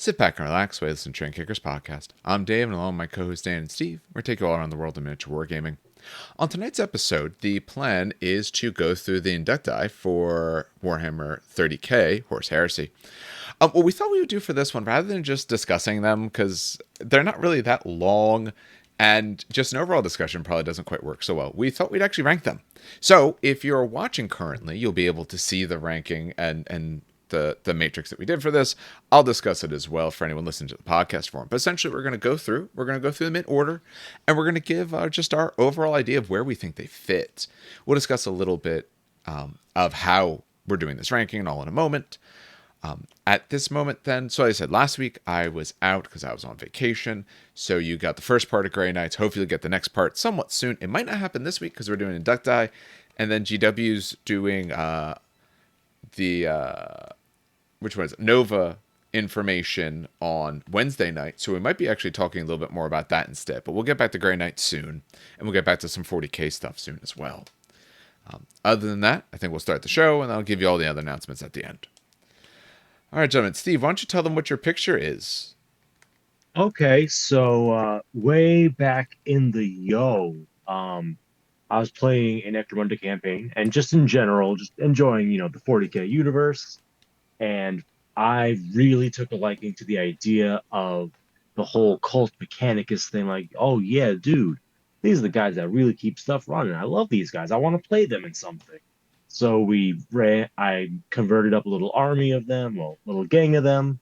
Sit back and relax while you listen to Train Kickers podcast. I'm Dave, and along with my co-hosts Dan and Steve, we're taking you all around the world of miniature wargaming. On tonight's episode, the plan is to go through the Inductii for Warhammer 30k, Horus Heresy. What we thought we would do for this one, rather than just discussing them, because they're not really that long, and just an overall discussion probably doesn't quite work so well, we thought we'd actually rank them. So, if you're watching currently, you'll be able to see the ranking and the matrix that we did for this. I'll discuss it as well for anyone listening to the podcast form. But essentially, we're going to go through them in order, and we're going to give just our overall idea of where we think they fit. We'll discuss a little bit of how we're doing this ranking and all in a moment. At this moment then, so like I said, last week I was out because I was on vacation. So you got the first part of Grey Knights. Hopefully you'll get the next part somewhat soon. It might not happen this week because we're doing Inductii. And then GW's doing which one is it? Nova information on Wednesday night. So we might be actually talking a little bit more about that instead. But we'll get back to Grey Knights soon. And we'll get back to some 40k stuff soon as well. Other than that, I think we'll start the show and I'll give you all the other announcements at the end. All right, gentlemen. Steve, why don't you tell them what your picture is? Okay, so way back in the I was playing an Necromunda campaign, and just in general, just enjoying, the 40k universe. And I really took a liking to the idea of the whole cult mechanicus thing. Like, oh yeah, dude, these are the guys that really keep stuff running. I love these guys. I want to play them in something. So I converted up a little army of them, a little gang of them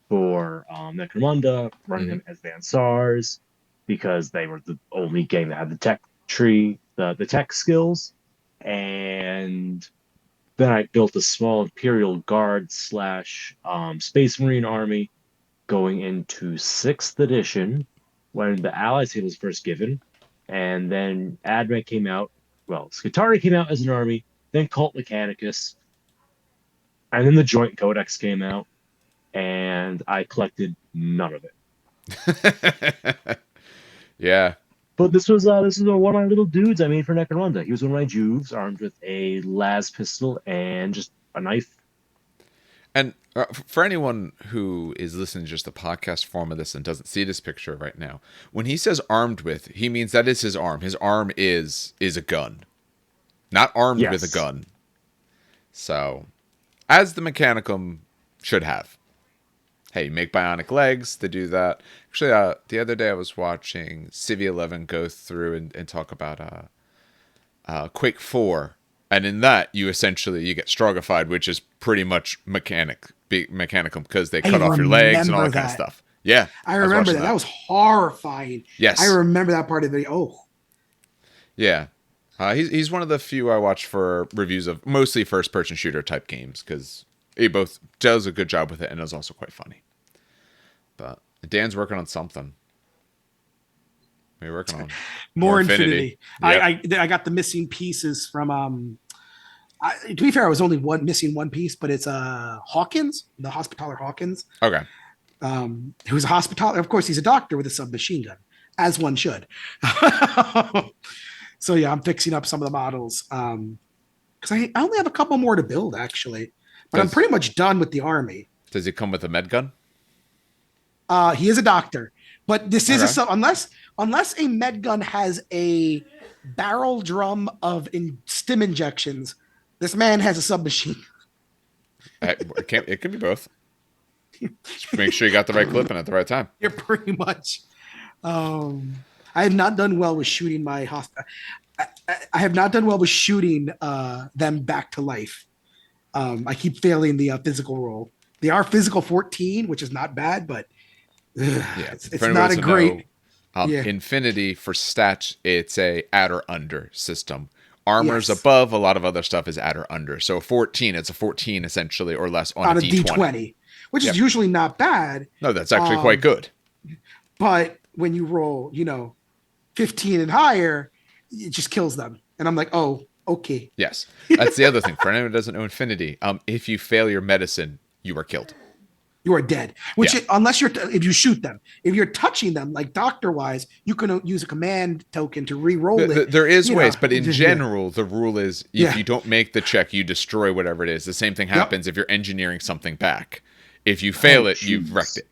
for Necromunda, running them as Vansars, because they were the only gang that had the tech tree, the tech skills. And then I built a small Imperial Guard / Space Marine army going into 6th edition when the Allies Seal was first given. And then Admech came out. Well, Skitarii came out as an army, then Cult Mechanicus, and then the Joint Codex came out, and I collected none of it. Yeah. But this was one of my little dudes I made for Necromunda. He was one of my Juves, armed with a las pistol and just a knife. And for anyone who is listening to just the podcast form of this and doesn't see this picture right now, when he says armed with, he means that is his arm. His arm is a gun. Not armed with a gun. So, as the Mechanicum should have. Hey, make bionic legs to do that. Actually, the other day I was watching Civi 11 go through and talk about Quake 4. And in that, you get Strogified, which is pretty much Mechanicum because they cut off your legs and all that kind of stuff. Yeah. I remember that. That was horrifying. Yes. I remember that part of the video. Oh. Yeah. He's one of the few I watch for reviews of mostly first-person shooter type games because he both does a good job with it and is also quite funny. But Dan's working on something. What are you working on? More Infinity. Yep. I got the missing pieces from. To be fair, I was only missing one piece, but it's Hawkins, the Hospitaller Hawkins. Okay. Who's a Hospitaller? Of course, he's a doctor with a submachine gun, as one should. So yeah, I'm fixing up some of the models because I only have a couple more to build actually, but I'm pretty much done with the army. Does he come with a med gun? He is a doctor, but this is unless a med gun has a barrel drum of stim injections, this man has a submachine. It can be both. Just make sure you got the right clip in at the right time. You're pretty much. I have not done well with shooting my I have not done well with shooting them back to life. I keep failing the physical roll. They are physical 14, which is not bad, but it's not a great. Infinity for stats, it's a add or under system. Armor's Yes. above. A lot of other stuff is add or under. So 14, it's a 14 essentially or less on a D20, which is usually not bad. No, that's actually quite good. But when you roll, 15 and higher, it just kills them. And I'm like, oh, okay. Yes. That's the other thing. For anyone who doesn't know Infinity, if you fail your medicine, you are killed. You are dead. If you shoot them, if you're touching them, like doctor wise, you can use a command token to re-roll it. There is ways, but in general, the rule is if you don't make the check, you destroy whatever it is. The same thing happens if you're engineering something back. If you fail it, you've wrecked it.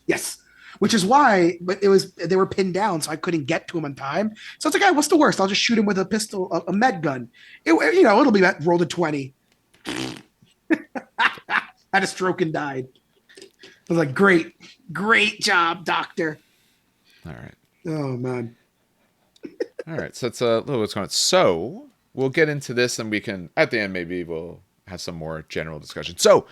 Yes. Which is why, but they were pinned down, so I couldn't get to him in time. So it's like, what's the worst? I'll just shoot him with a pistol, a med gun. It'll be that rolled a 20. Had a stroke and died. I was like, great job, doctor. All right. Oh man. All right. So that's a little what's going on. So we'll get into this, and we can at the end maybe we'll have some more general discussion. So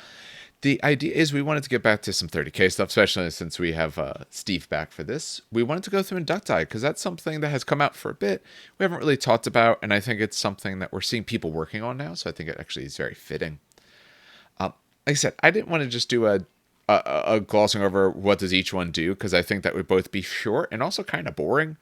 the idea is we wanted to get back to some 30K stuff, especially since we have Steve back for this. We wanted to go through Inductii because that's something that has come out for a bit. We haven't really talked about, and I think it's something that we're seeing people working on now. So I think it actually is very fitting. Like I said, I didn't want to just do a glossing over what does each one do, because I think that would both be short and also kind of boring.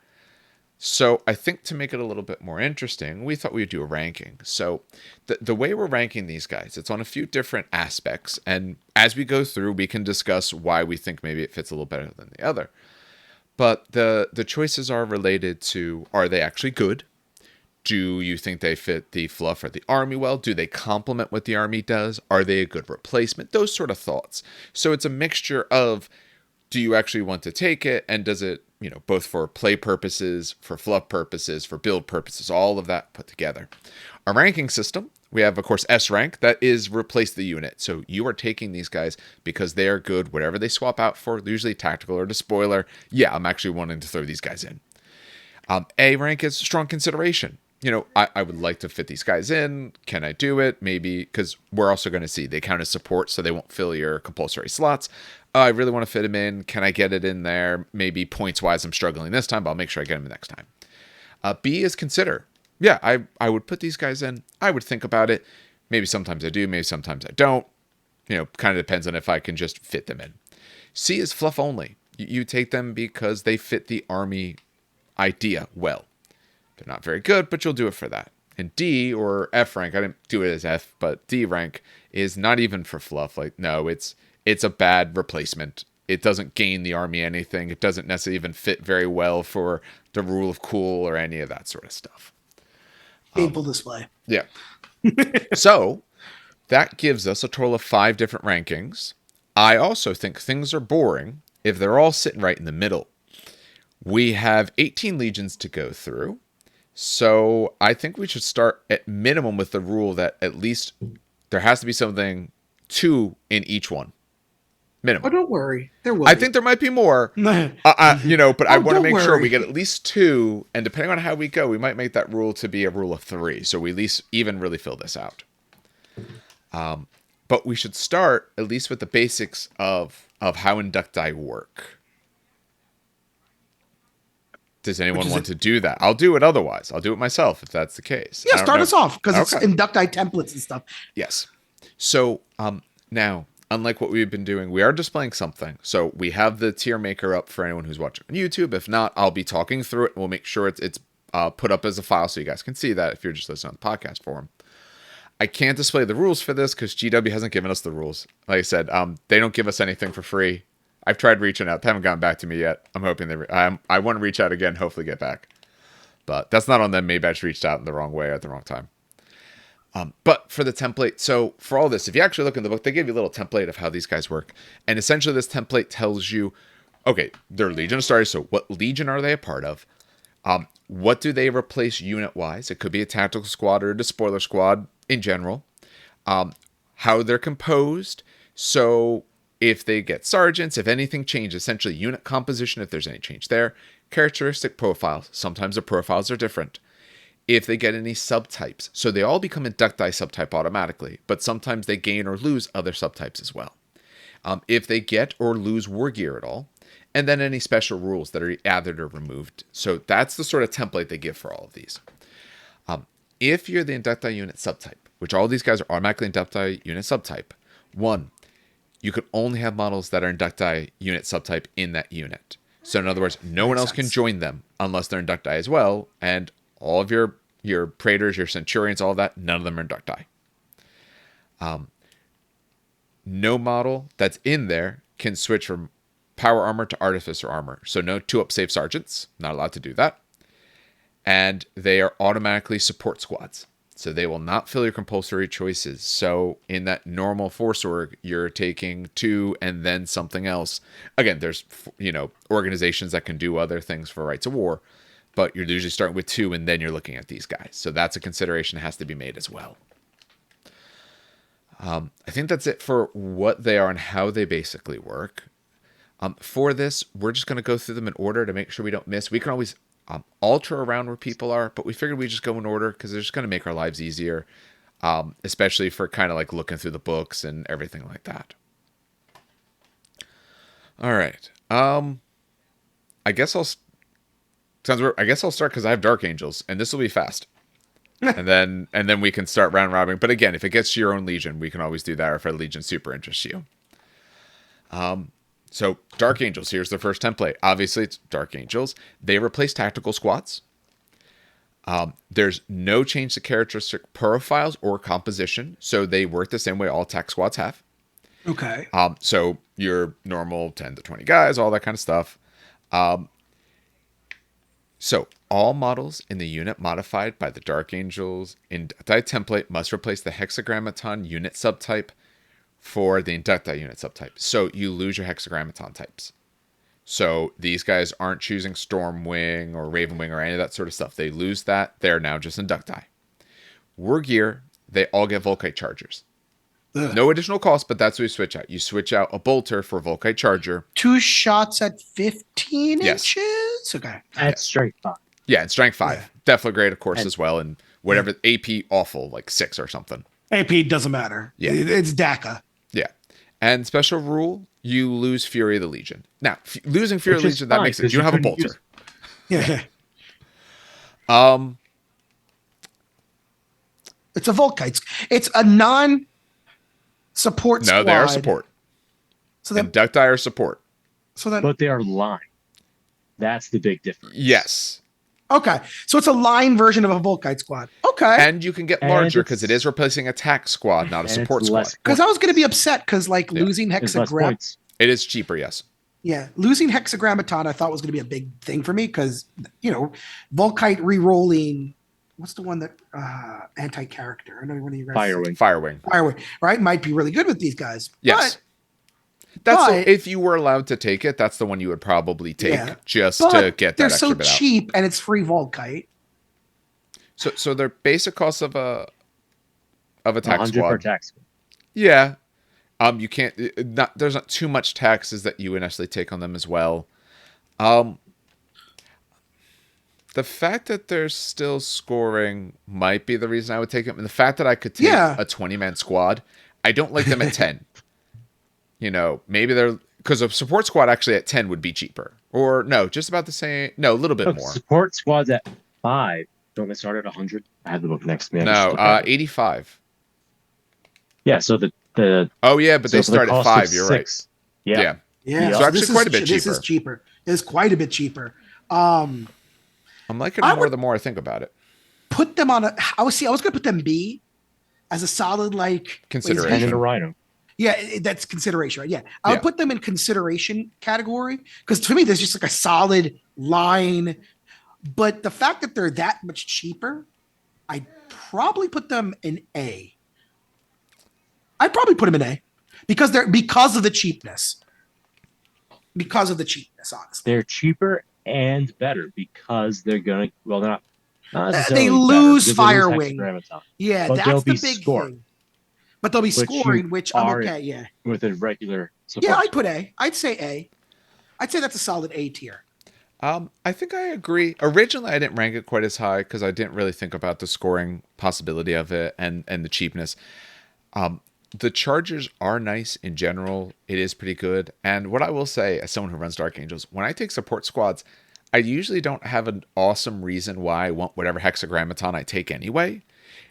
So I think to make it a little bit more interesting, we thought we'd do a ranking. So the way we're ranking these guys, it's on a few different aspects. And as we go through, we can discuss why we think maybe it fits a little better than the other. But the choices are related to, are they actually good? Do you think they fit the fluff or the army well? Do they complement what the army does? Are they a good replacement? Those sort of thoughts. So it's a mixture of, do you actually want to take it? And does it, both for play purposes, for fluff purposes, for build purposes, all of that put together. Our ranking system, we have, of course, S rank. That is replace the unit. So you are taking these guys because they are good, whatever they swap out for, usually tactical or spoiler. Yeah, I'm actually wanting to throw these guys in. A rank is strong consideration. I would like to fit these guys in. Can I do it? Maybe, because we're also going to see they count as support, so they won't fill your compulsory slots. I really want to fit them in. Can I get it in there? Maybe points-wise, I'm struggling this time, but I'll make sure I get them next time. B is consider. Yeah, I would put these guys in. I would think about it. Maybe sometimes I do, maybe sometimes I don't. Kind of depends on if I can just fit them in. C is fluff only. You take them because they fit the army idea well. They're not very good, but you'll do it for that. And D, or F rank, I didn't do it as F, but D rank is not even for fluff. Like, no, it's a bad replacement. It doesn't gain the army anything. It doesn't necessarily even fit very well for the rule of cool or any of that sort of stuff. Painful display. Yeah. So that gives us a total of 5 different rankings. I also think things are boring if they're all sitting right in the middle. We have 18 legions to go through. So I think we should start at minimum with the rule that at least there has to be something 2 in each one. Minimum. Oh, don't worry. There will I think there might be more, but I want to make sure we get at least 2. And depending on how we go, we might make that rule to be a rule of 3. So we at least even really fill this out. But we should start at least with the basics of how Inductii work. Does anyone want to do that? I'll do it otherwise. I'll do it myself if that's the case. Yeah, start us off, because it's Inductii templates and stuff. Yes. So now, unlike what we've been doing, we are displaying something. So we have the tier maker up for anyone who's watching on YouTube. If not, I'll be talking through it. We'll make sure it's put up as a file so you guys can see that if you're just listening on the podcast form. I can't display the rules for this because GW hasn't given us the rules. Like I said, they don't give us anything for free. I've tried reaching out. They haven't gotten back to me yet. I'm hoping I want to reach out again, hopefully get back. But that's not on them. Maybe I just reached out in the wrong way at the wrong time. But for the template, so for all this, if you actually look in the book, they give you a little template of how these guys work. And essentially this template tells you, okay, they're Legion of Stars, so what Legion are they a part of? What do they replace unit-wise? It could be a tactical squad or a spoiler squad in general. How they're composed. So if they get sergeants, if anything changes, essentially unit composition, if there's any change there. Characteristic profiles. Sometimes the profiles are different. If they get any subtypes. So they all become Inductii subtype automatically, but sometimes they gain or lose other subtypes as well. If they get or lose war gear at all. And then any special rules that are added or removed. So that's the sort of template they give for all of these. If you're the Inductii unit subtype, which all these guys are automatically Inductii unit subtype, 1, you could only have models that are Inductii unit subtype in that unit. So in other words, no one else can join them unless they're Inductii as well. And all of your Praetors, your Centurions, all of that, none of them are Inductii. No model that's in there can switch from power armor to artificer armor. So no 2-up save sergeants, not allowed to do that. And they are automatically support squads. So they will not fill your compulsory choices. So in that normal force org, you're taking 2 and then something else. Again, there's, organizations that can do other things for rights of war, but you're usually starting with 2 and then you're looking at these guys. So that's a consideration that has to be made as well. I think that's it for what they are and how they basically work. For this, we're just going to go through them in order to make sure we don't miss. We can always alter around where people are, but we figured we just go in order because they're just going to make our lives easier, especially for kind of like looking through the books and everything like that. All right. I guess I'll start because I have Dark Angels, and this will be fast. and then we can start round robbing. But again, if it gets to your own Legion, we can always do that, or if a Legion super interests you. So Dark Angels, here's the first template. Obviously, it's Dark Angels. They replace tactical squads. There's no change to characteristic profiles or composition, so they work the same way all tech squads have. Okay. So your normal 10 to 20 guys, all that kind of stuff. So all models in the unit modified by the Dark Angels Inductii template must replace the Hexagrammaton unit subtype for the Inductii unit subtype. So you lose your Hexagrammaton types. So these guys aren't choosing Stormwing or Ravenwing or any of that sort of stuff. They lose that. They're now just Inductii. War gear, they all get Volkite Chargers. Ugh. No additional cost, but that's what you switch out. You switch out a bolter for a Volkite Charger. 2 shots at 15 inches? Okay. At strength 5. Yeah, and strength 5. Yeah. Definitely great, of course, as well. And whatever, AP awful, like 6 or something. AP doesn't matter. Yeah. It's DACA. Yeah. And special rule, you lose Fury of the Legion. Now, losing Fury of the Legion, that makes sense. You don't have a bolter. Yeah. It's a Volkite. It's a non-support squad. No, they are support. So Inductii are support. But they are line. That's the big difference. Yes. Okay. So it's a line version of a Volkite squad. Okay. And you can get larger because it is replacing a tack squad, not a support squad. Because I was going to be upset because losing Hexagram. It is cheaper, yes. Yeah. Losing Hexagrammaton I thought was going to be a big thing for me because, Volkite re-rolling. What's the one that anti-character? I know one of you guys. Firewing. Right? Might be really good with these guys. Yes. If you were allowed to take it, that's the one you would probably take to get that extra bit out. They're so cheap and it's free Volkite. So their basic cost of a tax squad. Per tax squad. Yeah. You can't there's not too much taxes that you would necessarily take on them as well. The fact that they're still scoring might be the reason I would take them. And the fact that I could take a 20-man squad, I don't like them at 10. Maybe they're... Because a support squad actually at 10 would be cheaper. Or, no, just about the same... No, a little bit more. Support squads at 5. Don't they start at 100? I have the book next to me. No, 85. Yeah, so the... Oh, yeah, but they start at 5. You're 6. Right. Yeah. So actually quite a bit cheaper. This is cheaper. It's quite a bit cheaper. I'm liking it more the more I think about it. Put them on I was going to put them B as a solid consideration. And a Rhino. Yeah, that's consideration, right? Yeah. I would put them in consideration category because to me, there's just a solid line. But the fact that they're that much cheaper, I'd probably put them in A. I'd probably put them in A because of the cheapness. Because of the cheapness, honestly. They're cheaper and better because they're going to, well, they're not they lose Firewing. Yeah, but that's the big thing. But they'll be scoring, which I'm okay, yeah. With a regular support. Yeah, I'd put A. I'd say A. I'd say that's a solid A tier. I think I agree. Originally, I didn't rank it quite as high because I didn't really think about the scoring possibility of it and the cheapness. The Chargers are nice in general. It is pretty good. And what I will say, as someone who runs Dark Angels, when I take support squads, I usually don't have an awesome reason why I want whatever Hexagrammaton I take anyway.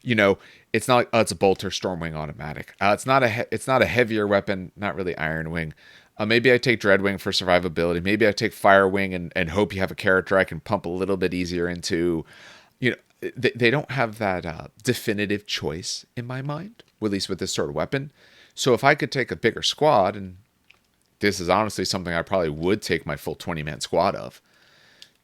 It's not like, it's a Bolter Stormwing automatic. It's not a heavier weapon, not really Iron Wing. Maybe I take Dreadwing for survivability. Maybe I take Firewing and hope you have a character I can pump a little bit easier into. They don't have that definitive choice in my mind, at least with this sort of weapon. So if I could take a bigger squad, and this is honestly something I probably would take my full 20-man squad of,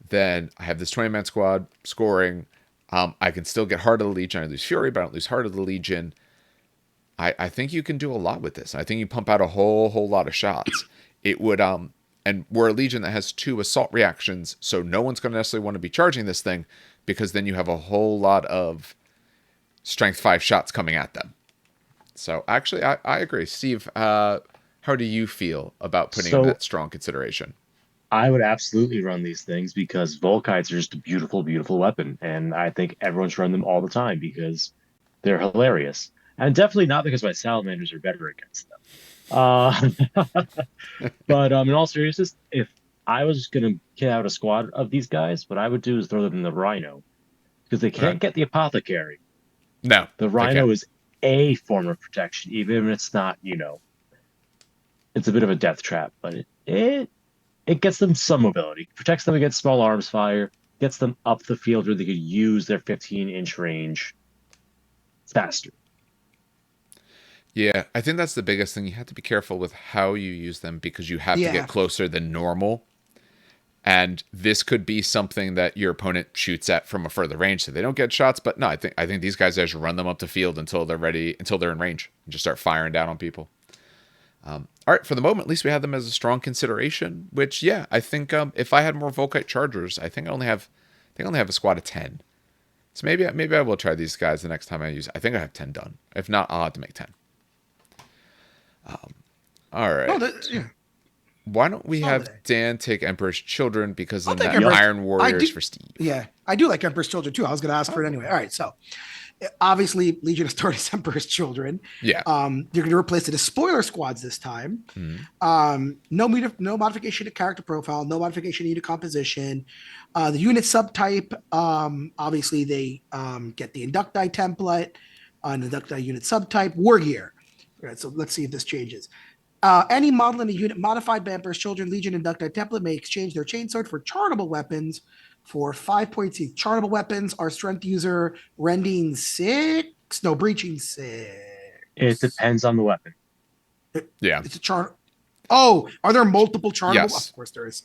then I have this 20-man squad scoring. I can still get Heart of the Legion. I lose Fury, but I don't lose Heart of the Legion. I think you can do a lot with this. I think you pump out a whole lot of shots. It would and we're a Legion that has 2 assault reactions, so no one's going to necessarily want to be charging this thing, because then you have a whole lot of strength 5 shots coming at them. So actually, I agree. Steve, how do you feel about putting in that strong consideration? I would absolutely run these things because Volkites are just a beautiful, beautiful weapon. And I think everyone should run them all the time because they're hilarious. And definitely not because my salamanders are better against them. But in all seriousness, if I was going to get out a squad of these guys, what I would do is throw them in the Rhino. Because they can't get the Apothecary. No. The Rhino is a form of protection, even if it's not, it's a bit of a death trap, but it gets them some mobility, protects them against small arms fire, gets them up the field where they could use their 15-inch range faster. Yeah, I think that's the biggest thing. You have to be careful with how you use them because you have to get closer than normal. And this could be something that your opponent shoots at from a further range, so they don't get shots. But no, I think these guys just run them up the field until they're ready, until they're in range, and just start firing down on people. All right, for the moment, at least we have them as a strong consideration. Which, yeah, I think if I had more Volkite Chargers, I think I only have a squad of 10. So maybe I will try these guys the next time I use. I think I have 10 done. If not, I'll have to make 10. All right. Why don't we have Dan take Emperor's Children, because then that Iron Warriors for Steve. Yeah, I do like Emperor's Children too. I was going to ask for it anyway. All right, so obviously Legion of Astartes Emperor's Children. Yeah. You're going to replace it as spoiler squads this time. Mm-hmm. No modification to character profile, no modification to unit composition. The unit subtype, obviously they get the Inductii template, Inductii unit subtype, war gear. All right, so let's see if this changes. Any model in a unit modified by Emperor's Children Legion Inductii template may exchange their chainsword for chartable weapons for 5 points each. Chartable weapons are strength user, rending 6, no, breaching 6. It depends on the weapon. It's a chart. Oh, are there multiple chartable? Yes. Of course there is.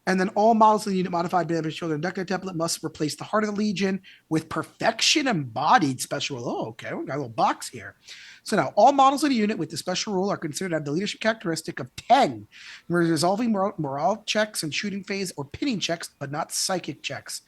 And then all models in the unit modified by Emperor's Children Inductii template must replace the Heart of the Legion with Perfection Embodied special rule. Oh, okay, we got a little box here. So now all models in a unit with the special rule are considered to have the leadership characteristic of 10, where resolving morale checks and shooting phase or pinning checks, but not psychic checks.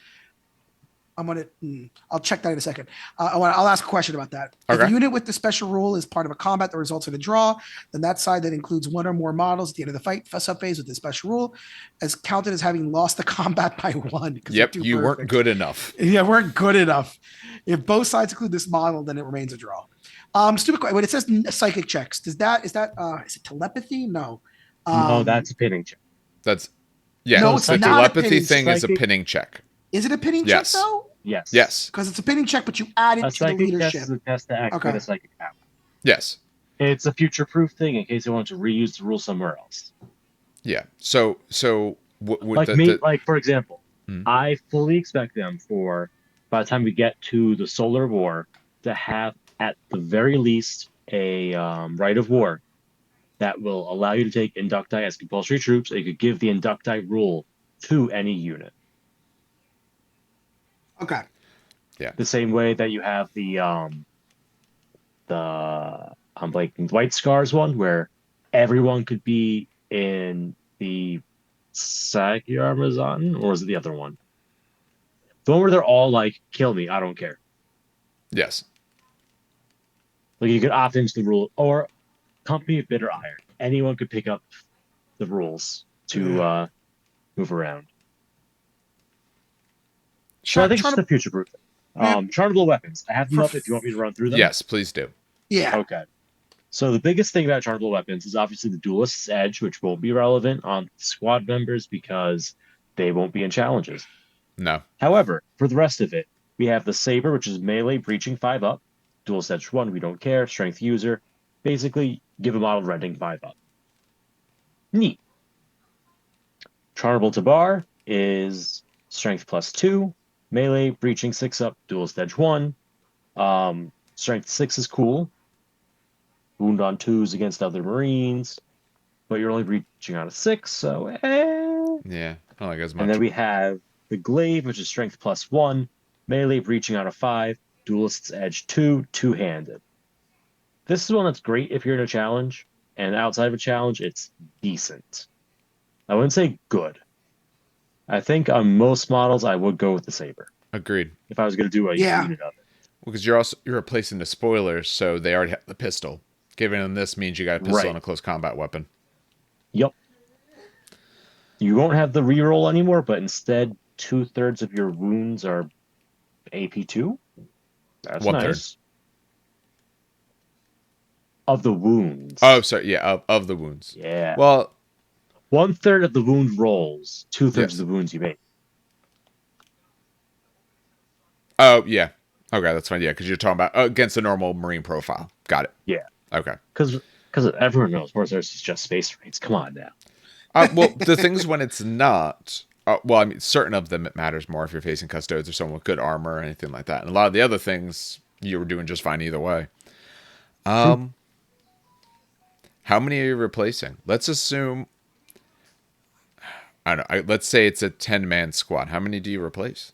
I'll check that in a second. I'll ask a question about that. Okay. If a unit with the special rule is part of a combat that results in a draw, then that side that includes one or more models at the end of the fight subphase with the special rule is counted as having lost the combat by 1. Yep, you weren't good enough. Yeah, weren't good enough. If both sides include this model, then it remains a draw. Stupid question. When it says psychic checks, is it telepathy? No. No, that's a pinning check. No, it's the not telepathy thing is a pinning check. Is it a pinning check though? Yes. Because it's a pinning check, but you add it to the leadership. Test is a test to activate a psychic power. Yes. It's a future-proof thing in case they want to reuse the rule somewhere else. Yeah. So for example, I fully expect them by the time we get to the Solar War to have at the very least a right of war that will allow you to take Inductii as compulsory troops. So you could give the Inductii rule to any unit. Okay. Yeah. The same way that you have the White Scars one, where everyone could be in the Sakyarmazan, or is it the other one? The one where they're all like, kill me, I don't care. Yes. Like you could opt into the rule, or Company of Bitter Iron. Anyone could pick up the rules to move around. So I think it's the future-proof thing. Chartable weapons. I have them up if you want me to run through them. Yes, please do. Yeah. Okay. So the biggest thing about chartable weapons is obviously the Duelist's Edge, which won't be relevant on squad members because they won't be in challenges. No. However, for the rest of it, we have the Saber, which is melee breaching 5 up. Duelist Edge 1, we don't care. Strength user. Basically, give a model rending 5 up. Neat. Chartable Tabar is strength +2. Melee, breaching 6 up, Duelist Edge 1. Strength 6 is cool. Wound on 2s against other Marines. But you're only breaching on a 6, so Yeah, I don't like as much. And then we have the glaive, which is strength +1, melee reaching out of 5, duelist's edge 2, two-handed. This is one that's great if you're in a challenge, and outside of a challenge, it's decent. I wouldn't say good. I think on most models, I would go with the saber Agreed. if I was going to do a Yeah. unit of it. Well, because you're replacing the spoilers, so they already have the pistol. Giving them this means you got a pistol Right. and a close combat weapon. Yep. You won't have the reroll anymore, but instead, 2/3 of your wounds are AP2. That's 1/3. nice. Of the wounds. Oh, sorry. Yeah, of the wounds. Yeah. Well, 1/3 of the wound rolls, 2/3 Yes. of the wounds you make. oh, yeah. Okay, that's fine. Yeah, because you're talking about against a normal Marine profile. Got it. Yeah. Okay. Because everyone knows Horus Heresy is just Space Marines. Come on now. Well, the thing is when it's not, well, I mean, certain of them it matters more if you're facing custodes or someone with good armor or anything like that. And a lot of the other things you were doing just fine either way. How many are you replacing? Let's assume, I don't know, let's say it's a 10-man squad. How many do you replace?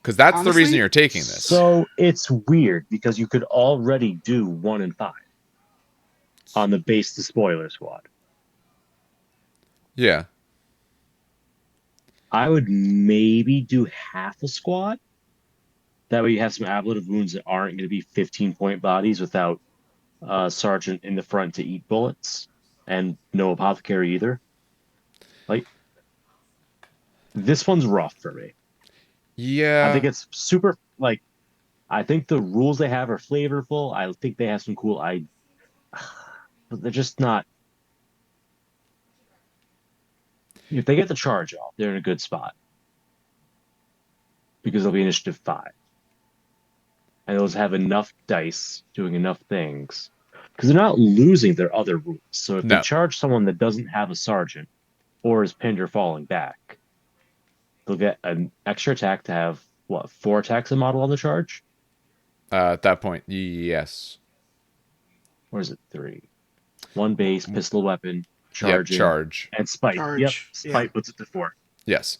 Because that's the reason Honestly, you're taking this. So it's weird because you could already do 1 and 5 on the base to spoiler squad. Yeah. I would maybe do half a squad. That way you have some ablative wounds that aren't going to be 15-point bodies without sergeant in the front to eat bullets and no apothecary either. Like, this one's rough for me. Yeah. I think it's super, like, I think the rules they have are flavorful. I think they have some cool but they're just not. If they get the charge off, they're in a good spot. Because they'll be initiative 5. And those have enough dice doing enough things. Because they're not losing their other rules. So if No. they charge someone that doesn't have a sergeant or is pinned or falling back, they'll get an extra attack to have, 4 attacks a model on the charge? At that point, yes. Or is it 3? 1 base, pistol weapon, Yep, charging, charge. and spite. Charge, Yep, yeah. spite puts it to 4. Yes.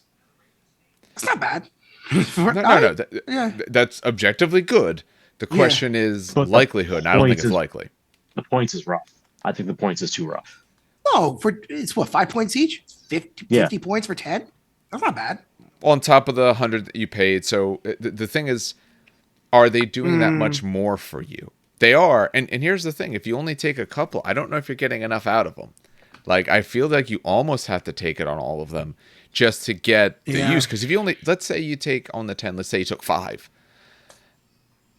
It's not bad. No. Yeah. That's objectively good. The question is But the likelihood, and I don't think points it's is- likely. The points is rough. I think the points is too rough. No, it's what, 5 points each? 50, Yeah. 50 points for 10? That's not bad. On top of the 100 that you paid. So the thing is, are they doing that much more for you? They are. And here's the thing. If you only take a couple, I don't know if you're getting enough out of them. Like, I feel like you almost have to take it on all of them just to get the use. Because if you only, let's say you take on the 10, let's say you took 5.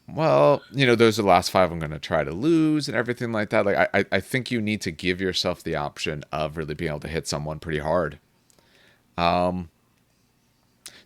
Well, those are the last 5 I'm going to try to lose and everything like that. Like, I think you need to give yourself the option of really being able to hit someone pretty hard. The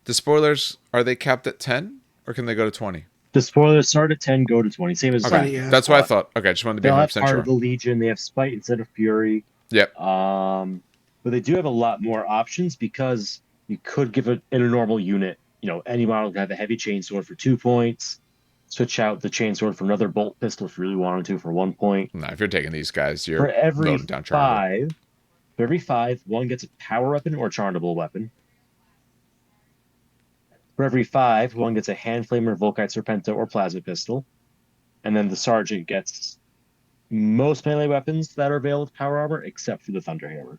spoilers, are they capped at 10 or can they go to 20? The spoilers start at 10, go to 20. Same as Okay, yeah. that's what I thought. Okay, just wanted to be They'll have 100% part sure. of the Legion. They have Spite instead of Fury. Yep. But they do have a lot more options because you could give it in a normal unit. Any model can have a heavy chainsword for 2 points. Switch out the chainsword for another bolt pistol if you really wanted to for 1 point. No, if you're taking these guys, For you're every loading down Charlie. 5, one gets a power weapon or chargeable weapon. For every 5, one gets a hand flamer, Volkite Serpenta, or plasma pistol. And then the sergeant gets most melee weapons that are available with power armor, except for the Thunderhammer.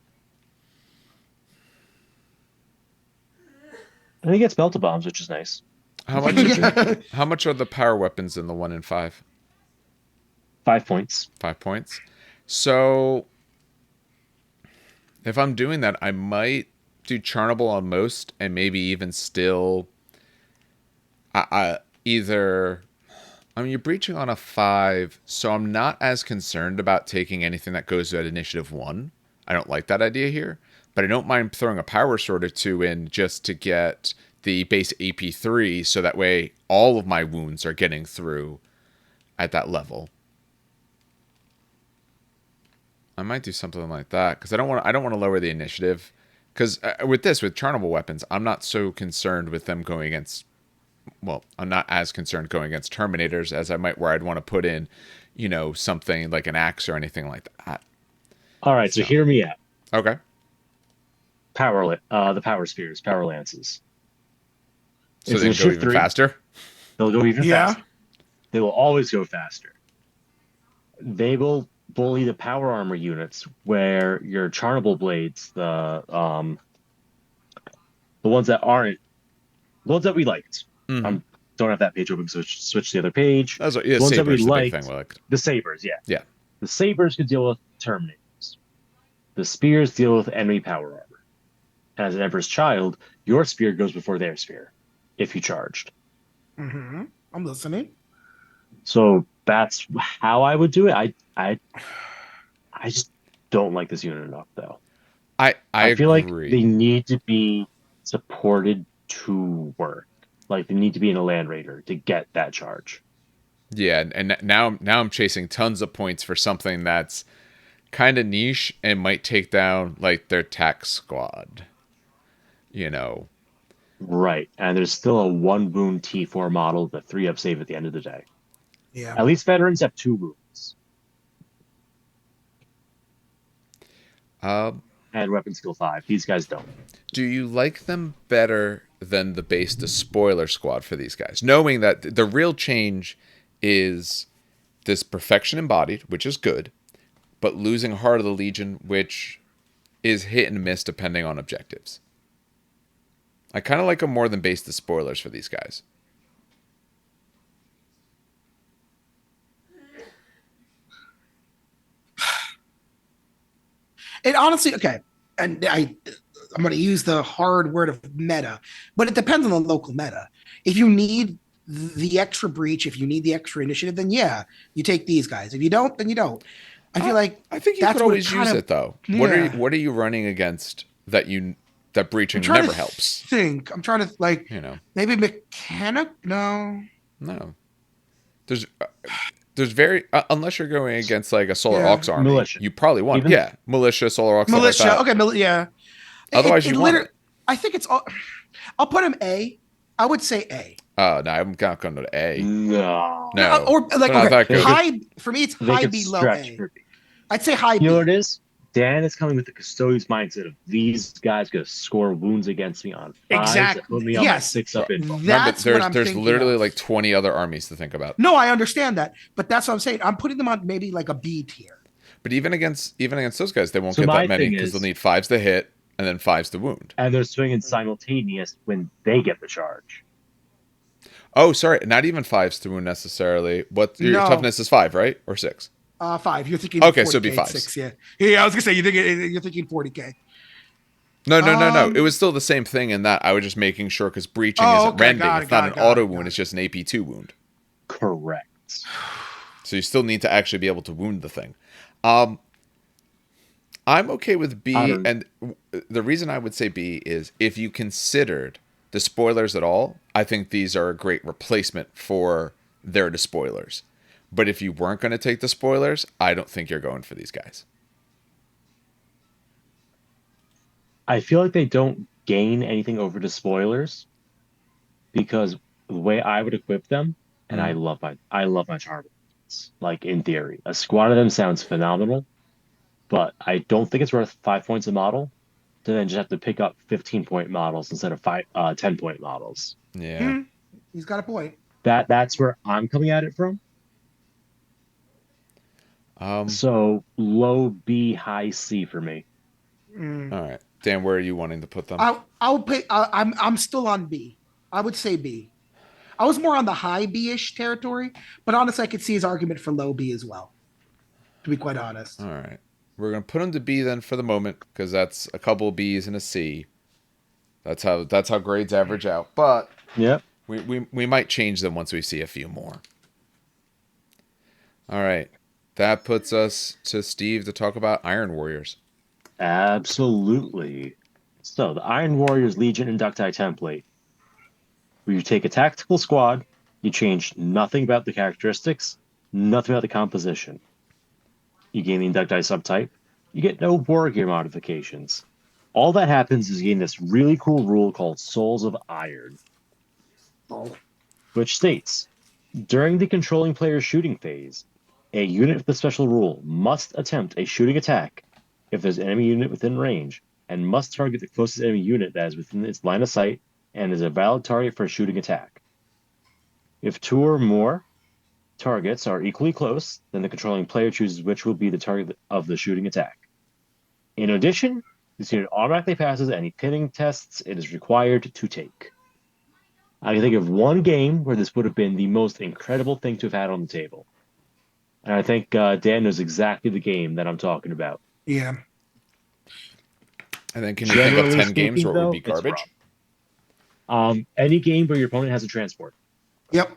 And he gets belted bombs, which is nice. How much? How much are the power weapons in the 1 and 5? 5 points. 5 points. So if I'm doing that, I might do Charnable on most, and maybe even still, either. I mean, you're breaching on a 5, so I'm not as concerned about taking anything that goes at initiative 1. I don't like that idea here, but I don't mind throwing a power sword or 2 in just to get the base AP3, so that way all of my wounds are getting through at that level. I might do something like that because I don't want to lower the initiative. Because with Charnable weapons, I'm not so concerned with them going against. Well, I'm not as concerned going against Terminators as I might where I'd want to put in, something like an axe or anything like that. All right, so hear me out. Okay. The power spheres, power lances. So It's they in can go shift even 3. faster? They'll go even Yeah. faster. They will always go faster. They will bully the power armor units where your charnable blades, the ones that aren't, the ones that we liked. Mm-hmm. Don't have that page open, so switch to the other page. That's what, The ones that we Saber's the big thing. liked, Like, the sabers, yeah. yeah. The sabers could deal with Terminators. The spears deal with enemy power armor. As an Emperor's Child, your spear goes before their spear, if you charged. Mm-hmm. I'm listening. So that's how I would do it. I just don't like this unit enough, though. I feel like agree. they need to be supported to work. Like they need to be in a Land Raider to get that charge. Yeah, and now I'm chasing tons of points for something that's kind of niche and might take down like their tax squad. You know. Right. And there's still a 1 wound T4 model, the 3-up save at the end of the day. Yeah. At least veterans have 2 wounds. And weapon skill 5. These guys don't. Do you like them better than the base despoiler squad for these guys? Knowing that the real change is this perfection embodied, which is good, but losing Heart of the Legion, which is hit and miss depending on objectives. I kind of like them more than base despoilers for these guys. It honestly, okay, and I'm going to use the hard word of meta, but it depends on the local meta. If you need the extra breach, if you need the extra initiative, then yeah, you take these guys. If you don't, then you don't. I feel like I think you that's could what always use it though. Yeah. What are you running against that breaching I'm trying never to helps? think. I'm trying to like maybe mechanic. No. There's very unless you're going against like a Solar Yeah. Aux army, Militia. you probably want militia, Solar Aux, Militia. stuff like that. Okay. Yeah. Otherwise, you want it. I think it's all. I'll put him A. I would say A. Oh no, I'm not going to A. No. No, Or like they're not that good. high for me. It's They high could B, low stretch A. for B. I'd say high B. You know what it is? Dan is coming with the Custodes mindset of these guys going to score wounds against me on 5s Exactly. that put me on my 6-up info. Remember, That's what I'm there's thinking literally of. like 20 other armies to think about. No, I understand that, but that's what I'm saying. I'm putting them on maybe like a B tier. But even against those guys, they won't So get my that many thing because is- they'll need 5s to hit and then 5s to wound. And they're swinging simultaneous when they get the charge. Oh, sorry, not even 5s to wound necessarily. What your No. toughness is 5, right, or 6? 5. You're thinking Okay, 40K, so it'd be 5s. 6, yeah. Yeah, I was gonna say you're thinking 40K. No. It was still the same thing in that I was just making sure because breaching isn't rending. It's not an auto wound. It's just an AP2 wound. Correct. So you still need to actually be able to wound the thing. I'm okay with B, and the reason I would say B is if you considered the spoilers at all, I think these are a great replacement for their despoilers. But if you weren't going to take the spoilers, I don't think you're going for these guys. I feel like they don't gain anything over the spoilers because the way I would equip them, and I love my charm. Like in theory, a squad of them sounds phenomenal, but I don't think it's worth 5 points a model to then just have to pick up 15-point models instead of 10-point models. Yeah. He's got a point. That's where I'm coming at it from. So low B, high C for me. All right, Dan, where are you wanting to put them? I'll pay. I'm still on B. I would say B. I was more on the high B-ish territory, but honestly, I could see his argument for low B as well. To be quite honest. All right, we're gonna put them to B then for the moment because that's a couple of B's and a C. That's how grades average out. But Yep. we might change them once we see a few more. All right, that puts us to Steve to talk about Iron Warriors. Absolutely. So the Iron Warriors Legion Inductii template, where you take a tactical squad, you change nothing about the characteristics, nothing about the composition. You gain the Inductii subtype, you get no war gear modifications. All that happens is you gain this really cool rule called Souls of Iron, which states, during the controlling player's shooting phase, a unit with the special rule must attempt a shooting attack if there's an enemy unit within range, and must target the closest enemy unit that is within its line of sight and is a valid target for a shooting attack. If 2 or more targets are equally close, then the controlling player chooses which will be the target of the shooting attack. In addition, this unit automatically passes any pinning tests it is required to take. I can think of one game where this would have been the most incredible thing to have had on the table. And I think Dan knows exactly the game that I'm talking about. Yeah. And then can you think of Generally 10 games speaking, where it would though, be it's garbage? Any game where your opponent has a transport. Yep.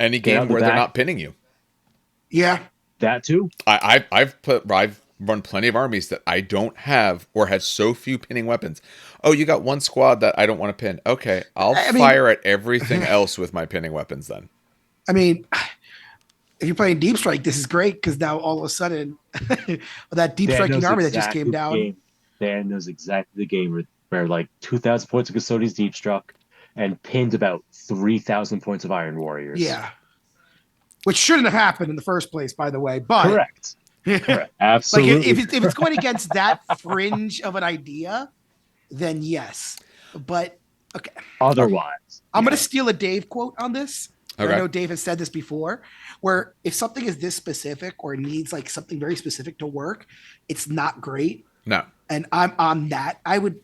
Any Get out game the where they're back. not pinning you. Yeah. That too. I've run plenty of armies that I don't have or had so few pinning weapons. Oh, you got one squad that I don't want to pin. Okay, I'll fire at everything else with my pinning weapons then. I mean, if you're playing Deep Strike, this is great because now all of a sudden that Deep Striking army that just came down. Dan knows exactly the game where like 2,000 points of Custodian's Deep Struck and pinned about 3,000 points of Iron Warriors. Yeah. Which shouldn't have happened in the first place, by the way. But Correct. Absolutely. Like if it's going against that fringe of an idea, then yes. But okay. Otherwise, I'm going to steal a Dave quote on this. Okay. I know Dave has said this before, where if something is this specific or needs like something very specific to work, it's not great. No. And I'm on that. I'm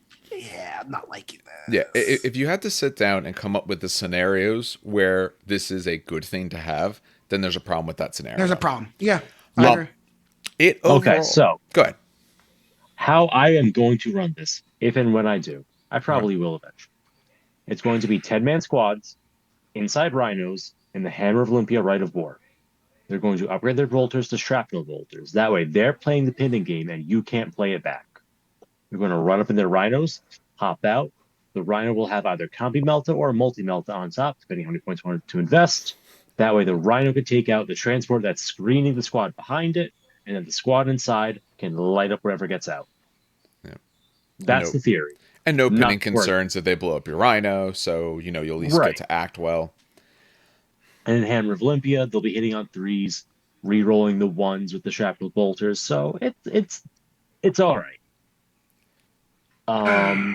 not liking that. Yeah, if you had to sit down and come up with the scenarios where this is a good thing to have, then there's a problem with that scenario. There's a problem. Yeah. Okay, so go ahead. How I am going to run this, if and when I do, I probably will eventually. It's going to be 10-man squads, inside rhinos, and the Hammer of Olympia Rite of War. They're going to upgrade their bolters to shrapnel bolters. That way, they're playing the pinning game, and you can't play it back. You're going to run up in their rhinos, hop out. The rhino will have either Combi Melta or a Multi Melta on top, depending on how many points you want to invest. That way, the rhino can take out the transport that's screening the squad behind it, and then the squad inside can light up wherever gets out. Yeah. That's the theory. And no pinning concerns if they blow up your rhino, so you'll at least get to act well. And in Hammer of Olympia, they'll be hitting on 3s, re-rolling the 1s with the shrapnel bolters, so it's all right. I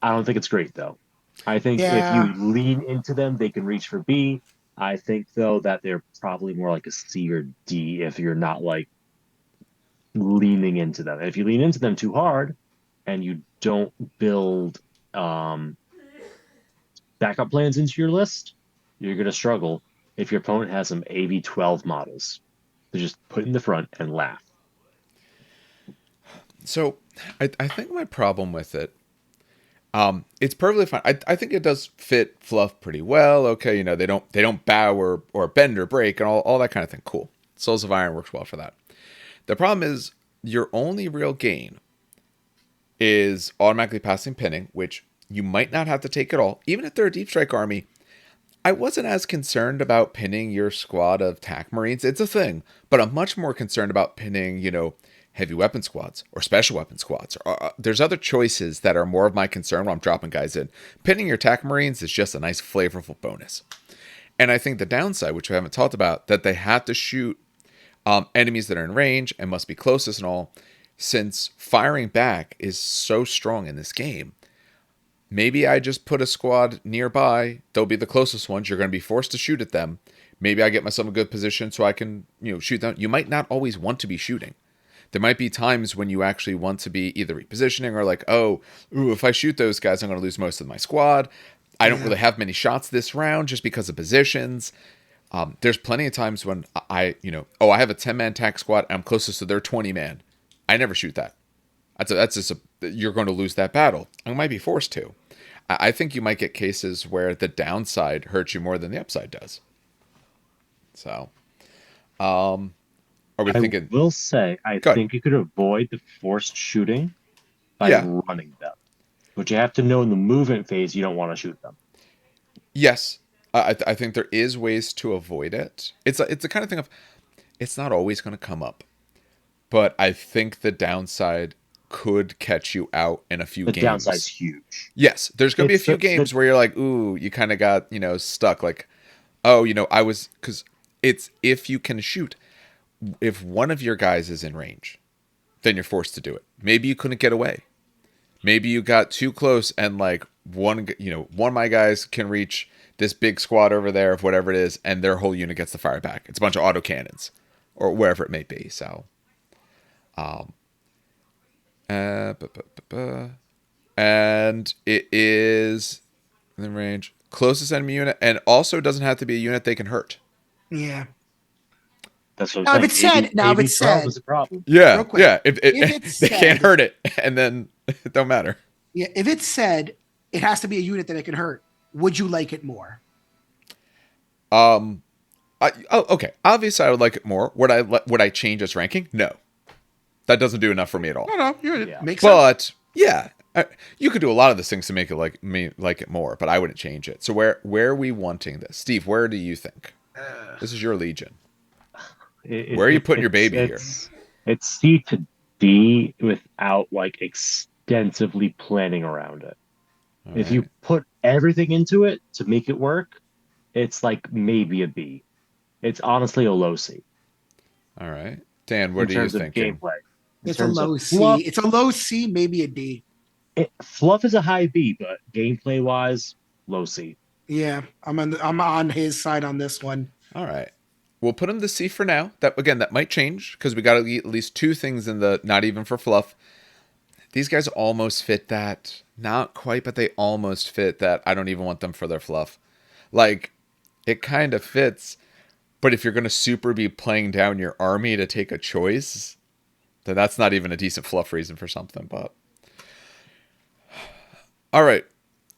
don't think it's great though. I think if you lean into them, they can reach for B. I think though that they're probably more like a C or D if you're not like leaning into them. And if you lean into them too hard and you don't build backup plans into your list, you're going to struggle if your opponent has some AV-12 models to just put in the front and laugh. So I think my problem with it, it's perfectly fine. I think it does fit fluff pretty well. Okay, they don't bow or bend or break and all that kind of thing. Cool. Souls of Iron works well for that. The problem is your only real gain is automatically passing pinning, which you might not have to take at all. Even if they're a Deep Strike army, I wasn't as concerned about pinning your squad of TAC Marines. It's a thing, but I'm much more concerned about pinning, heavy weapon squads or special weapon squads. There's other choices that are more of my concern when I'm dropping guys in. Pinning your TAC Marines is just a nice flavorful bonus. And I think the downside, which we haven't talked about, that they have to shoot enemies that are in range and must be closest and all, since firing back is so strong in this game. Maybe I just put a squad nearby. They'll be the closest ones. You're going to be forced to shoot at them. Maybe I get myself in a good position so I can, shoot them. You might not always want to be shooting. There might be times when you actually want to be either repositioning or like, if I shoot those guys, I'm going to lose most of my squad. I don't really have many shots this round just because of positions. There's plenty of times when I have a 10-man TAC squad. I'm closest to their 20-man. I never shoot that. You're going to lose that battle. I might be forced to. I think you might get cases where the downside hurts you more than the upside does. So, are we thinking? I will say, I think you could avoid the forced shooting by running them. But you have to know in the movement phase, you don't want to shoot them. Yes. I think there is ways to avoid it. It's the kind of thing of, it's not always going to come up. But I think the downside could catch you out in a few games. The downside's huge. Yes. There's going to be a few games where you're like, ooh, you kind of got, stuck. Like, because it's if you can shoot. If one of your guys is in range, then you're forced to do it. Maybe you couldn't get away. maybe you got too close and like one of my guys can reach this big squad over there of whatever it is, and their whole unit gets the fire back. It's a bunch of autocannons or wherever it may be. So, and it is in the range closest enemy unit, and also doesn't have to be a unit they can hurt. Yeah. That's what Now, I'm if saying. it said, now if it 12 said, is a problem. Yeah, Real quick, yeah. If it they can't said- hurt it, and then it don't matter. yeah, if it said it has to be a unit that it can hurt, would you like it more? Okay. Obviously, I would like it more. Would I change its ranking? No, that doesn't do enough for me at all. No, Yeah. makes sense. But yeah, you could do a lot of these things to make it like it more, but I wouldn't change it. So where are we wanting this, Steve? Where do you think this is your legion? Where are you putting your baby here? It's C to D without like extensively planning around it. All If right. you put everything into it to make it work, it's like maybe a B. It's honestly a low C. All right, Dan, what in are you terms of thinking? gameplay. In It's a terms of low fluff, C. It's a low C, maybe a D. Fluff is a high B, but gameplay wise, low C. Yeah, I'm on his side on this one. All right, we'll put him to C for now. That might change because we got to at least two things in the not even for fluff. These guys almost fit that. Not quite, but they almost fit that. I don't even want them for their fluff. Like, it kind of fits. But if you're going to super be playing down your army to take a choice, then that's not even a decent fluff reason for something. But all right.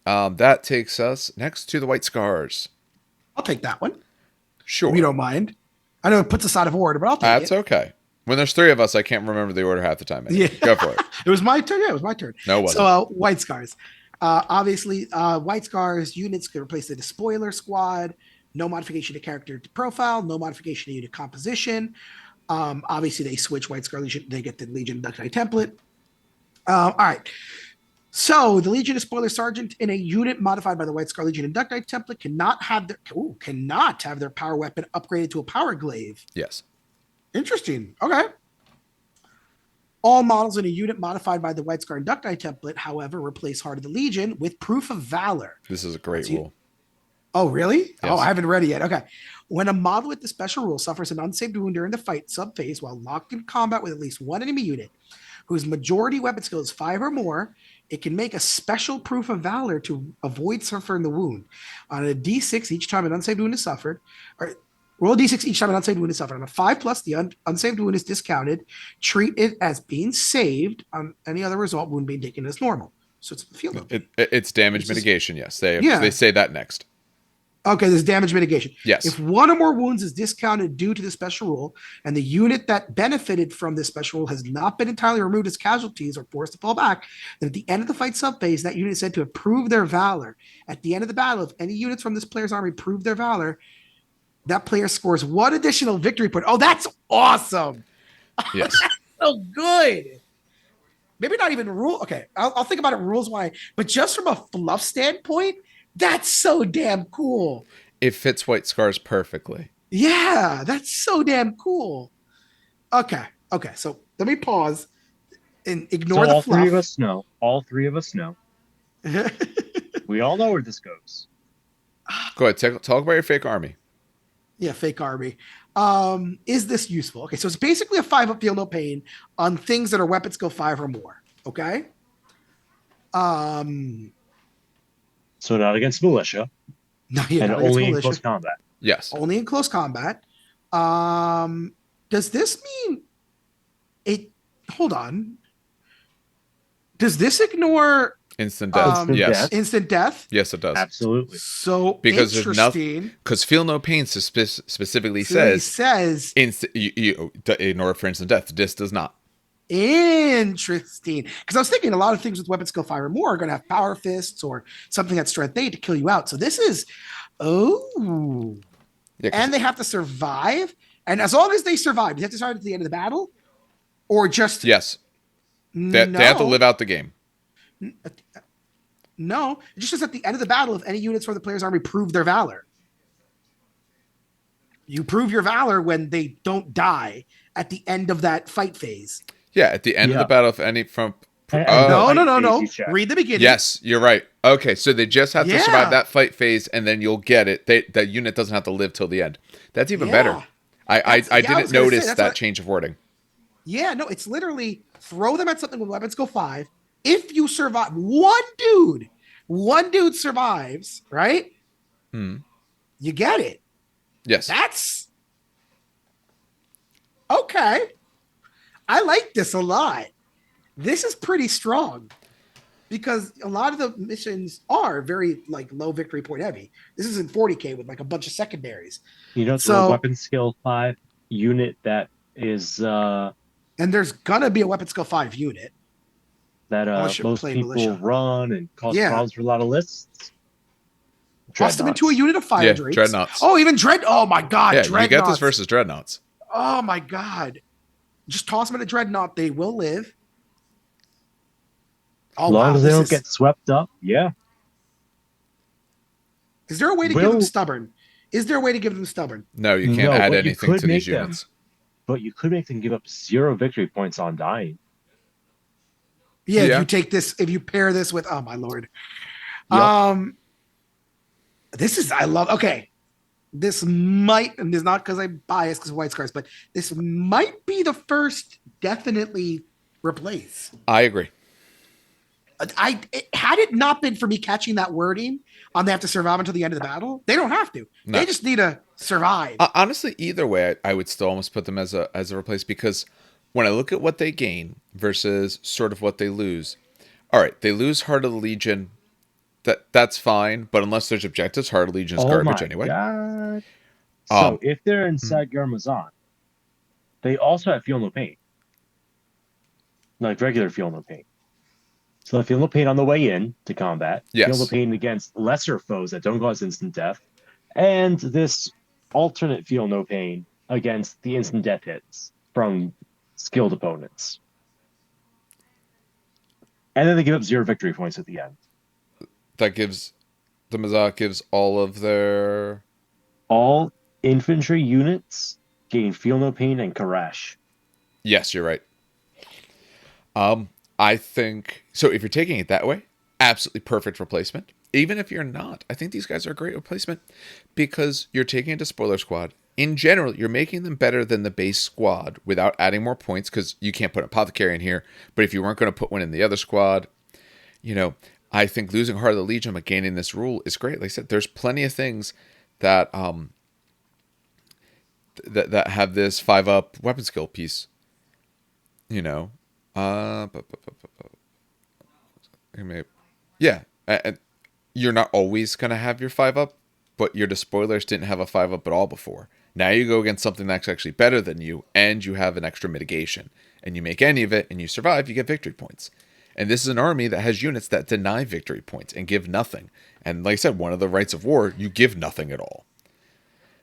That takes us next to the White Scars. I'll take that one. Sure. If you don't mind. I know it puts us out of order, but I'll take That's it. okay. When there's three of us, I can't remember the order half the time. Anyway. Yeah. Go for it. It was my turn. Yeah, it was my turn. No, it wasn't. So White Scars. Obviously, White Scars units can replace the Despoiler squad. No modification to character profile. No modification to unit composition. Obviously, they switch White Scar Legion. They get the Legion Inductii template. All right. So the Legion Despoiler Sergeant in a unit modified by the White Scar Legion Inductii template cannot have their power weapon upgraded to a power glaive. Yes. Interesting. Okay. All models in a unit modified by the White Scar Inductii template, however, replace Heart of the Legion with Proof of Valor. This is a great rule. Oh, really? Yes. Oh, I haven't read it yet. Okay. When a model with the special rule suffers an unsaved wound during the fight subphase while locked in combat with at least one enemy unit whose majority weapon skill is 5 or more, it can make a special Proof of Valor to avoid suffering the wound. On a D6 each time an unsaved wound is suffered, or roll a D6 each time an unsaved wound is suffered. On a 5+, the unsaved wound is discounted. Treat it as being saved. On any other result, wound being taken as normal. So it's field. It's damage mitigation. Yes. They say that next. Okay, there's damage mitigation. Yes. If one or more wounds is discounted due to the special rule, and the unit that benefited from this special rule has not been entirely removed as casualties or forced to fall back, then at the end of the fight subphase, that unit is said to have proved their valor. At the end of the battle, if any units from this player's army prove their valor, that player scores 1 additional victory point. Oh, that's awesome. Yes. So good. Maybe not even rule. Okay, I'll think about it rules-wise, but just from a fluff standpoint, that's so damn cool. It fits White Scars perfectly. Yeah, that's so damn cool. Okay. So let me pause and ignore So the all fluff. three of us know. All three of us know. We all know where this goes. Go ahead. Talk about your fake army. Yeah, fake army. Is this useful? Okay, so it's basically a 5-up feel no pain on things that are weapon skill 5 or more. Okay. So not against militia, No, yeah, and not against only in militia. close combat. Yes. Only in close combat. Does this mean it? Hold on. Does this ignore Instant death. Instant Yes. death. instant death? Yes, it does. Absolutely. So Because there's interesting. Because Feel No Pain specifically So he says says you ignore for instant death. This does not. interesting. Because I was thinking a lot of things with weapon skill 5 or more are going to have power fists or something that's strength 8 to kill you out. So this is Yeah, and they have to survive. And as long as they survive, do they have to survive at the end of the battle, or just yes. They have to live out the game. No, it just says at the end of the battle, if any units from the player's army prove their valor. You prove your valor when they don't die at the end of that fight phase. Yeah, at the end of the battle, if any from No, fight no, no, phase no. you check. Read the beginning. Yes, you're right. Okay, so they just have to survive Yeah. that fight phase, and then you'll get it. That unit doesn't have to live till the end. That's even better. Yeah. I Yeah, I didn't was gonna say, notice that's that what- change of wording. Yeah, no, it's literally throw them at something with weapons go 5. If you survive, one dude survives, right? Hmm. You get it. Yes. That's okay. I like this a lot. This is pretty strong because a lot of the missions are very like low victory point heavy. This is in 40K with like a bunch of secondaries. You know, So- the weapon skill 5 unit that is And there's gonna be a weapon skill 5 unit. that Unless you're most playing people militia. run and cause Yeah. problems for a lot of lists. Toss them into a unit of fire Yeah, drakes. dreadnoughts. Oh, even dread. Oh my god, Yeah, dreadnoughts. you get this versus dreadnoughts. Oh my god. Just toss them in a dreadnought. They will live. Oh As long wow. as they This don't is, get swept up, yeah. is there a way to give them stubborn? Is there a way to give them stubborn? No, you can't No, add but you anything could to these make them. units. But you could make them give up 0 victory points on dying. Yeah, if Yeah. you take this, if you pair this with, oh my lord. Yep. This is, I love, okay. This might, and it's not because I'm biased because of White Scars, but this might be the first definitely replace. I agree. Had it not been for me catching that wording on they have to survive until the end of the battle, they don't have to. No. They just need to survive. Honestly, either way, I would still almost put them as a replace because when I look at what they gain versus sort of what they lose, all right, they lose Heart of the Legion. That's fine, but unless there's objectives, Heart of the Legion is garbage anyway. God. So if they're inside Garmazon, they also have Feel No Pain. Like regular Feel No Pain. So Feel No Pain on the way in to combat. Yes. Feel No Pain against lesser foes that don't cause instant death. And this alternate Feel No Pain against the instant death hits from skilled opponents. And then they give up 0 victory points at the end. That gives the Mazak gives all of their All infantry units gain Feel No Pain and Karash. Yes, you're right. I think so. If you're taking it that way, absolutely perfect replacement. Even if you're not, I think these guys are a great replacement because you're taking it to spoiler squad. In general, you're making them better than the base squad without adding more points because you can't put an apothecary in here. But if you weren't going to put one in the other squad, you know, I think losing Heart of the Legion but gaining this rule is great. Like I said, there's plenty of things that that have this 5-up weapon skill piece. You know, yeah, and you're not always gonna have your 5-up, but your despoilers didn't have a 5-up at all before. Now you go against something that's actually better than you, and you have an extra mitigation, and you make any of it, and you survive, you get victory points. And this is an army that has units that deny victory points and give nothing. And like I said, one of the rights of war, you give nothing at all.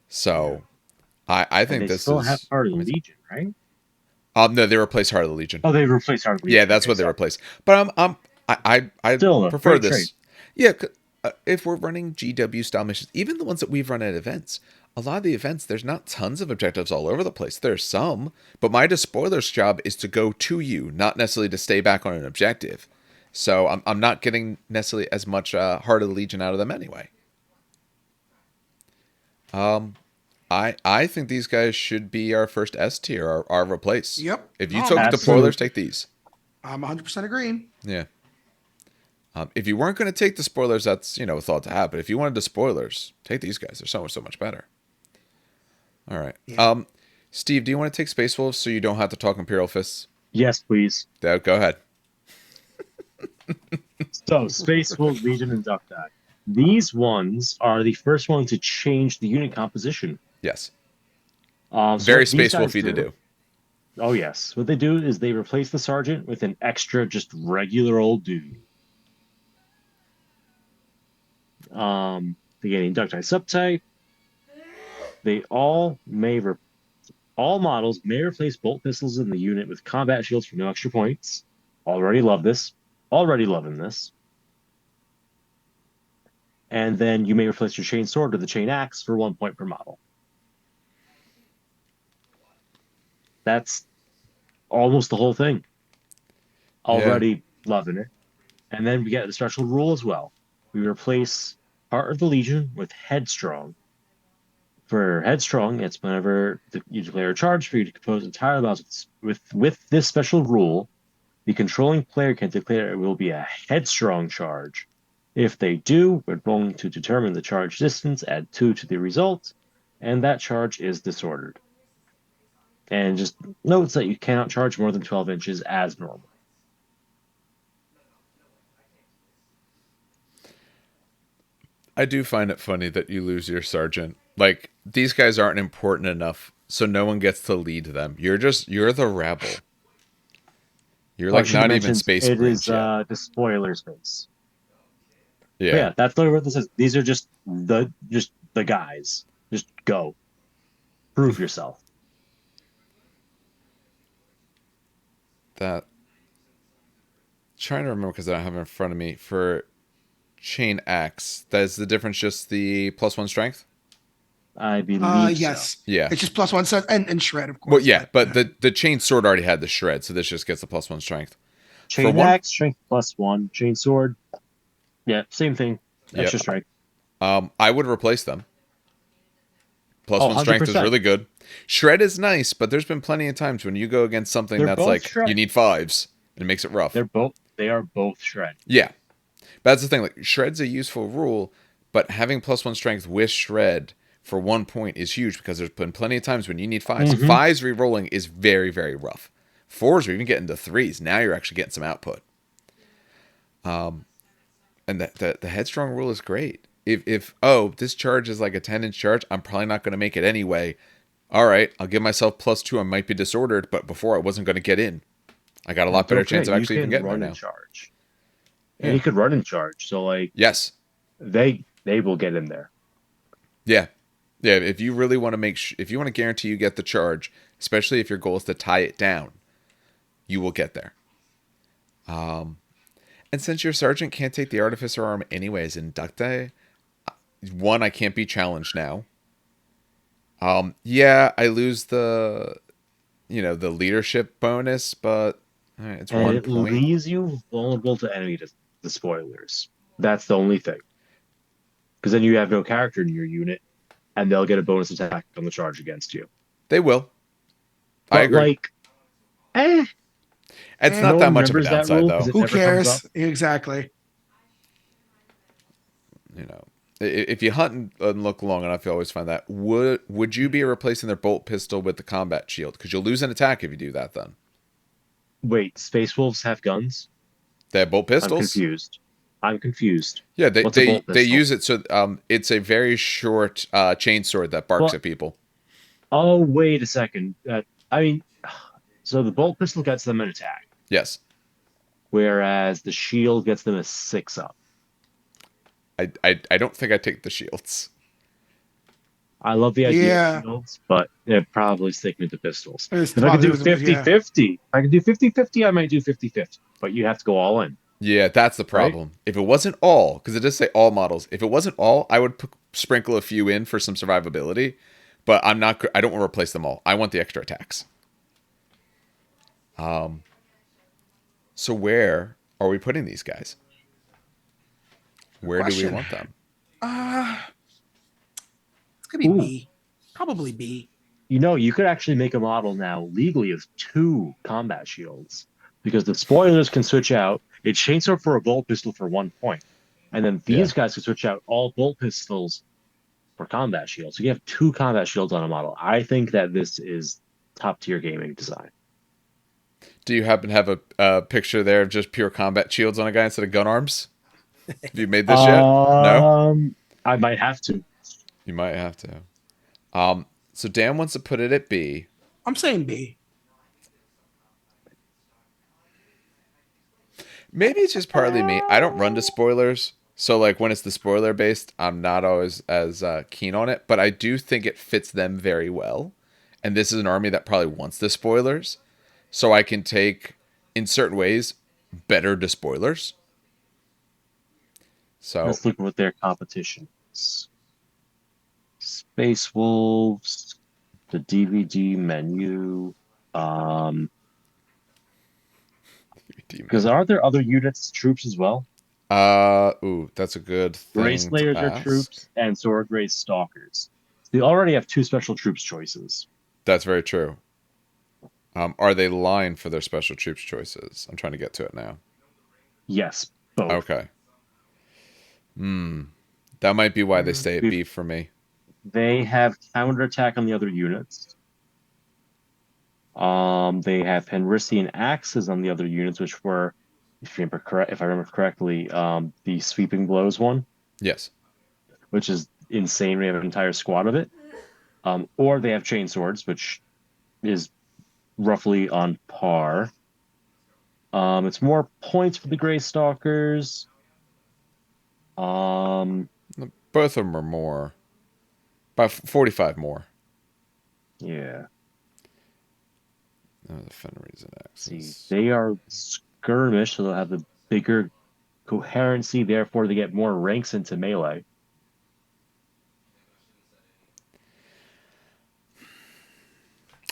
So, I think this still is have Heart of the Legion, right? No, they replaced Heart of the Legion. Oh, they replaced Heart of the Legion. Yeah, that's what they replaced. But I Still a prefer great this. Yeah, if we're running GW style missions, even the ones that we've run at events, a lot of the events there's not tons of objectives all over the place. There's some, but my despoiler's job is to go to you, not necessarily to stay back on an objective. So I'm not getting necessarily as much Heart of the Legion out of them anyway. I think these guys should be our first S tier, our replace. Yep. If you Oh, took absolutely. despoilers, take these. I'm 100% agreeing. Yeah. If you weren't going to take the spoilers, that's, a thought to have. But if you wanted the spoilers, take these guys. They're so much better. All right. Yeah. Steve, do you want to take Space Wolves so you don't have to talk Imperial Fists? Yes, please. Go ahead. So, Space Wolves, Legion, and Inductii. These ones are the first one to change the unit composition. Yes. So Very what these Space guys Wolfy to do. Oh, yes. What they do is they replace the sergeant with an extra, just regular old dude. They get Inductii subtype. They all models may replace bolt pistols in the unit with combat shields for no extra points. Already love this. Already loving this. And then you may replace your chain sword with the chain axe for 1 point per model. That's almost the whole thing. Already loving it. And then we get the special rule as well. We replace Heart of the Legion with Headstrong. For Headstrong, it's whenever you declare a charge for you to compose entire battles with this special rule, the controlling player can declare it will be a headstrong charge. If they do, we're going to determine the charge distance, add 2 to the result, and that charge is disordered. And just notes that you cannot charge more than 12 inches as normal. I do find it funny that you lose your sergeant. Like, these guys aren't important enough, so no one gets to lead them. You're the rebel. You're like not even Space Marines yet. It is the spoiler space. Yeah. But yeah, that's literally what this is. These are just the guys. Just go. Prove yourself. That. Trying to remember because I don't have it in front of me. For Chain Axe, that is the difference just the +1 strength? I believe yes. So. Yeah. It's just +1 set and shred, of course. Well, yeah, but the chain sword already had the shred, so this just gets the +1 strength. Chain axe, strength +1. Chain sword, yeah, same thing. Extra strength. I would replace them. +1 strength is 100%. really good. Shred is nice, but there's been plenty of times when you go against something that's like shred. You need 5s, and it makes it rough. They are both shred. Yeah, but that's the thing. Like, shred's a useful rule, but having +1 strength with shred for 1 point is huge because there's been plenty of times when you need 5s. Mm-hmm. 5s re-rolling is very, very rough. 4s are even getting to 3s. Now you're actually getting some output. And the headstrong rule is great. If this charge is like a 10-inch charge, I'm probably not going to make it anyway. All right, I'll give myself +2. I might be disordered, but before I wasn't going to get in. I got a lot better chance of actually even getting there now. Charge. Yeah, you could run in charge. So like, yes, they will get in there. Yeah. If you really want to if you want to guarantee you get the charge, especially if your goal is to tie it down, you will get there. And since your sergeant can't take the artificer arm anyways, Inductii, 1, I can't be challenged now. Yeah, I lose the leadership bonus, but it's and 1 it point. It leaves you vulnerable to enemy the spoilers. That's the only thing. Because then you have no character in your unit, and they'll get a bonus attack on the charge against you. They will. But I agree. It's not that much of a downside, though. Who cares? Exactly. If you hunt and look long enough, you always find that. Would you be replacing their bolt pistol with the combat shield? Because you'll lose an attack if you do that then. Wait, Space Wolves have guns? They have bolt pistols? I'm confused. Yeah, they use it so it's a very short chainsword that barks at people. Oh, wait a second. So the bolt pistol gets them an attack. Yes. Whereas the shield gets them a 6-up. I don't think I take the shields. I love the idea of shields, but it'd probably stick me to pistols. If I could do 50-50, I might do 50-50. But you have to go all in. Yeah, that's the problem. Right? If it wasn't all, because it does say all models, if it wasn't all, I would sprinkle a few in for some survivability. But I don't want to replace them all. I want the extra attacks. So where are we putting these guys? Where do we want them? It's gonna be B. Probably B. You could actually make a model now legally of 2 combat shields because the spoilers can switch out. It's chainsword for a bolt pistol for 1 point, and then these guys can switch out all bolt pistols for combat shields. So you have 2 combat shields on a model. I think that this is top tier gaming design. Do you happen to have a picture there of just pure combat shields on a guy instead of gun arms? Have you made this yet? No? I might have to. You might have to. So Dan wants to put it at B. I'm saying B. Maybe it's just partly me. I don't run to spoilers. So like when it's the spoiler based, I'm not always as keen on it. But I do think it fits them very well. And this is an army that probably wants the spoilers. So I can take, in certain ways, better despoilers. So let's look at their competition is. Space Wolves, the DVD menu. DVD Because are there other units, troops as well? That's a good Gray thing to Slayers are ask. troops, and so are Gray Stalkers. They already have two special troops choices. That's very true. Are they lined for their special troops choices? I'm trying to get to it now. Yes, both. Okay. That might be why they Mm. stay at B for me. They have counterattack on the other units. They have Penrissian axes on the other units, which were, if I remember correctly, the sweeping blows one, Yes. which is insane. We have an entire squad of it. Or they have chain swords, which is roughly on par. It's more points for the Gray Stalkers. Both of them are more. About 45 more. Yeah. Oh, the Fenris and See, axes. they are skirmish, so they'll have the bigger coherency, therefore they get more ranks into melee.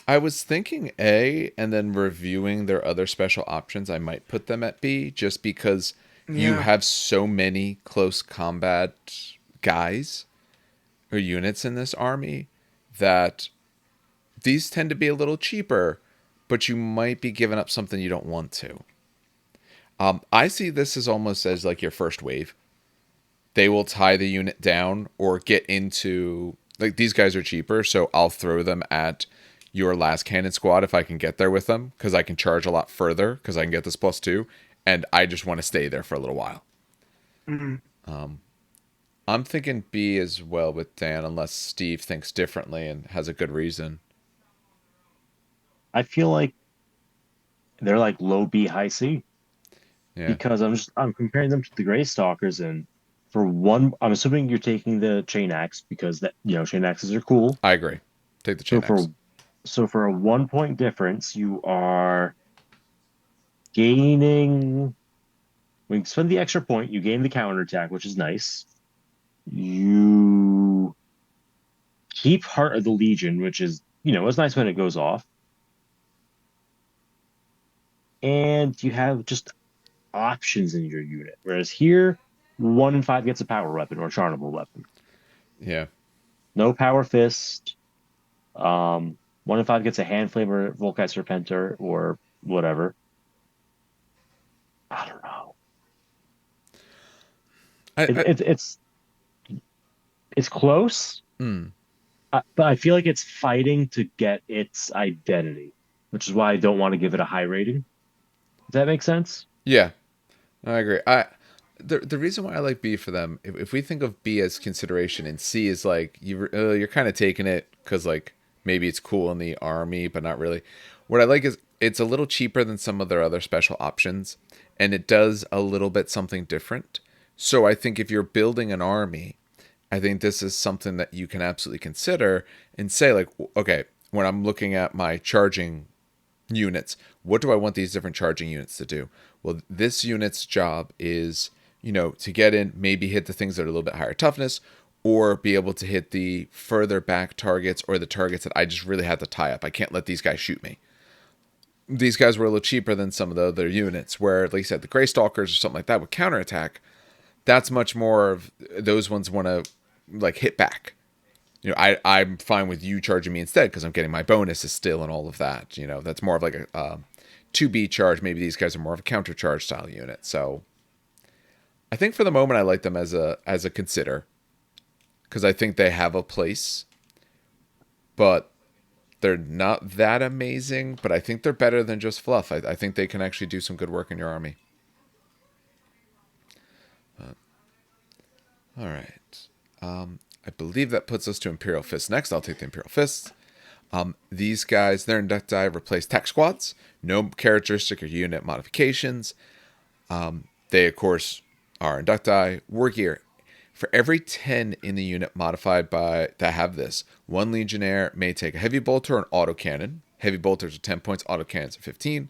I was thinking A, and then reviewing their other special options, I might put them at B, just because you Yeah. have so many close combat guys or units in this army that these tend to be a little cheaper, but you might be giving up something you don't want to. I see this as almost as like your first wave. They will tie the unit down or get into, like, these guys are cheaper, so I'll throw them at your last cannon squad if I can get there with them, because I can charge a lot further because I can get this +2, and I just want to stay there for a little while. Mhm. I'm thinking B as well with Dan, unless Steve thinks differently and has a good reason. I feel like they're like low B, high C Yeah, because I'm comparing them to the Gray Stalkers, and for one, I'm assuming you're taking the chain axe because that chain axes are cool. I agree. Take the So chain axe. for a 1 point difference, you are gaining. When you spend the extra point, you gain the counterattack, which is nice. You keep Heart of the Legion, which is it's nice when it goes off, and you have just options in your unit. Whereas here, 1 in 5 gets a power weapon or charnable weapon. Yeah. No power fist. 1 in 5 gets a hand flavor Volkite Serpentor or whatever. I don't know. I, It, I it, it's it's close, mm, but I feel like it's fighting to get its identity, which is why I don't want to give it a high rating. Does that make sense? yeah, I agree. The reason why I like B for them, if we think of B as consideration and C is like you're kind of taking it because like maybe it's cool in the army, but not really. What I like is it's a little cheaper than some of their other special options, and it does a little bit something different. So I think if you're building an army, I think this is something that you can absolutely consider and say like, okay, when I'm looking at my charging units, what do I want these different charging units to do? Well, this unit's job is, to get in, maybe hit the things that are a little bit higher toughness, or be able to hit the further back targets or the targets that I just really had to tie up. I can't let these guys shoot me. These guys were a little cheaper than some of the other units, where, like you said, the Grey Stalkers or something like that with counterattack, that's much more of those ones want to like hit back. I'm fine with you charging me instead because I'm getting my bonuses still and all of that. That's more of like a 2B charge. Maybe these guys are more of a counter charge style unit. So I think for the moment I like them as a consider because I think they have a place, but they're not that amazing. But I think they're better than just fluff. I think they can actually do some good work in your army. All right. I believe that puts us to Imperial Fists next. I'll take the Imperial Fists. These guys, their Inductii replace tech squads. No characteristic or unit modifications. They, of course, are Inductii. War gear. For every 10 in the unit modified by that have this, one Legionnaire may take a heavy bolter or an autocannon. Heavy bolters are 10 points, autocannons are 15.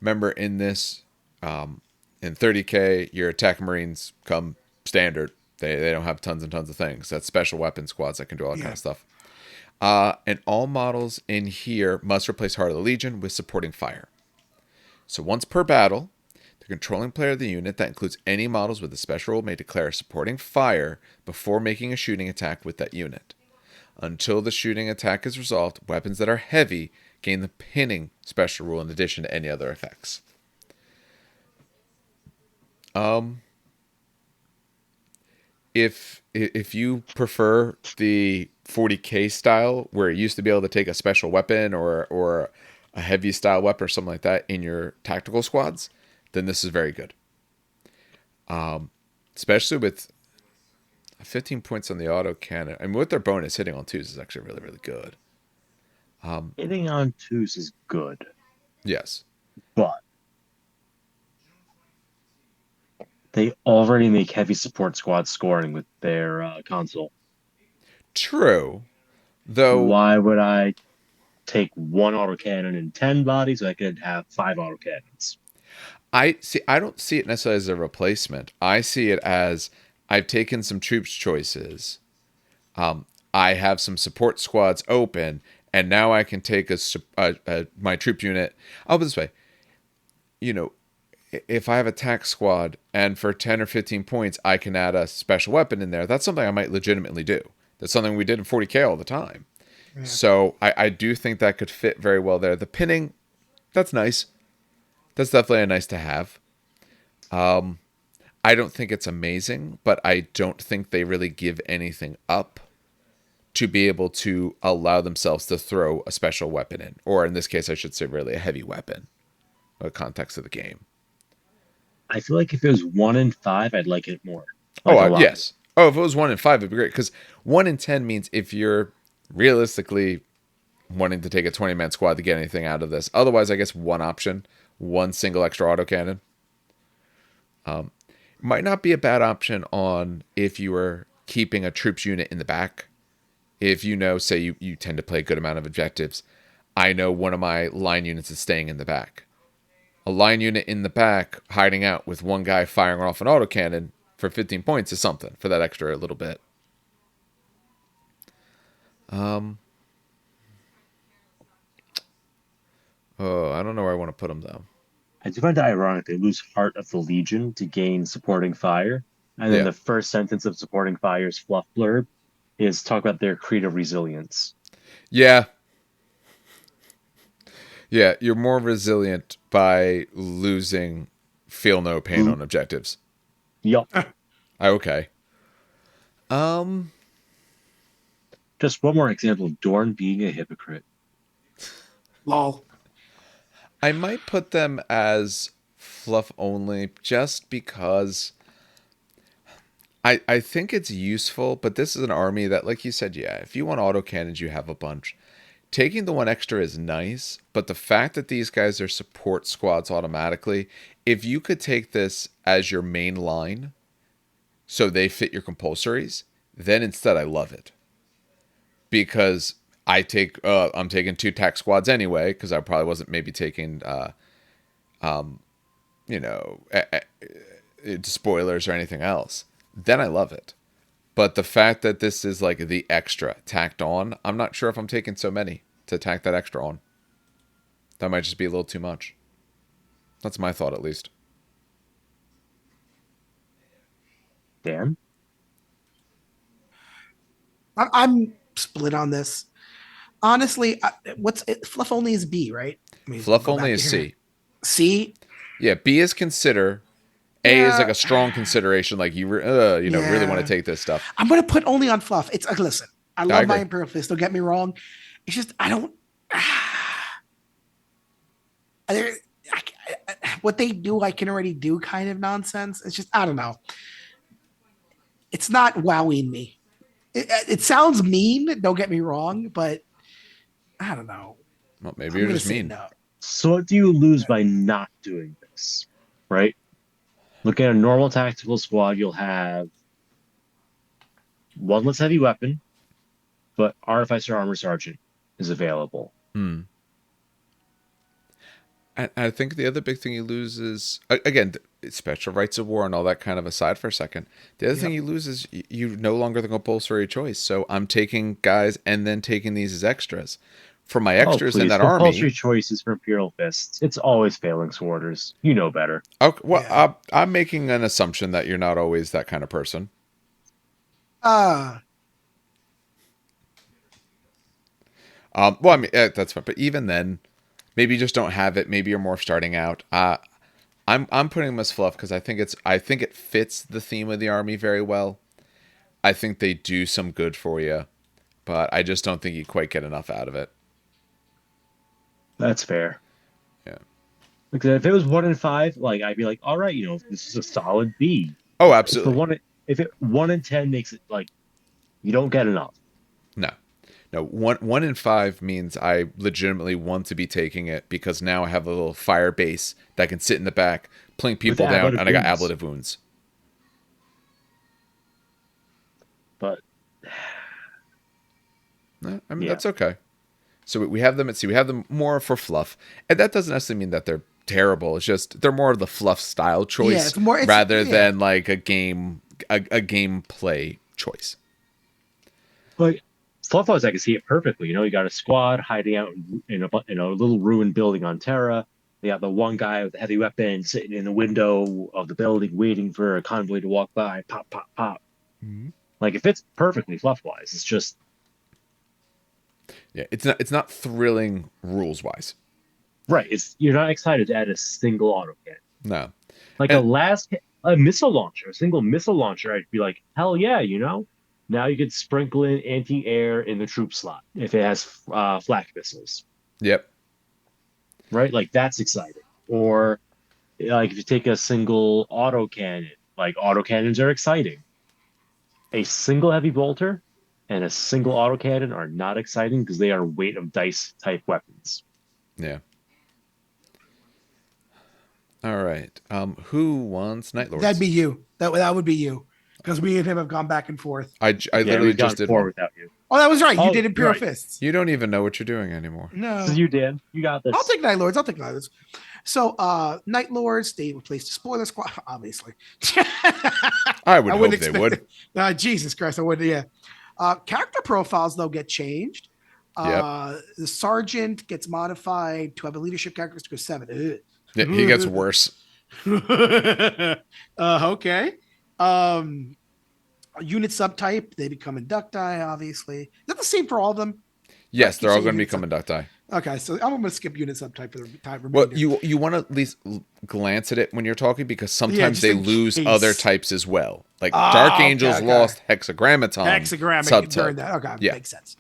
Remember, in this, in 30k, your attack marines come standard. They don't have tons and tons of things. That's special weapon squads that can do all that kind Yeah. of stuff. And all models in here must replace Heart of the Legion with supporting fire. So once per battle, The controlling player of the unit, that includes any models with a special rule, may declare supporting fire before making a shooting attack with that unit. Until the shooting attack is resolved, weapons that are heavy gain the pinning special rule in addition to any other effects. If you prefer the 40k style, where you used to be able to take a special weapon or a heavy style weapon or something like that in your tactical squads, then this is very good. Especially with 15 points on the auto cannon. I mean, with their bonus, hitting on 2s is actually really, really good. Hitting on 2s is good. Yes. But they already make heavy support squad scoring with their console. True. Though, why would I take 1 autocannon and 10 bodies so I could have 5 autocannons? I don't see it necessarily as a replacement. I see it as I've taken some troops choices. I have some support squads open, and now I can take my troop unit. I'll put it this way. You know, if I have a tac squad and for 10 or 15 points I can add a special weapon in there, that's something I might legitimately do. That's something we did in 40k all the time. Yeah. So I do think that could fit very well there. The pinning, that's nice. That's definitely a nice to have. I don't think it's amazing, but I don't think they really give anything up to be able to allow themselves to throw a special weapon in. Or in this case, I should say really a heavy weapon in the context of the game. I feel like if it was 1 in 5, I'd like it more. Like yes. Oh, if it was 1 in 5, it'd be great. Because 1 in 10 means if you're realistically wanting to take a 20-man squad to get anything out of this. Otherwise, I guess one option, 1 single extra autocannon. Might not be a bad option on if you were keeping a troops unit in the back. If you know, say you tend to play a good amount of objectives. I know one of my line units is staying in the back. A line unit in the back hiding out with one guy firing off an autocannon for 15 points is something for that extra little bit. I don't know where I want to put them though. I do find it ironic they lose Heart of the Legion to gain supporting fire, and then the first sentence of supporting fire's fluff blurb is talk about their creed of resilience. Yeah. Yeah, you're more resilient by losing feel no pain on objectives. Yup. Okay. Just one more example of Dorn being a hypocrite. Lol. I might put them as fluff only just because I think it's useful, but this is an army that, like you said, yeah, if you want autocannons, you have a bunch. Taking the 1 extra is nice, but the fact that these guys are support squads automatically, if you could take this as your main line so they fit your compulsories, then instead I love it. Because I'm taking 2 tac squads anyway, because I probably wasn't maybe taking spoilers or anything else. Then I love it. But the fact that this is like the extra tacked on, I'm not sure if I'm taking so many to tack that extra on. That might just be a little too much. That's my thought, at least. Dan? I'm split on this. Honestly, fluff only is B, right? I mean, fluff only is C. C? Yeah, B is consider. A is like a strong consideration, like you really want to take this stuff. I'm going to put only on fluff. It's like, listen, I love my Imperial Fist. Don't get me wrong. It's just, I don't. What they do, I can already do kind of nonsense. It's just, I don't know. It's not wowing me. It sounds mean, don't get me wrong, but I don't know. Well, maybe you're just mean. No. So what do you lose by not doing this, right? Look at a normal tactical squad, you'll have 1 less heavy weapon, but Artificer Armor Sergeant is available. I think the other big thing you lose is, again, special rights of war and all that kind of aside for a second. The other thing you lose is you no longer the compulsory choice. So I'm taking guys and then taking these as extras. for my Oh, extras in please. that Compulsory army. choices for Imperial Fists. It's always failing sworders. You know better. Okay, well, Yeah. I'm making an assumption that you're not always that kind of person. Uh Well, I mean, that's fine. But even then, maybe you just don't have it. Maybe you're more starting out. I'm putting them as fluff because I think it fits the theme of the army very well. I think they do some good for you, but I just don't think you quite get enough out of it. That's fair. Yeah. Because if it was 1 in 5, like I'd be like, all right, this is a solid B. Oh, If the absolutely. if it 1 in 10 makes it like you don't get enough. No. No, one in 5 means I legitimately want to be taking it because now I have a little fire base that can sit in the back, pling With people down, ablative and I got wounds. ablative wounds. But I mean, yeah, that's okay. So we have them. We have them more for fluff, and that doesn't necessarily mean that they're terrible. It's just they're more of the fluff style yeah, choice it's more rather than like a gameplay choice. but Fluffhouse, I can see it perfectly. You got a squad hiding out in a little ruined building on Terra. They got the one guy with a heavy weapon sitting in the window of the building, waiting for a convoy to walk by. Pop, pop, pop. Mm-hmm. Like it fits perfectly fluff wise. It's just Yeah, it's not thrilling rules wise. right. You're not excited to add a single auto cannon. No, Like and a missile launcher, a single missile launcher. I'd be like, hell yeah, Now you could sprinkle in anti-air in the troop slot if it has flak missiles, yep, right? Like that's exciting. Or like if you take a single autocannon, like autocannons are exciting. A single heavy bolter and a single autocannon are not exciting because they are weight of dice type weapons. yeah. All right. Who wants Night Lords? that'd be you. That would be you. Because we and him have gone back and forth. I Yeah, literally we've gone just did 4 one. without you. Oh, that was right. You Oh, did Imperial right. Fists. You don't even know what you're doing anymore. No. This is you, Dan. You got this. I'll take Night Lords. So, Night Lords, they replaced the spoiler squad, obviously. I would I hope wouldn't they expect would. it. Jesus Christ, I wouldn't. Yeah. Character profiles, though, get changed. Yep. The sergeant gets modified to have a leadership characteristic of 7. Yeah, he gets worse. Okay. Unit subtype, they become inductii, obviously. Is that the same for all of them? Yes, they're all going to unit become inductii. Okay, so I'm going to skip unit subtype for the time Well, remainder. you want to at least glance at it when you're talking because sometimes just they in lose case. other types as well. Like Ah, Dark okay, Angels okay. lost Hexagrammaton Hexagrammatic during subtype. that. Okay, Yeah. makes sense.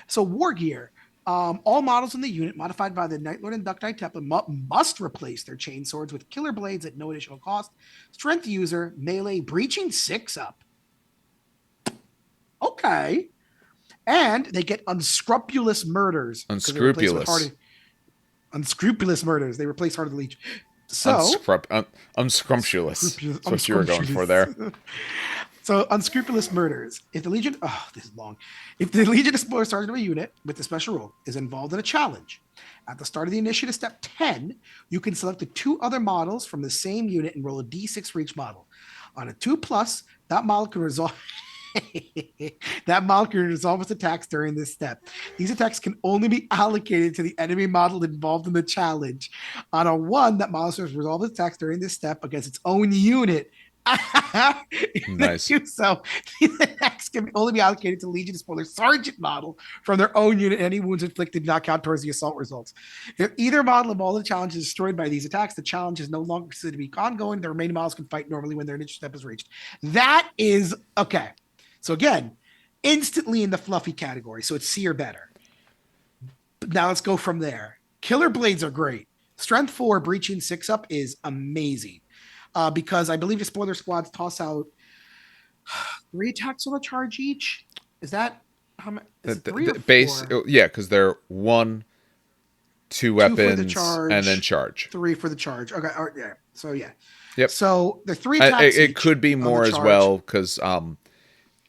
So war gear. All models in the unit modified by the Night Lord Inductii template must replace their chain swords with killer blades at no additional cost. Strength user, melee, breaching 6 up. Okay. And they get unscrupulous murders. Unscrupulous. Unscrupulous murders. They replace Heart of the Leech. So unscrumptious. That's what you were going for there. So unscrupulous murders. If the Legion, this is long. If the Legion Explorer Sergeant of a unit with the special role is involved in a challenge, at the start of the initiative step 10, you can select the 2 other models from the same unit and roll a d6 for each model. On a 2+, that model can resolve. That model can resolve its attacks during this step. These attacks can only be allocated to the enemy model involved in the challenge. On a 1, that model serves resolve its attacks during this step against its own unit. Nice. So these attacks can only be allocated to Legion Spoiler Sergeant model from their own unit. Any wounds inflicted do not count towards the assault results. If either model of all the challenges is destroyed by these attacks, the challenge is no longer considered to be ongoing. The remaining models can fight normally when their initial step is reached. That is okay. So again, instantly in the fluffy category. So it's C or better. But now let's go from there. Killer blades are great. Strength 4, breaching 6 up is amazing. Because I believe the spoiler squads toss out 3 attacks on a charge each. Is that how many? Is it 3 or 4? Base? Yeah, because they're 1, 2 weapons, for the charge, and then charge. 3 for the charge. Okay, yeah. So yeah. Yep. So the 3 attacks. It could be more as well because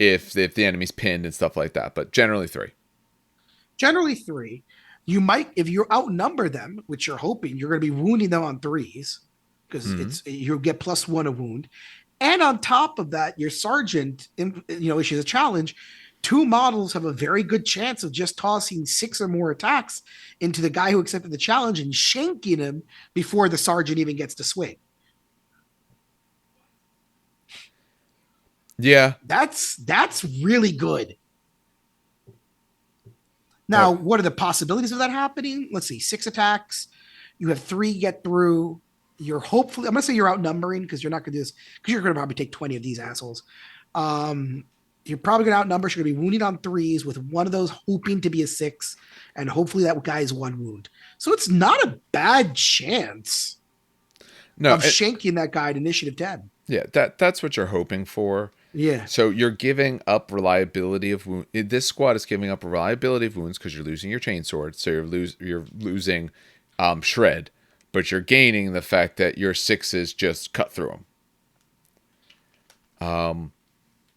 if the enemy's pinned and stuff like that, but generally 3. Generally 3. You might, if you outnumber them, which you're hoping, you're going to be wounding them on 3s because you'll get +1 a wound. And on top of that, your sergeant, issues a challenge. two models have a very good chance of just tossing 6 or more attacks into the guy who accepted the challenge and shanking him before the sergeant even gets to swing. Yeah. That's really good. Now, what are the possibilities of that happening? Let's see, 6 attacks. You have 3 get through. You're hopefully, I'm going to say you're outnumbering because you're not going to do this because you're going to probably take 20 of these assholes. You're probably going to outnumber. You're going to be wounded on 3s with one of those hoping to be a 6. And hopefully that guy is 1 wound. So it's not a bad chance of shanking that guy at initiative 10. Yeah, that's what you're hoping for. Yeah. So you're giving up reliability of wounds. This squad is giving up reliability of wounds because you're losing your chainsword. So you're losing shred, but you're gaining the fact that your 6s just cut through them.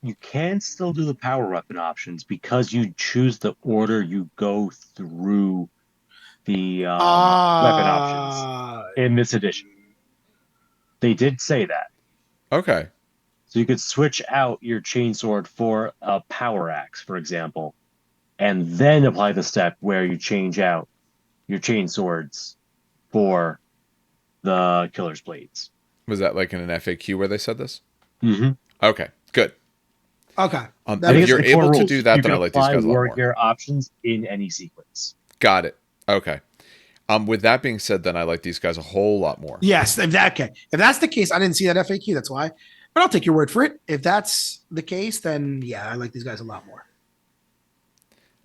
You can still do the power weapon options because you choose the order you go through the weapon options in this edition. They did say that. Okay. So you could switch out your chainsword for a power axe, for example, and then apply the step where you change out your chainswords for the killer's blades. Was that like in an FAQ where they said this? Mm-hmm. Okay, good. Okay. If you're able to do that, then I like these guys a lot more. Warrior options in any sequence. Got it. Okay. With that being said, then I like these guys a whole lot more. Yes, if that's the case, I didn't see that FAQ. That's why. But I'll take your word for it. If that's the case, then yeah, I like these guys a lot more.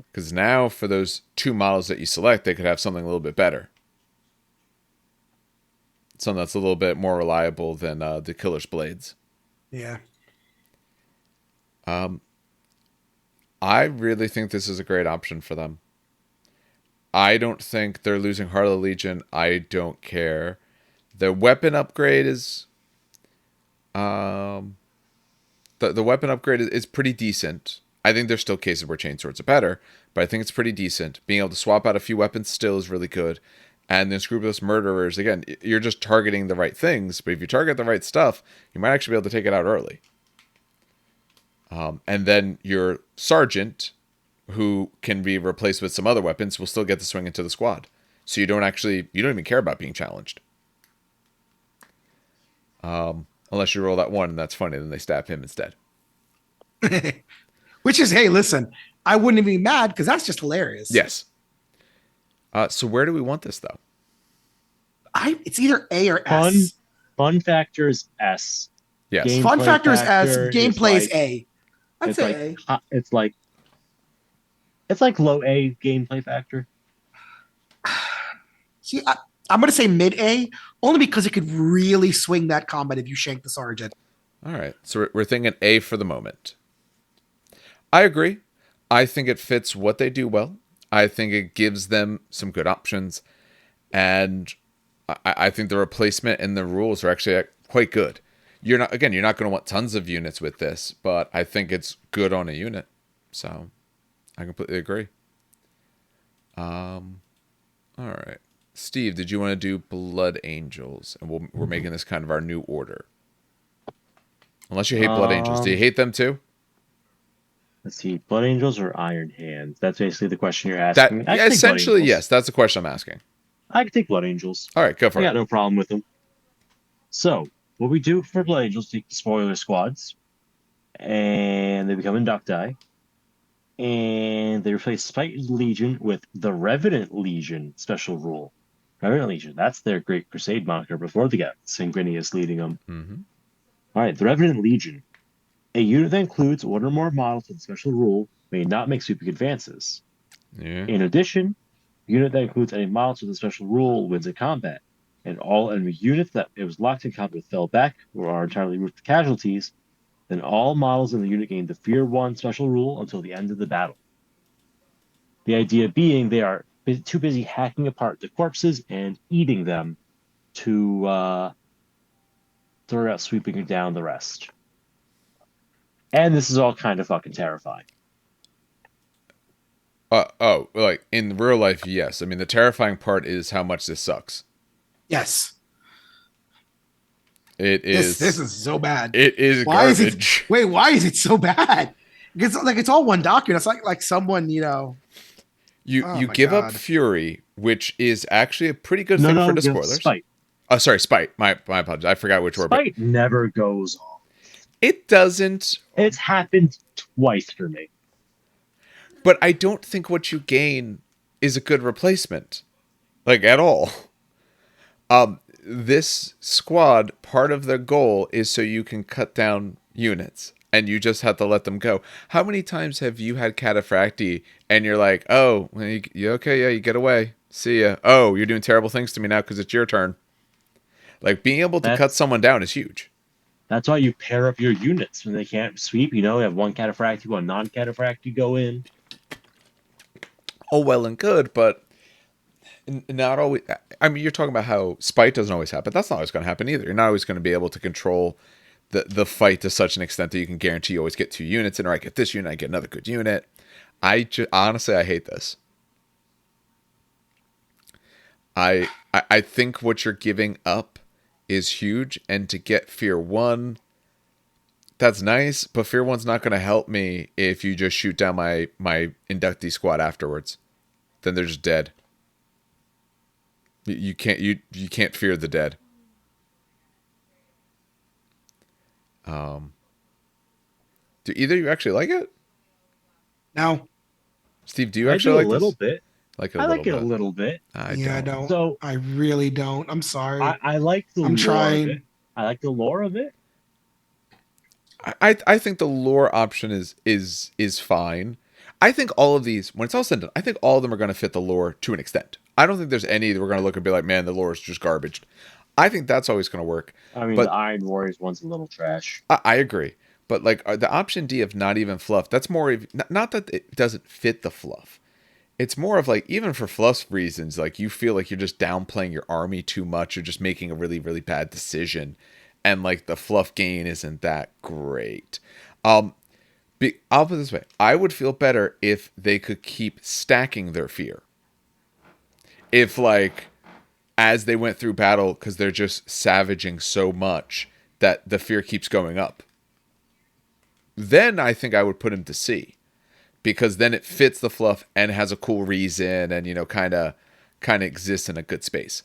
Because now for those 2 models that you select, they could have something a little bit better. Something that's a little bit more reliable than the killer's blades. Yeah. I really think this is a great option for them. I don't think they're losing Heart of the Legion. I don't care. The weapon upgrade is... the weapon upgrade is pretty decent. I think there's still cases where chainswords are better, but I think it's pretty decent. Being able to swap out a few weapons still is really good. And the Unscrupulous Murderers, again, you're just targeting the right things, but if you target the right stuff, you might actually be able to take it out early. And then your Sergeant, who can be replaced with some other weapons, will still get to swing into the squad. So you don't even care about being challenged. Unless you roll that 1 and that's funny, then they stab him instead. Which is, hey, listen, I wouldn't even be mad because that's just hilarious. Yes. So where do we want this, though? It's either A or S. Fun factor is S. Yes. Gameplay Fun factor is S. factor Gameplay is like- A. I'd say A. It's like low A gameplay factor. See, I'm going to say mid A, only because it could really swing that combat if you shank the sergeant. All right. So we're thinking A for the moment. I agree. I think it fits what they do well. I think it gives them some good options. And I think the replacement and the rules are actually quite good. You're not going to want tons of units with this, but I think it's good on a unit. So I completely agree. All right. Steve, did you want to do Blood Angels? And we're making this kind of our new order. Unless you hate Blood Angels. Do you hate them too? Let's see, Blood Angels or Iron Hands? That's basically the question you're asking. Essentially, yes. That's the question I'm asking. I can take Blood Angels. All right, go for it. I got no problem with them. So, what we do for Blood Angels, take the spoiler squads, and they become Inductii, and they replace Spite Legion with the Revenant Legion special rule. Revenant Legion, that's their Great Crusade moniker before they got Sanguinius leading them. Mm-hmm. All right, the Revenant Legion. A unit that includes one or more models with a special rule may not make sweeping advances. Yeah. In addition, a unit that includes any models with a special rule wins in combat, and all enemy units that it was locked in combat with fell back or are entirely removed to casualties, then all models in the unit gain the Fear 1 special rule until the end of the battle. The idea being they are too busy hacking apart the corpses and eating them to throw out sweeping down the rest. And this is all kind of fucking terrifying. Like in real life, yes. I mean, the terrifying part is how much this sucks. Yes. It is. This is so bad. It is Why garbage. why is it so bad? It's all one document. It's like someone, oh You my give up God. Fury, which is actually a pretty good No, thing for no, you have despoilers. spite. Oh, sorry, Spite. My apologies. I forgot which word, but Spite never goes off. it doesn't. It's happened twice for me. But I don't think what you gain is a good replacement, like at all. This squad, part of their goal is so you can cut down units, and you just have to let them go. How many times have you had Cataphracti, and you're like, oh, well, you okay? Yeah, you get away. See ya. Oh, you're doing terrible things to me now because it's your turn. Like, being able to cut That's someone down is huge. that's why you pair up your units when they can't sweep. You have one cataphractii, one non-cataphractii go in. Oh, well and good, but not always. I mean, you're talking about how spite doesn't always happen. That's not always going to happen either. You're not always going to be able to control the fight to such an extent that you can guarantee you always get 2 units in, or I get this unit, I get another good unit. Honestly, I hate this. I think what you're giving up is huge, and to get Fear 1, that's nice, but Fear 1's not going to help me if you just shoot down my Inductii squad afterwards. Then they're just dead. You can't fear the dead. Do either of you actually like it? No. Steve, do you I actually do like a little this? bit. Like it I a like it little a bit. little bit. I I don't. don't. So I really don't. I'm sorry. I like the I'm lore trying. of it. I like the lore of it. I think the lore option is fine. I think all of these, when it's all said and done, I think all of them are going to fit the lore to an extent. I don't think there's any that we're going to look and be like, man, the lore is just garbage. I think that's always going to work. I mean, But the Iron Warriors one's a little trash. I agree. But like the option D of not even fluff, that's more of, not that it doesn't fit the fluff. It's more of like, even for fluff reasons, like you feel like you're just downplaying your army too much. You're just making a really, really bad decision. And like the fluff gain isn't that great. I'll put it this way. I would feel better if they could keep stacking their fear. If like, as they went through battle, because they're just savaging so much that the fear keeps going up. Then I think I would put him to C. Because then it fits the fluff and has a cool reason and, kind of exists in a good space.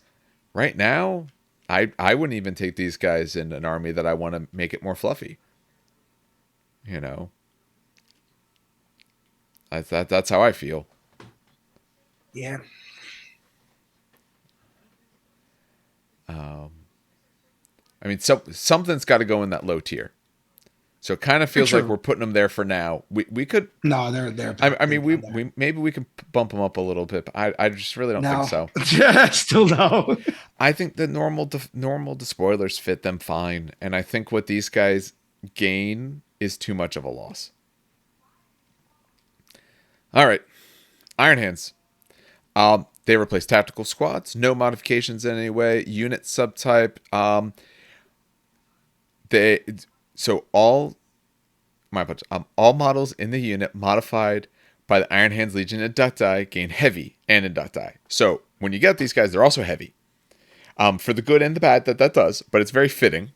Right now, I wouldn't even take these guys in an army that I want to make it more fluffy. That's how I feel. Yeah. I mean, something's got to go in that low tier. So it kind of feels like we're putting them there for now. We could. No, they're. I mean, we maybe we can bump them up a little bit. But I just really don't think so. Still no. I think the normal despoilers fit them fine, and I think what these guys gain is too much of a loss. All right, Iron Hands. They replace tactical squads. No modifications in any way. Unit subtype. All models in the unit modified by the Iron Hands Legion Inductii gain heavy and Inductii. So when you get these guys, they're also heavy. For the good and the bad that does, but it's very fitting.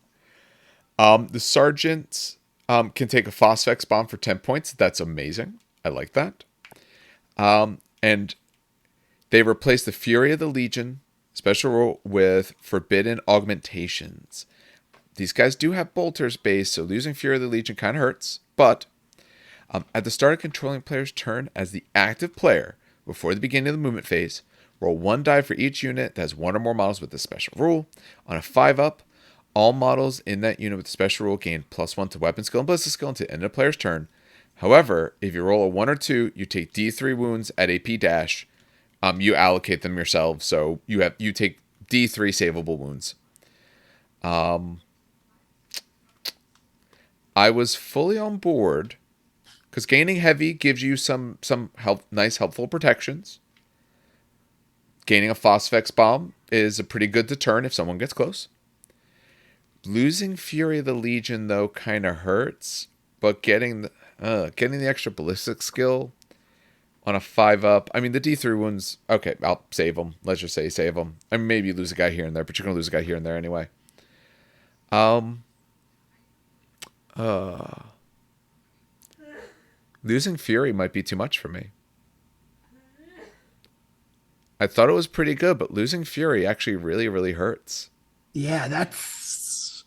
The sergeants can take a Phosphex bomb for 10 points. That's amazing. I like that. And they replace the Fury of the Legion special rule with Forbidden Augmentations. These guys do have bolters base, so losing Fury of the Legion kind of hurts. But at the start of controlling player's turn as the active player, before the beginning of the movement phase, roll 1 die for each unit that has 1 or more models with this special rule. On a 5-up, all models in that unit with the special rule gain +1 to weapon skill and ballistic skill until the end of the player's turn. However, if you roll a 1 or 2, you take D3 wounds at AP dash. You allocate them yourselves, so you take D3 savable wounds. I was fully on board because gaining heavy gives you some nice helpful protections. Gaining a Phosphex bomb is a pretty good deterrent if someone gets close. Losing Fury of the Legion though kind of hurts, but getting the extra ballistic skill on a 5-up. I mean, the D3 wounds, okay, I'll save them. Let's just say save them. I mean, maybe you lose a guy here and there, but you're going to lose a guy here and there anyway. Losing Fury might be too much for me. I thought it was pretty good, but losing Fury actually really, really hurts. Yeah, that's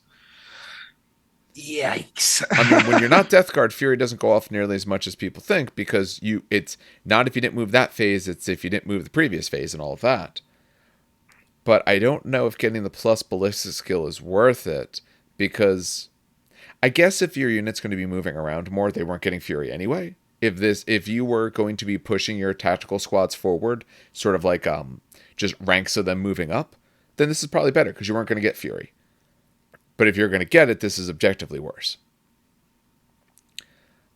yikes. I mean, when you're not Death Guard, Fury doesn't go off nearly as much as people think because it's not if you didn't move that phase, it's if you didn't move the previous phase and all of that. But I don't know if getting the plus ballistic skill is worth it because I guess if your unit's going to be moving around more, they weren't getting Fury anyway. If you were going to be pushing your tactical squads forward, sort of like just ranks of them moving up, then this is probably better because you weren't going to get Fury. But if you're going to get it, this is objectively worse.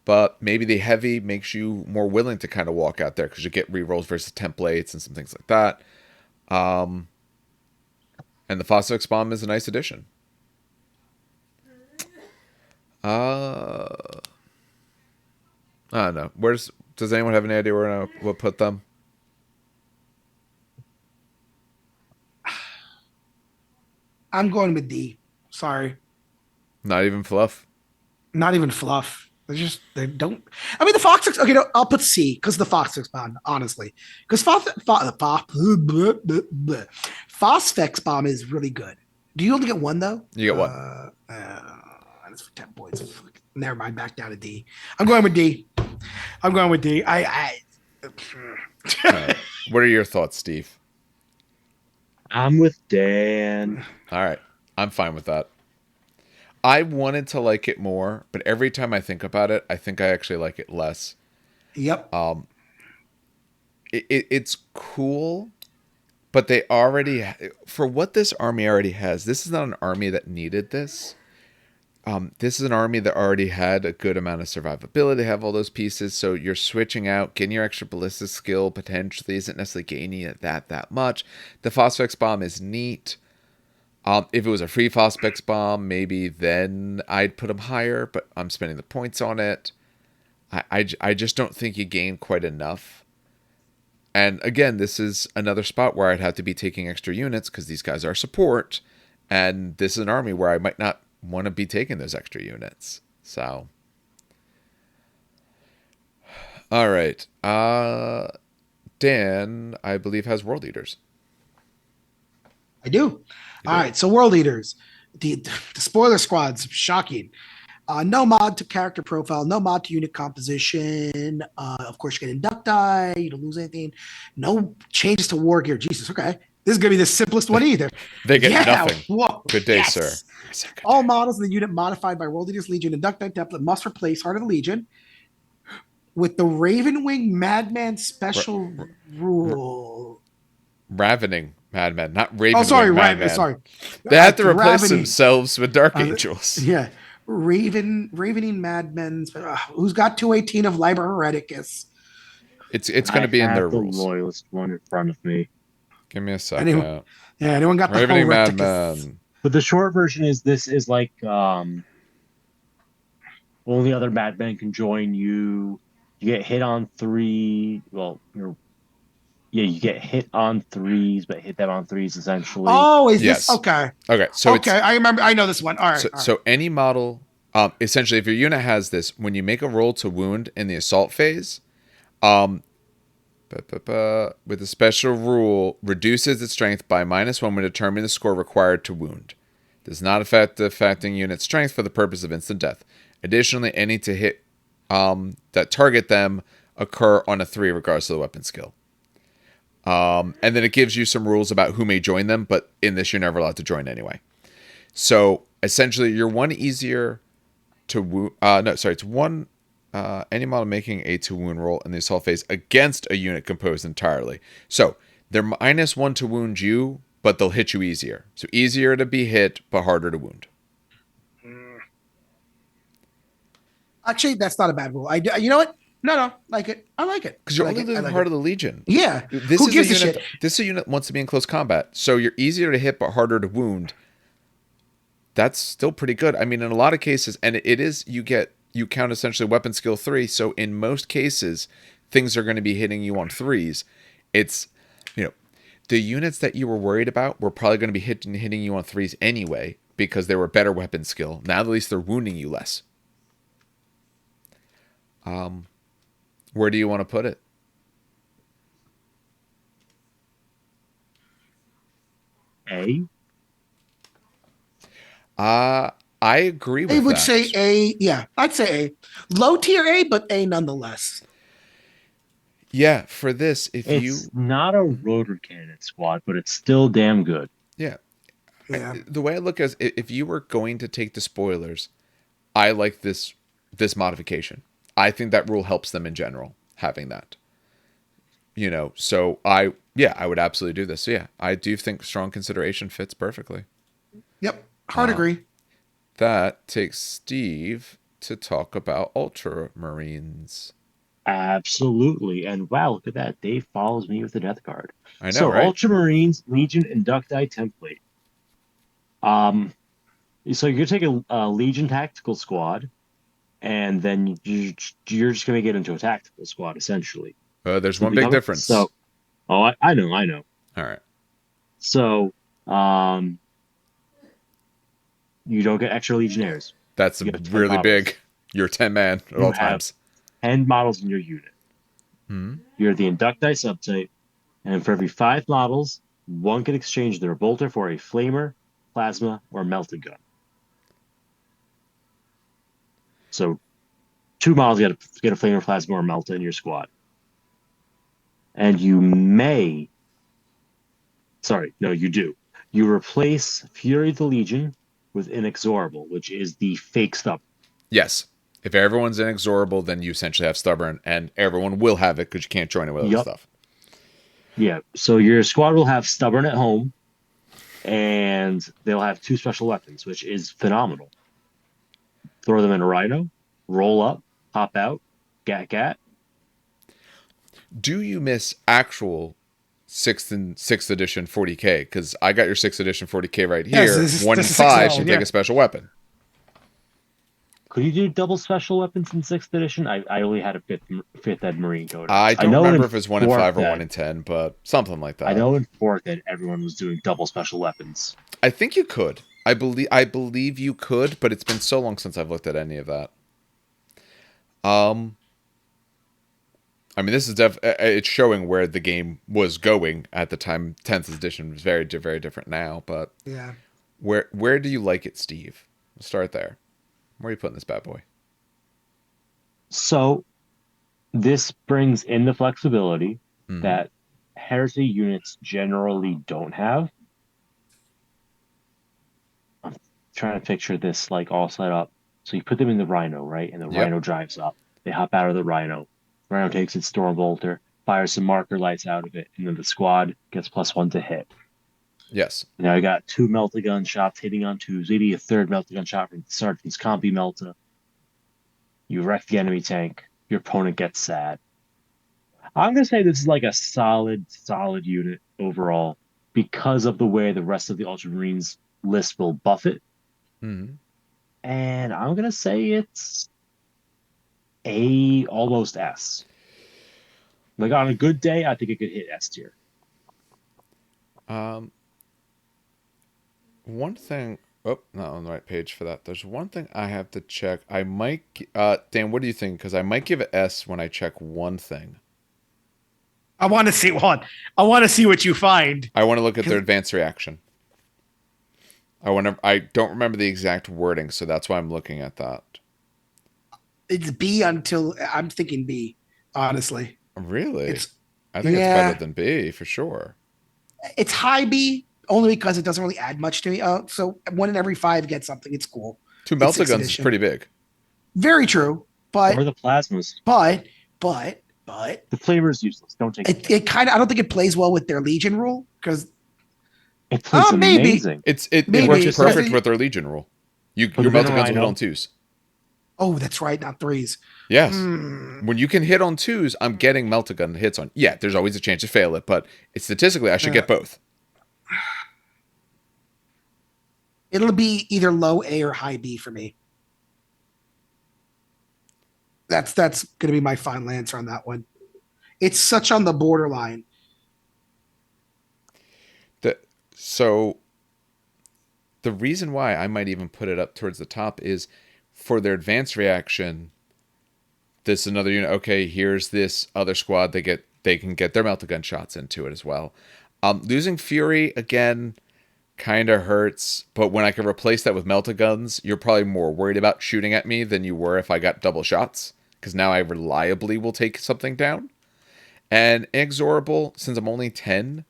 But maybe the heavy makes you more willing to kind of walk out there because you get rerolls versus templates and some things like that. And the Phosphex Bomb is a nice addition. I don't know. Does anyone have any idea where we'll put them? I'm going with D. Sorry. Not even fluff. Not even fluff. They don't. I mean, the Fox. Okay, no, I'll put C because the Phosphex Bomb, honestly. Because Phosphex Bomb is really good. Do you only get one, though? You get one. That's for 10 points. Never mind, back down to D. I'm going with D. What are your thoughts, Steve? I'm with Dan. All right. I'm fine with that. I wanted to like it more, but every time I think about it, I think I actually like it less. Yep. It's cool, but they already, for what this army already has, this is not an army that needed this. This is an army that already had a good amount of survivability, have all those pieces, so you're switching out, getting your extra ballistic skill potentially isn't necessarily gaining it that much. The Phosphex Bomb is neat. If it was a free Phosphex Bomb, maybe then I'd put them higher, but I'm spending the points on it. I just don't think you gain quite enough. And again, this is another spot where I'd have to be taking extra units because these guys are support, and this is an army where I might not want to be taking those extra units. So, all right. Dan, I believe, has World Eaters. I do. All right, so World Eaters. The spoiler squads, shocking. No mod to character profile, no mod to unit composition. Of course, you get Inductii, you don't lose anything. No changes to war gear. Jesus, okay. This is going to be the simplest one either. They get nothing. Whoa, Good day, sir. All models in the unit modified by World Eaters Legion Inductii template must replace Heart of the Legion with the Ravenwing Madman special rule. Ravening Madman, not Ravenwing. Oh, sorry, Madman. sorry. They have to replace themselves with Dark Angels. Yeah. Ravening Madmen. Who's got 218 of Liber Hereticus? It's going to be in their rules. The loyalist one in front of me. Give me a second. Anyone got the Ravening Hereticus? Madman. But the short version is this is like only other Madmen can join you. You get hit on 3. Well, you get hit on 3s, but hit them on 3s essentially. Oh, is this okay? Okay, so I remember. I know this one. All right. So any model, essentially, if your unit has this, when you make a roll to wound in the assault phase, with a special rule, reduces its strength by -1 when determining the score required to wound. Does not affect the affecting unit's strength for the purpose of instant death. Additionally, any to hit that target them occur on a 3 regardless of the weapon skill. And then it gives you some rules about who may join them, but in this you're never allowed to join anyway. So essentially, you're one easier to wound. It's one any model making a to wound roll in the assault phase against a unit composed entirely. So they're -1 to wound you, but they'll hit you easier. So easier to be hit, but harder to wound. Actually, that's not a bad rule. You know what? No, like it. I like it. Because you're only losing part of the Legion. Yeah. Who gives a shit? This is a unit that wants to be in close combat. So you're easier to hit, but harder to wound. That's still pretty good. I mean, in a lot of cases, and it is, you count essentially weapon skill 3. So in most cases, things are going to be hitting you on 3s. It's, the units that you were worried about were probably going to be hitting you on 3s anyway, because they were better weapon skill. Now at least they're wounding you less. Where do you want to put it? A. I agree I with would that. say A. Yeah, I'd say A. Low tier A, but A nonetheless. Yeah, for this, if It's you not a rotor cannon squad, but it's still damn good. yeah, Yeah. the way I look at it, if you were going to take the spoilers, I like this modification. I think that rule helps them in general having that. So I would absolutely do this. So yeah, I do think strong consideration fits perfectly. Yep. Hard agree. That takes Steve to talk about Ultramarines. Absolutely. And wow, look at that. Dave follows me with the death card. I know, So right? Ultramarines Legion Inductii template. So you're taking a Legion tactical squad, and then you're just going to get into a tactical squad essentially. There's So one big become difference. I know. All right. So you don't get extra Legionnaires. That's You have 10 really models. big. You're 10 man at You all have times. 10 models in your unit. Hmm. You're the Inductii subtype, and for every 5 models, one can exchange their bolter for a flamer, plasma, or melted gun. So 2 models get a flamer, plasma, or melta in your squad. And you do. You replace Fury of the Legion with Inexorable, which is the fake stubborn. Yes. If everyone's inexorable, then you essentially have stubborn, and everyone will have it because you can't join it with other Yup. stuff. Yeah. So your squad will have stubborn at home, and they'll have 2 special weapons, which is phenomenal. Throw them in a rhino, roll up, hop out, gat. Do you miss actual 6th edition 40k? Because I got your 6th edition 40k right Yes, here. this is 1 the in sixth 5 edition. can take Yeah. a special weapon. Could you do double special weapons in 6th edition? I only had a 5th ed Marine code. I don't know remember in if it's 1 in 4th 5 or ed- 1 in 10, but something like that. I know in 4th ed everyone was doing double special weapons. I think you could. I believe you could, but it's been so long since I've looked at any of that. I mean, this is it's showing where the game was going at the time. 10th edition was very, very different now. But Yeah. where do you like it, Steve? We'll start there. Where are you putting this bad boy? So this brings in the flexibility Mhm. that heresy units generally don't have. I'm trying to picture this like all set up. So you put them in the rhino, right? And the Yep. rhino drives up. They hop out of the rhino. Rhino takes its storm bolter, fires some marker lights out of it, and then the squad gets +1 to hit. Yes. Now I got 2 melta-gun shots hitting on 2s, maybe a 3rd melta-gun shot from the Sergeant's Combi Melta. You wreck the enemy tank. Your opponent gets sad. I'm going to say this is like a solid unit overall because of the way the rest of the Ultramarines list will buff it. Mm-hmm. And I'm going to say it's almost S. Like on a good day, I think it could hit S tier. One thing. Oh, not on the right page for that. There's one thing I have to check. I might. Dan, what do you think? Because I might give it S when I check one thing. I want to see one. I want to see what you find. I want to look at their advanced reaction. I don't remember the exact wording, so that's why I'm looking at that. It's B until I'm thinking B, honestly. Really? It's I think it's better than B for sure. It's high B only because it doesn't really add much to me. So 1 in every 5 gets something. It's cool. 2 It's melta 6th guns is edition. pretty big. Very true, but Or the plasmas. but The flavor is useless. Don't take it. it kind of I don't think it plays well with their Legion rule because It plays maybe. amazing. It Maybe. works perfect Especially- with their Legion rule. Your them in melta a guns will hit rhino. on 2s. Oh, that's right, not 3s. Yes. When you can hit on 2s, I'm getting melta gun hits on. Yeah, there's always a chance to fail it, but statistically, I should get both. It'll be either low A or high B for me. That's going to be my final answer on that one. It's such on the borderline. So the reason why I might even put it up towards the top is for their advanced reaction. this is another unit. Okay, here's this other squad. They can get their melta gun shots into it as well. Losing Fury again kind of hurts, but when I can replace that with melta guns, you're probably more worried about shooting at me than you were if I got double shots, because now I reliably will take something down. And Inexorable, since I'm only 10,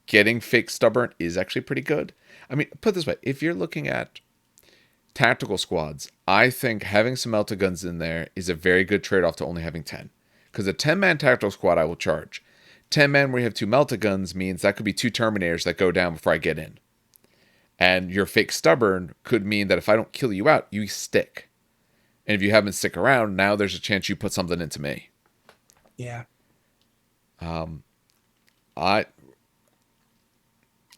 getting Fake Stubborn is actually pretty good. I mean, put it this way, if you're looking at tactical squads, I think having some melta guns in there is a very good trade-off to only having 10. Because a 10-man tactical squad I will charge. 10-man where you have 2 melta guns means that could be 2 Terminators that go down before I get in. And your Fake Stubborn could mean that if I don't kill you out, you stick. And if you happen to stick around, now there's a chance you put something into me. Yeah. I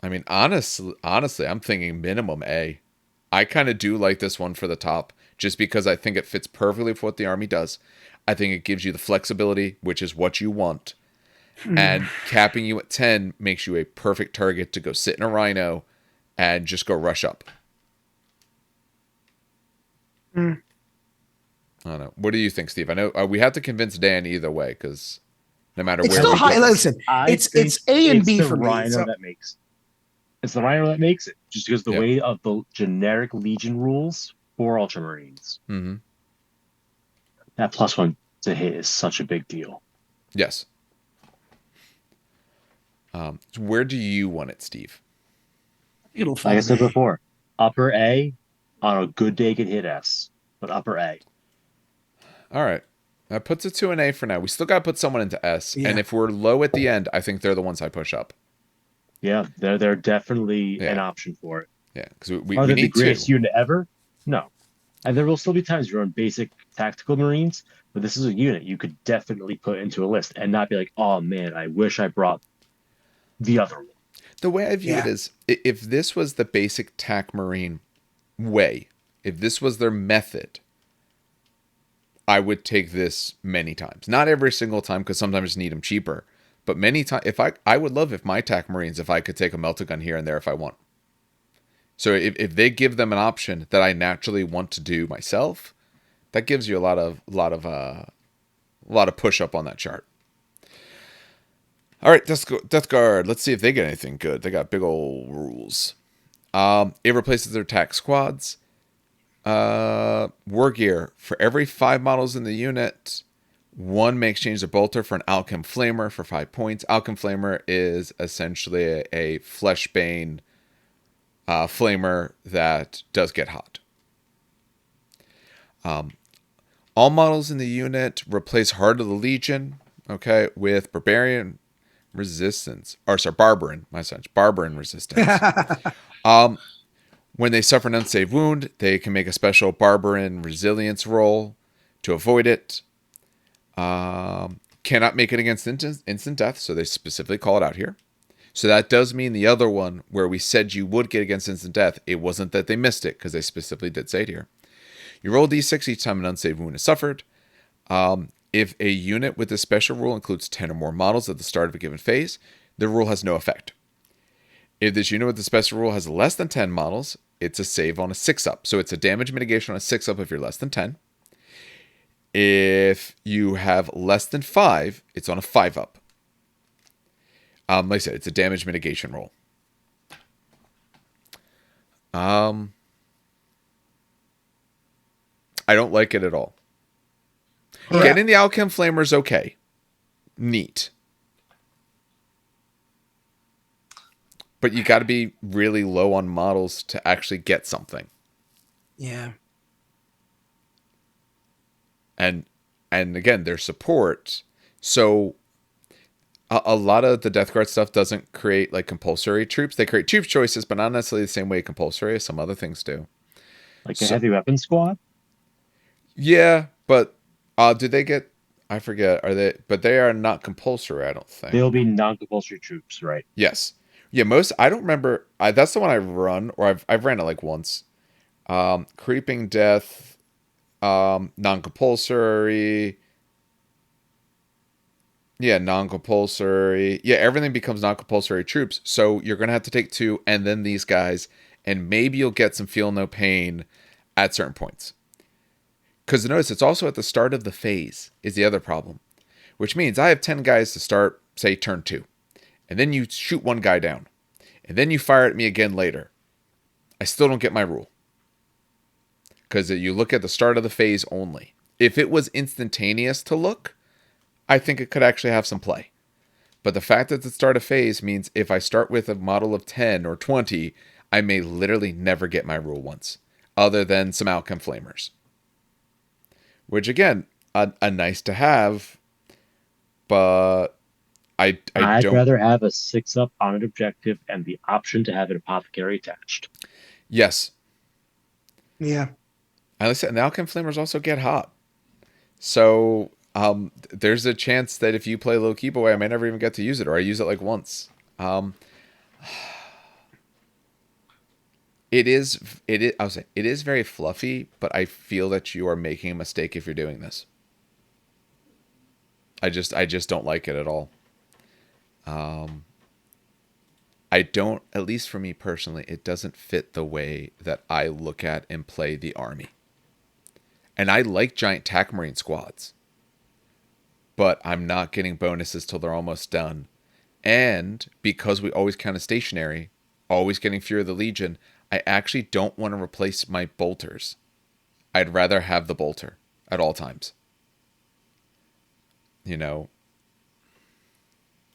mean, honestly, I'm thinking minimum A. I kind of do like this one for the top, just because I think it fits perfectly with what the army does. I think it gives you the flexibility, which is what you want. And capping you at 10 makes you a perfect target to go sit in a rhino and just go rush up. I don't know. What do you think, Steve? I know we have to convince Dan either way, because no matter It's where still we high. go, Listen, it's A and B for me. Rhino So, that makes it's the Rhino that makes it, just because the Yep. way of the generic Legion rules for Ultramarines. Mm-hmm. That +1 to hit is such a big deal. Yes. Where do you want it, Steve? it'll fall. Like I said to me. before, upper A, on a good day could hit S, but upper A. All right. That puts it to an A for now. We still got to put someone into S. Yeah. And if we're low at the end, I think they're the ones I push up. Yeah, they're definitely an option for it. Yeah, because we Are they the need greatest 2. unit ever? No. And there will still be times you're on basic tactical Marines, but this is a unit you could definitely put into a list and not be like, oh man, I wish I brought the other one. The way I view it is, if this was the basic TAC Marine way, if this was their method, I would take this many times. Not every single time, because sometimes I just need them cheaper. But many times, I would love if my TAC Marines, if I could take a melta gun here and there if I want. So if they give them an option that I naturally want to do myself, that gives you a lot of push up on that chart. All right, Death Guard. Let's see if they get anything good. They got big old rules. It replaces their TAC squads. War gear. For every 5 models in the unit, 1 may exchange their bolter for an Alchem Flamer for 5 points. Alchem Flamer is essentially a Fleshbane flamer that does get hot. All models in the unit replace Heart of the Legion, okay, with Barbarian Resistance. Or sorry, Barbaran Resistance. When they suffer an unsaved wound, they can make a special Barbaran Resilience roll to avoid it. Cannot make it against instant death, so they specifically call it out here. So that does mean the other one, where we said you would get against instant death, it wasn't that they missed it, because they specifically did say it here. You roll d6 each time an unsaved wound is suffered. If a unit with this special rule includes 10 or more models at the start of a given phase, the rule has no effect. If this unit with the special rule has less than 10 models, it's a save on a 6-up. So it's a damage mitigation on a 6-up if you're less than 10. If you have less than 5, it's on a 5-up. Like I said, it's a damage mitigation roll. I don't like it at all. Yeah. Getting the Alchem Flamer is okay. Neat. But you got to be really low on models to actually get something. Yeah. And again, their support. So a lot of the Death Guard stuff doesn't create like compulsory troops. They create troop choices, but not necessarily the same way compulsory as some other things do. Like a heavy weapon squad? Yeah, but do they get? I forget. Are they? But they are not compulsory. I don't think. They'll be non-compulsory troops, right? Yes. Yeah. Most. I don't remember. That's the one I run, or I've ran it like once. Creeping Death, non-compulsory. Yeah, non-compulsory. Yeah, everything becomes non-compulsory troops. So you're gonna have to take 2, and then these guys, and maybe you'll get some feel no pain at certain points. Because notice it's also at the start of the phase is the other problem, which means I have 10 guys to start, say, turn 2. And then you shoot one guy down. And then you fire at me again later. I still don't get my rule. Because you look at the start of the phase only. If it was instantaneous to look, I think it could actually have some play. But the fact that the start of phase means if I start with a model of 10 or 20, I may literally never get my rule once. Other than some outcome flamers. Which again, a nice to have, but I'd don't... rather have a 6-up on an objective and the option to have an apothecary attached. Yes. Yeah. And like I said, the outcome flamers also get hot. So there's a chance that if you play low key boy, I may never even get to use it, or I use it like once. It is. I would say it is very fluffy, but I feel that you are making a mistake if you're doing this. I just don't like it at all. I don't, at least for me personally, it doesn't fit the way that I look at and play the army. And I like giant tac marine squads, but I'm not getting bonuses till they're almost done. And because we always count as stationary, always getting Fury of the Legion, I actually don't want to replace my bolters. I'd rather have the bolter at all times. You know,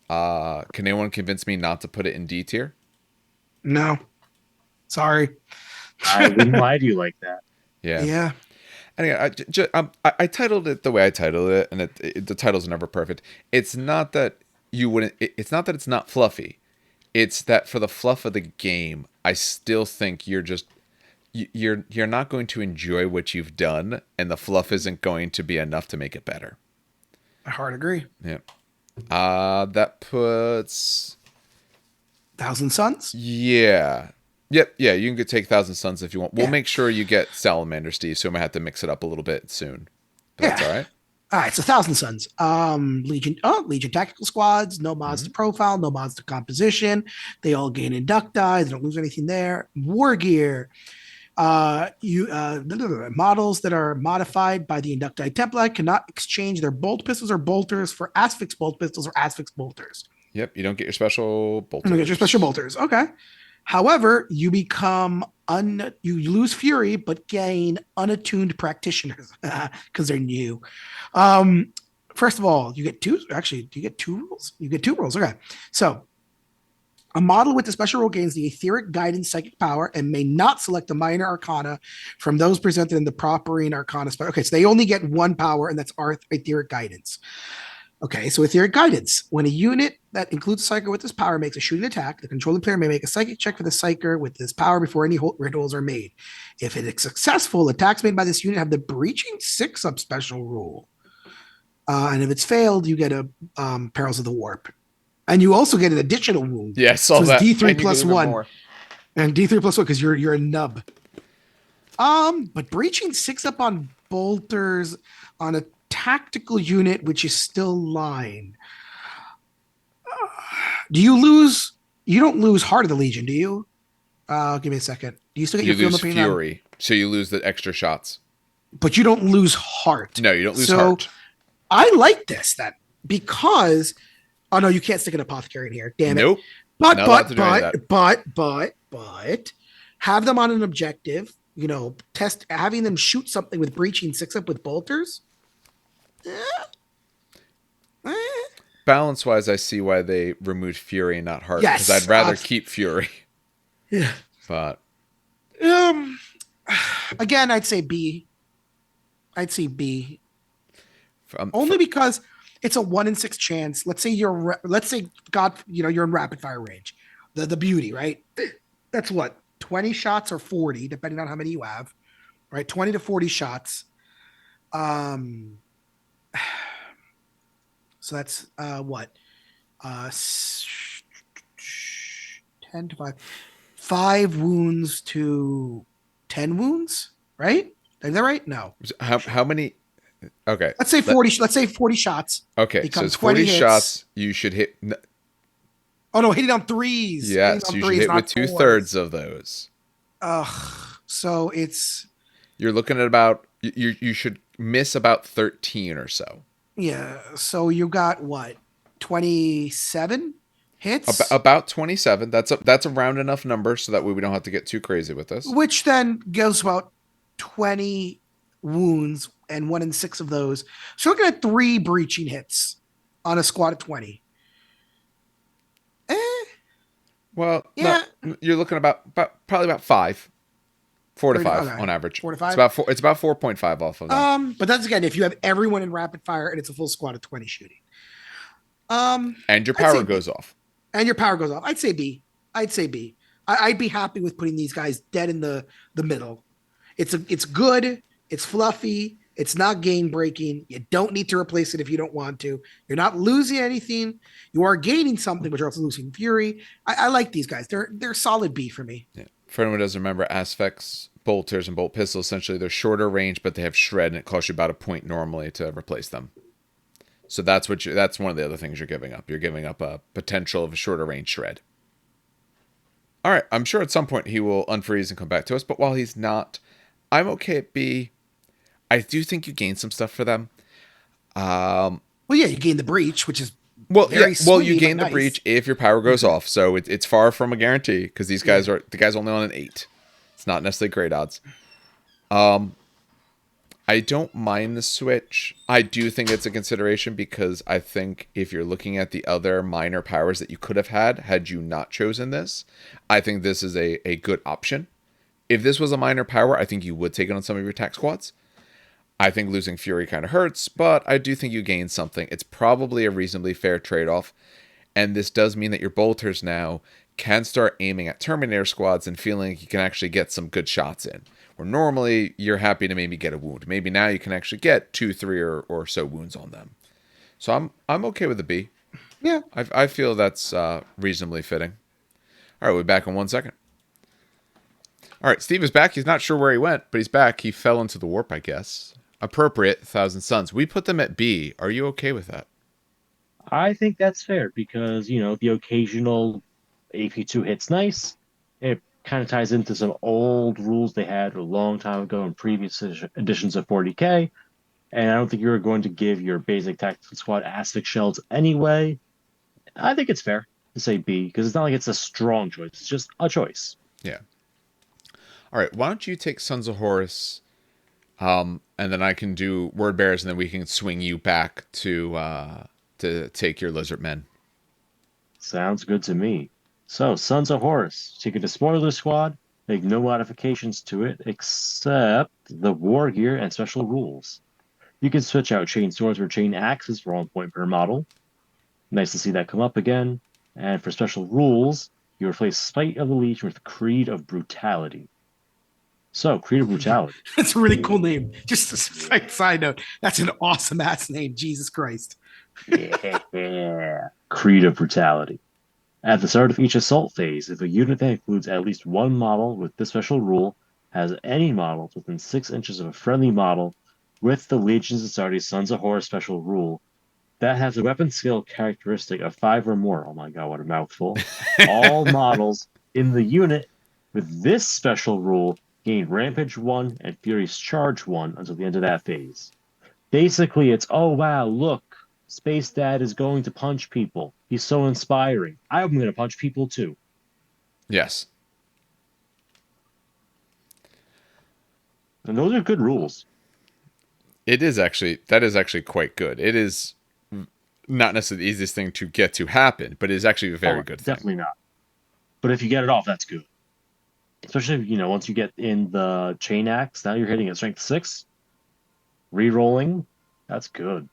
can anyone convince me not to put it in D tier? No. Sorry. I wouldn't lie to you like that. Yeah. Yeah. And again, I titled it the way I titled it, and the title's never perfect. It's not that you wouldn't. It's not that it's not fluffy. It's that for the fluff of the game, I still think you're not going to enjoy what you've done, and the fluff isn't going to be enough to make it better. I hard agree. Yeah. That puts 1,000 Suns? Yeah. Yep. Yeah, you can take 1,000 Suns if you want. We'll Yeah. make sure you get Salamander, Steve, so we might have to mix it up a little bit soon. But that's all right. All right, so 1,000 Suns. Legion tactical squads, no mods to profile, no mods to composition. They all gain inductii. They don't lose anything there. War gear. Models that are modified by the inductii template cannot exchange their bolt pistols or bolters for asphyx bolt pistols or asphyx bolters. Yep, you don't get your special bolters. You don't get your special bolters. Okay. However, you become you lose fury but gain unattuned practitioners because they're new. First of all, you get two. Actually, do you get 2 rules? You get 2 rules. Okay. So a model with the special rule gains the etheric guidance psychic power and may not select a minor arcana from those presented in the proper arcana. Okay, so they only get 1 power, and that's our etheric guidance. Okay, so etheric guidance. When a unit that includes a psyker with this power makes a shooting attack, the controlling player may make a psychic check for the psyker with this power before any rituals are made. If it is successful, attacks made by this unit have the breaching 6-up special rule. And if it's failed, you get a Perils of the Warp. And you also get an additional wound. Yeah, so it's that. D3 plus 1. And D3 plus 1 because you're a nub. But breaching 6-up on bolters on a tactical unit which is still line. Do you lose? You don't lose Heart of the Legion, do you? Give me a second. Do you still get your lose Fury, so you lose the extra shots. But you don't lose Heart. No, you don't lose Heart. I like this then because oh no, you can't stick an apothecary in here. Damn it. Nope. But have them on an objective. You know, having them shoot something with breaching 6-up with bolters. Balance wise, I see why they removed Fury and not Heart. Yes, because I'd rather keep Fury. Yeah. But again, I'd say B. Only because it's a 1 in 6 chance. Let's say you're in rapid fire range. The beauty, right? That's what 20 shots or 40, depending on how many you have. Right, 20 to 40 shots. So that's what? 10 to 5. 5 wounds to 10 wounds, right? Is that right? No. How many? Okay. Let's say 40. Let's say 40 shots. Okay, so it's 40 shots. You should hit. Oh no, hitting on 3s. Yes, you should hit with 2/3 of those. So it's. You're looking at about You should miss about 13 or so. Yeah. So you got what? 27 hits? About 27. That's a round enough number so that way we don't have to get too crazy with this. Which then gives about 20 wounds, and 1 in 6 of those. So looking at 3 breaching hits on a squad of 20. Well, Yeah. no, you're looking about probably about 5. 4 to 5 Okay. on average. 4 to 5? It's about 4.5 off of that. But that's again if you have everyone in rapid fire and it's a full squad of 20 shooting. And your power goes off. And your power goes off. I'd say B. I'd be happy with putting these guys dead in the middle. It's good. It's fluffy. It's not game breaking. You don't need to replace it if you don't want to. You're not losing anything. You are gaining something, but you're also losing fury. I like these guys. They're solid B for me. Yeah. For anyone who doesn't remember, Aspects, bolters, and bolt pistols, essentially they're shorter range, but they have shred, and it costs you about a point normally to replace them. So that's one of the other things you're giving up. You're giving up a potential of a shorter range shred. All right, I'm sure at some point he will unfreeze and come back to us, but while he's not, I'm okay at B. I do think you gain some stuff for them. Well, yeah, you gain the breach, which is you gain the breach if your power goes off. So it's far from a guarantee because the guy's only on an 8. It's not necessarily great odds. I don't mind the switch. I do think it's a consideration because I think if you're looking at the other minor powers that you could have had you not chosen this, I think this is a good option. If this was a minor power, I think you would take it on some of your attack squads. I think losing Fury kind of hurts, but I do think you gain something. It's probably a reasonably fair trade-off. And this does mean that your bolters now can start aiming at Terminator squads and feeling like you can actually get some good shots in. Where normally you're happy to maybe get a wound. Maybe now you can actually get 2, 3 or so wounds on them. So I'm okay with the B. Yeah. I feel that's reasonably fitting. All right, we'll be back in 1 second. All right, Steve is back. He's not sure where he went, but he's back. He fell into the warp, I guess. Appropriate, Thousand Suns. We put them at B. Are you okay with that? I think that's fair because, the occasional AP2 hit's nice. It kind of ties into some old rules they had a long time ago in previous editions of 40K. And I don't think you're going to give your basic tactical squad aspect shells anyway. I think it's fair to say B because it's not like it's a strong choice. It's just a choice. Yeah. All right. Why don't you take Sons of Horus, and then I can do Word Bearers, and then we can swing you back to take your Lizard Men. Sounds good to me. So, Sons of Horus. Take a spoiler squad, make no modifications to it except the war gear and special rules. You can switch out chain swords or chain axes for 1 point per model. Nice to see that come up again. And for special rules, you replace Spite of the Legion with Creed of Brutality. So, Creed of Brutality. That's a really cool name. Just a side note. That's an awesome ass name. Jesus Christ. Yeah. Creed of Brutality. At the start of each assault phase, if a unit that includes at least one model with this special rule has any models within 6 inches of a friendly model with the Legion's Astartes Sons of Horus special rule that has a weapon skill characteristic of 5 or more, oh my god, what a mouthful, all models in the unit with this special rule gain Rampage 1 and Fury's Charge 1 until the end of that phase. Basically, it's, oh wow, look, Space Dad is going to punch people. He's so inspiring. I'm going to punch people too. Yes. And those are good rules. That is actually quite good. It is not necessarily the easiest thing to get to happen, but it is actually a very good thing. Definitely not. But if you get it off, that's good. Especially, once you get in the chain axe, now you're hitting at strength 6. Rerolling, that's good.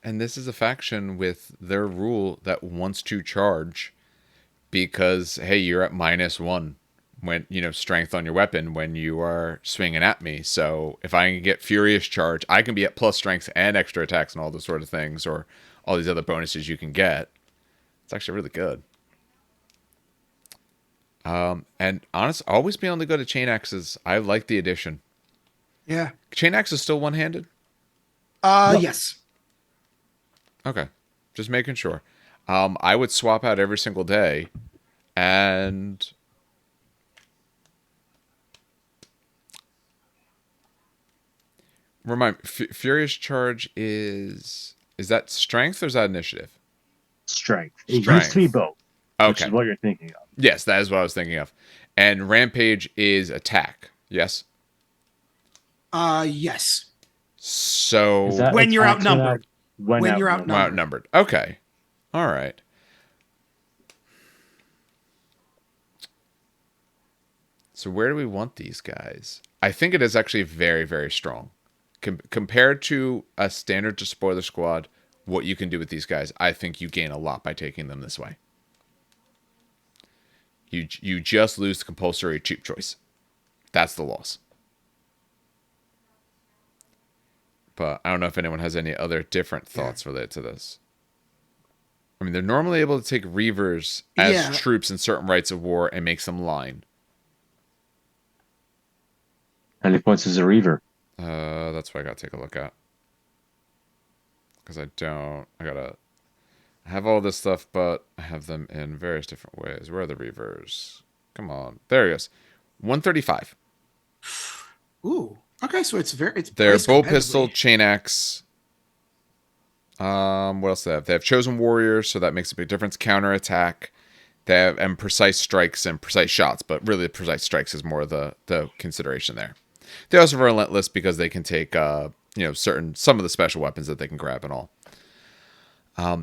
And this is a faction with their rule that wants to charge because, hey, you're at -1 when, strength on your weapon when you are swinging at me. So if I can get Furious Charge, I can be at plus strength and extra attacks and all those sort of things, or all these other bonuses you can get. It's actually really good. And honestly, always be on the go to chain axes. I like the addition. Yeah. Chain axe is still one-handed? No. Yes. Okay. Just making sure. I would swap out every single day, and Remind Furious Charge is that strength or is that initiative? Strength. It used to be both, which Okay. is what you're thinking of. Yes, that is what I was thinking of. And Rampage is attack. Yes. Yes. So Is that When you're attack to outnumbered. that- When you're Well, outnumbered. Okay. All right. So where do we want these guys? I think it is actually very, very strong. Compared to a standard to spoiler squad, what you can do with these guys, I think you gain a lot by taking them this way. You just lose the compulsory cheap choice. That's the loss. But I don't know if anyone has any other different thoughts related to this. I mean, they're normally able to take Reavers as troops in certain rights of war and makes them line. How many points is a Reaver? That's what I gotta take a look at. Because I have all this stuff, but I have them in various different ways. Where are the Reavers? Come on. There he is. 135. Ooh. Okay, so it's They're priced bow pistol, competitively. chain axe. What else do they have? They have chosen warriors, so that makes a big difference. Counter attack. They have and precise strikes and precise shots, but really precise strikes is more the consideration there. They also have relentless because they can take some of the special weapons that they can grab and all.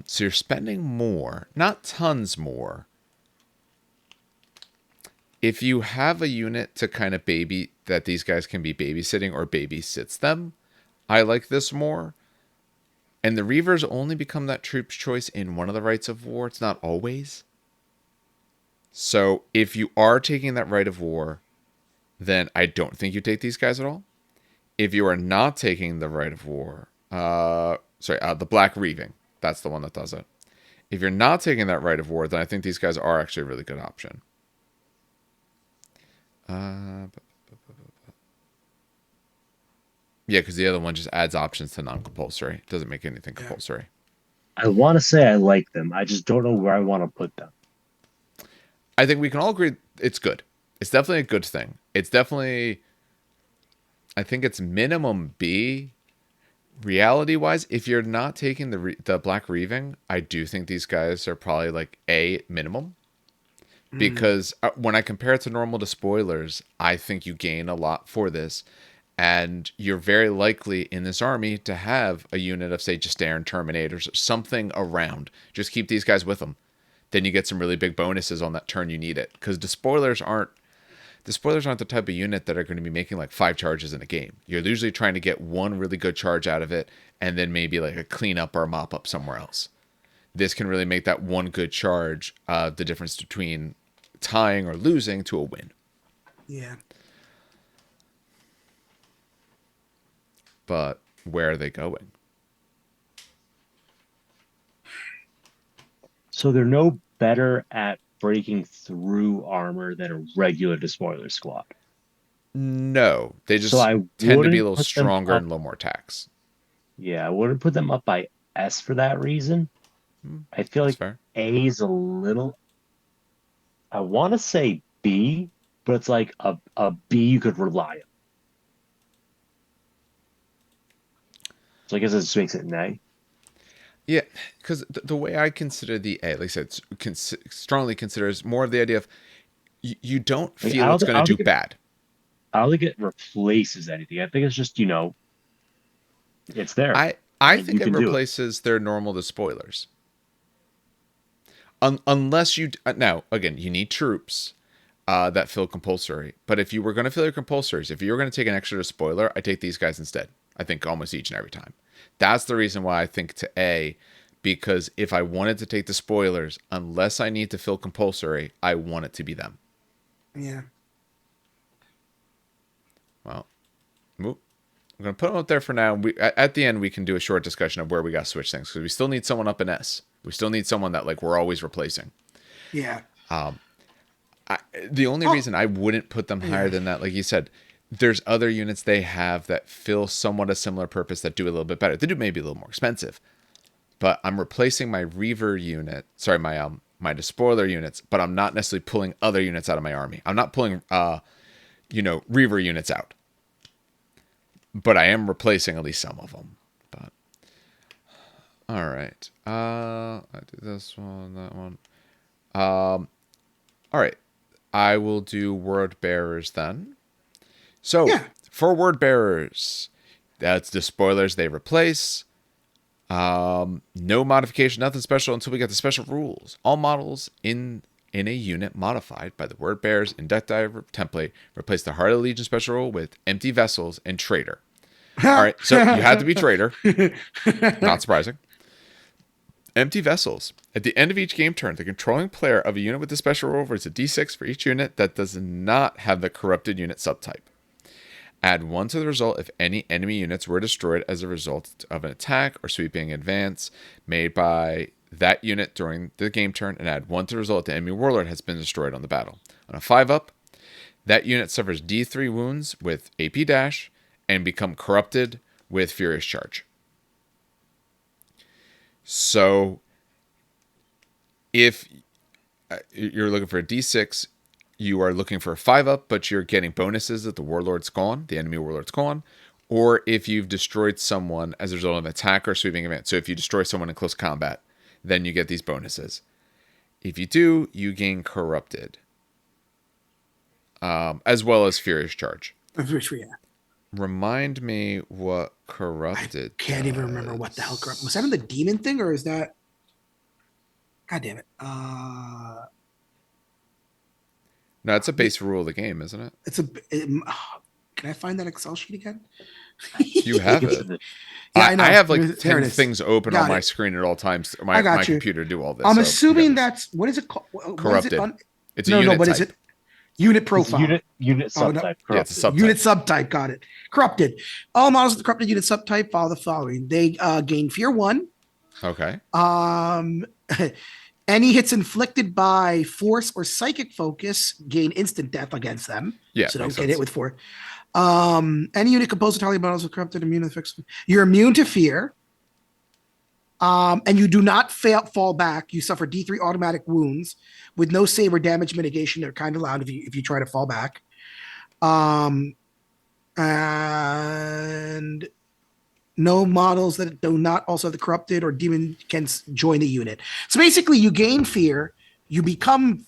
So you're spending more, not tons more. If you have a unit to kind of baby that these guys can be babysitting or babysits them, I like this more. And the Reavers only become that troop's choice in one of the rights of war. It's not always. So if you are taking that right of war, then I don't think you take these guys at all. If you are not taking the right of war, the Black Reaving, that's the one that does it. If you're not taking that right of war, then I think these guys are actually a really good option. Yeah, because the other one just adds options to non-compulsory. It doesn't make anything compulsory. I want to say I like them. I just don't know where I want to put them. I think we can all agree it's good. It's definitely a good thing. It's definitely, I think it's minimum B. Reality-wise, if you're not taking the Black Reaving, I do think these guys are probably like A minimum. Because when I compare it to normal to spoilers, I think you gain a lot for this. And you're very likely in this army to have a unit of, say, Justair Terminators or something around. Just keep these guys with them. Then you get some really big bonuses on that turn you need it. Because the spoilers aren't the type of unit that are going to be making like 5 charges in a game. You're usually trying to get one really good charge out of it and then maybe like a cleanup or a mop up somewhere else. This can really make that one good charge the difference between tying or losing to a win. Yeah. But where are they going? So they're no better at breaking through armor than a regular despoiler squad. No, they just So I tend to be a wouldn't little put them stronger up- and a little more attacks. Yeah, I wouldn't put them up by S for that reason. I feel That's like fair. A is a little. I want to say B, but it's like a B you could rely on. So I guess it just makes it an A. Yeah, because the way I consider the A, like I said, strongly considers more of the idea of you don't Like, feel it's going to do bad. I don't think it replaces anything. I think it's just, it's there. I think you it can do it. replaces their normal to spoilers. Unless you now again, you need troops that fill compulsory. But if you were going to fill your compulsories, if you were going to take an extra spoiler, I take these guys instead. I think almost each and every time. That's the reason why I think to A, because if I wanted to take the spoilers, unless I need to fill compulsory, I want it to be them. Yeah. Well, I'm going to put them up there for now. At the end, we can do a short discussion of where we got to switch things because we still need someone up in S. We still need someone that like we're always replacing. Yeah. The only reason I wouldn't put them higher than that, like you said, there's other units they have that fill somewhat a similar purpose that do a little bit better. They do maybe a little more expensive, but I'm replacing my Reaver unit. Sorry, my Despoiler units, but I'm not necessarily pulling other units out of my army. I'm not pulling, Reaver units out. but I am replacing at least some of them. But all right, I do this one, that one. All right, I will do word bearers then. So Yeah. for word bearers, that's the spoilers they replace. No modification, nothing special until we get the special rules. All models in a unit modified by the word bearers Inductii template replace the Heart of the Legion special rule with empty vessels and traitor. All right, so you had to be traitor. Not surprising. Empty vessels. At the end of each game turn, the controlling player of a unit with the special rule rolls a d6 for each unit that does not have the corrupted unit subtype. Add 1 to the result if any enemy units were destroyed as a result of an attack or sweeping advance made by that unit during the game turn, and add 1 to the result if the enemy warlord has been destroyed on the battle. On a 5-up, that unit suffers d3 wounds with AP dash and become corrupted with Furious Charge. So, if you're looking for a d6, you are looking for a 5-up, but you're getting bonuses that the warlord's gone, the enemy warlord's gone, or if you've destroyed someone as a result of an attack or sweeping event. So if you destroy someone in close combat, then you get these bonuses. If you do, you gain corrupted, as well as Furious Charge. Yeah. Remind me what corrupted. I can't even remember what the hell corrupted. Was that in the demon thing, or is that? God damn it! No, it's a base rule of the game, isn't it? Can I find that Excel sheet again? You have it. Yeah, I know. I have like There 10 it is. things open Got on my it. screen at all times. I got My you. computer do all this. I'm so assuming you got that's what is it called? What is corrupted. it it's a no, unit what type. is it? Unit profile. Unit Oh, no. subtype. Yeah, it's a subtype. Unit subtype. Got it. Corrupted. All models with the corrupted unit subtype follow the following. They gain Fear 1. Okay. Any hits inflicted by force or psychic focus gain instant death against them. Yeah, So don't makes get sense. hit with 4. Any unit composed entirely of models with corrupted immune effects. You're immune to fear. And you do not fall back. You suffer D3 automatic wounds with no save or damage mitigation. They're kind of loud if you try to fall back. And no models that do not also have the corrupted or demon can join the unit. So basically, you gain fear. You become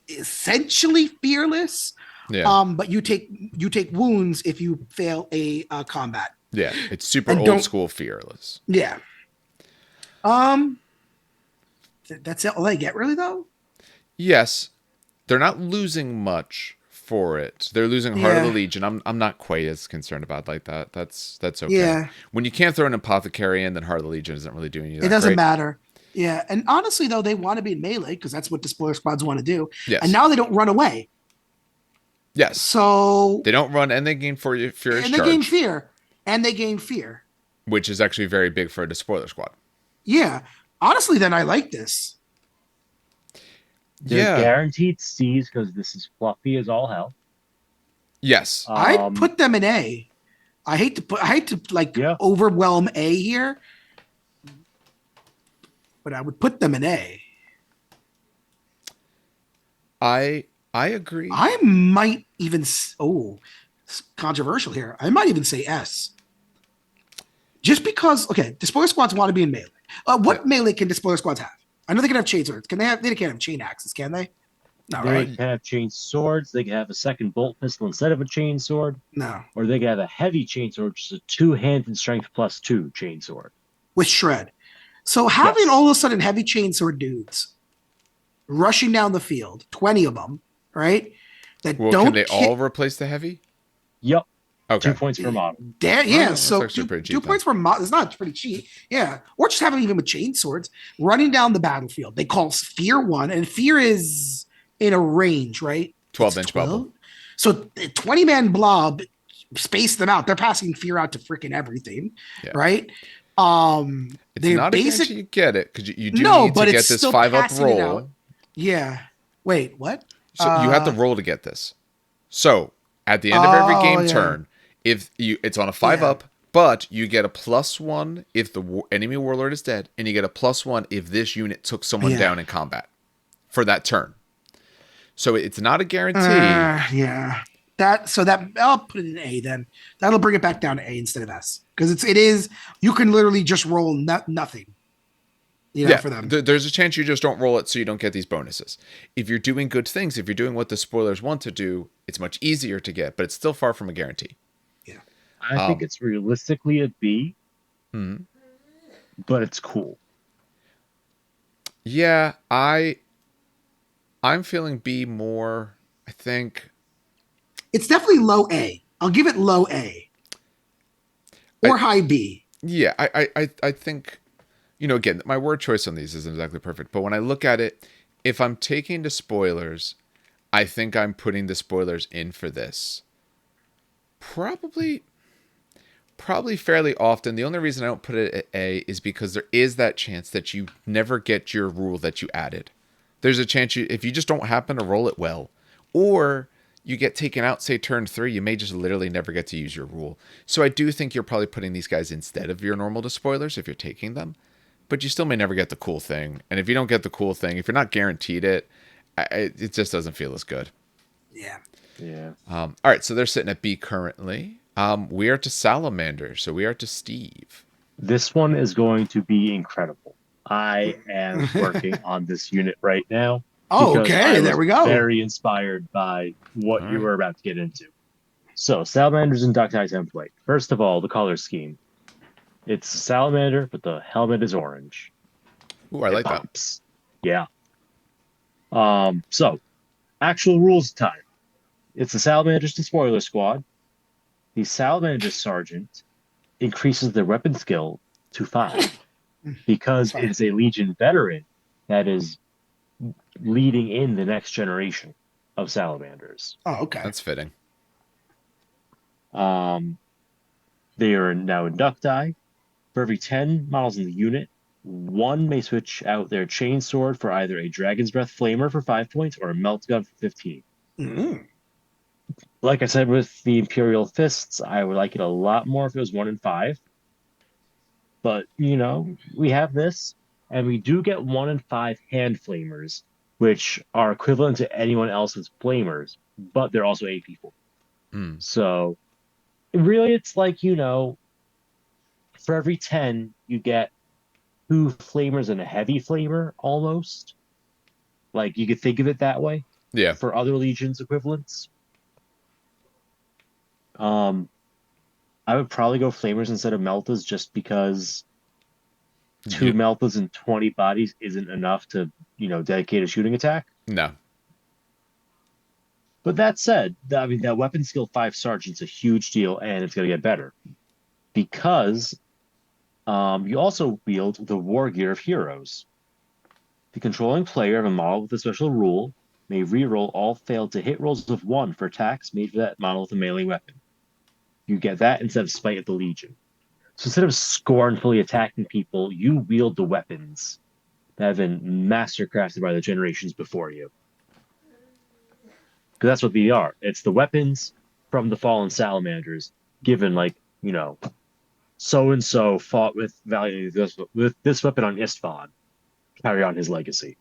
essentially fearless. Yeah. But you take wounds if you fail a combat. Yeah. It's super And old school fearless. Yeah. That's all I get, really, though. Yes. They're not losing much for it. They're losing Heart of the Yeah. Legion. I'm not quite as concerned about like that. That's okay. Yeah. When you can't throw an apothecary in, then Heart of the Legion isn't really doing you that It doesn't great. matter. Yeah, and honestly, though, they want to be in melee because that's what the spoiler squads want to do. Yes. And now they don't run away. Yes. So They don't run and they gain Furious and they Charge, gain fear. And they gain fear. which is actually very big for the spoiler squad. Yeah. Honestly, then I like this. They're Yeah. guaranteed C's because this is fluffy as all hell. Yes. I'd put them in A. I hate to Yeah. overwhelm A here. But I would put them in A. I agree. I might even it's controversial here. I might even say S. Just because, okay, the spoiler squads want to be in melee. What melee can the spoiler squads have? I know they can have chain swords. They can't have chain axes, can they? No, They right? can have chain swords. They can have a second bolt pistol instead of a chain sword, No. or they can have a heavy chain sword, which is a 2-handed strength +2 chain sword. With shred. So having Yes. all of a sudden heavy chainsaw dudes rushing down the field, 20 of them, right? That Well, don't can they all replace the heavy? Yep. Okay. 2 points per model. Yeah, that's so actually pretty cheap two points for it's not pretty cheap. Yeah, or just having even with chain swords running down the battlefield. They call fear 1, and fear is in a range, right? 12-inch bubble. So 20-man blob space them out. They're passing fear out to freaking everything, Yeah. right? It's they're not a basic. guarantee you get it because you do No, need but to get it's this still 5-up passing it out. roll. Yeah. Wait, what? So you have to roll to get this. So at the end of every game yeah. turn, if it's on a 5-up, but you get a +1 if the enemy warlord is dead, and you get a +1 if this unit took someone down in combat for that turn. So it's not a guarantee. Yeah. that I'll put it in A then. That'll bring it back down to A instead of S because it is you can literally just roll nothing. For them. There's a chance you just don't roll it so you don't get these bonuses. If you're doing good things, if you're doing what the spoilers want to do, it's much easier to get, but it's still far from a guarantee. Yeah. I think it's realistically a B, but it's cool. Yeah, I'm feeling B more. I think it's definitely low A. I'll give it low A or high B. Yeah, I think, again, my word choice on these isn't exactly perfect, but when I look at it, if I'm taking the spoilers, I think I'm putting the spoilers in for this. Probably fairly often. The only reason I don't put it at A is because there is that chance that you never get your rule that you added. There's a chance if you just don't happen to roll it well, or you get taken out, say turn 3, you may just literally never get to use your rule. So I do think you're probably putting these guys instead of your normal spoilers if you're taking them, but you still may never get the cool thing. And if you don't get the cool thing, if you're not guaranteed it, it just doesn't feel as good. Yeah. All right, so they're sitting at B currently. We are to Salamander, so we are to Steve. This one is going to be incredible. I am working on this unit right now. Oh, okay. There we go. Very inspired by what you were about to get into. So, Salamander's Inductii template. First of all, the color scheme. It's a salamander, but the helmet is orange. Ooh, I like that. Yeah. So, actual rules time. It's the Salamanders to Spoiler Squad. The Salamander Sergeant increases their weapon skill to 5 because it's a Legion veteran that is leading in the next generation of Salamanders. Oh, okay. That's fitting. They are now Inductii. For every 10 models in the unit, 1 may switch out their chain sword for either a Dragon's Breath Flamer for 5 points or a Melt Gun for 15. Mm-hmm. Like I said with the Imperial Fists, I would like it a lot more if it was 1 in 5. But, we have this, and we do get 1 in 5 hand flamers, which are equivalent to anyone else's flamers, but they're also 8 people. So, really, it's like, for every 10, you get 2 flamers and a heavy flamer, almost. Like, you could think of it that way. Yeah. For other Legions equivalents. I would probably go flamers instead of meltas just because 2 meltas and 20 bodies isn't enough to, dedicate a shooting attack. No. But that said, that weapon skill 5 sergeant's a huge deal, and it's going to get better. Because you also wield the War Gear of Heroes. The controlling player of a model with a special rule may reroll all failed to hit rolls of 1 for attacks made for that model with a melee weapon. You get that instead of Spite of the Legion. So instead of scornfully attacking people, you wield the weapons that have been mastercrafted by the generations before you. Because that's what they are. It's the weapons from the fallen salamanders, given, so-and-so fought with this weapon on Istvan. Carry on his legacy.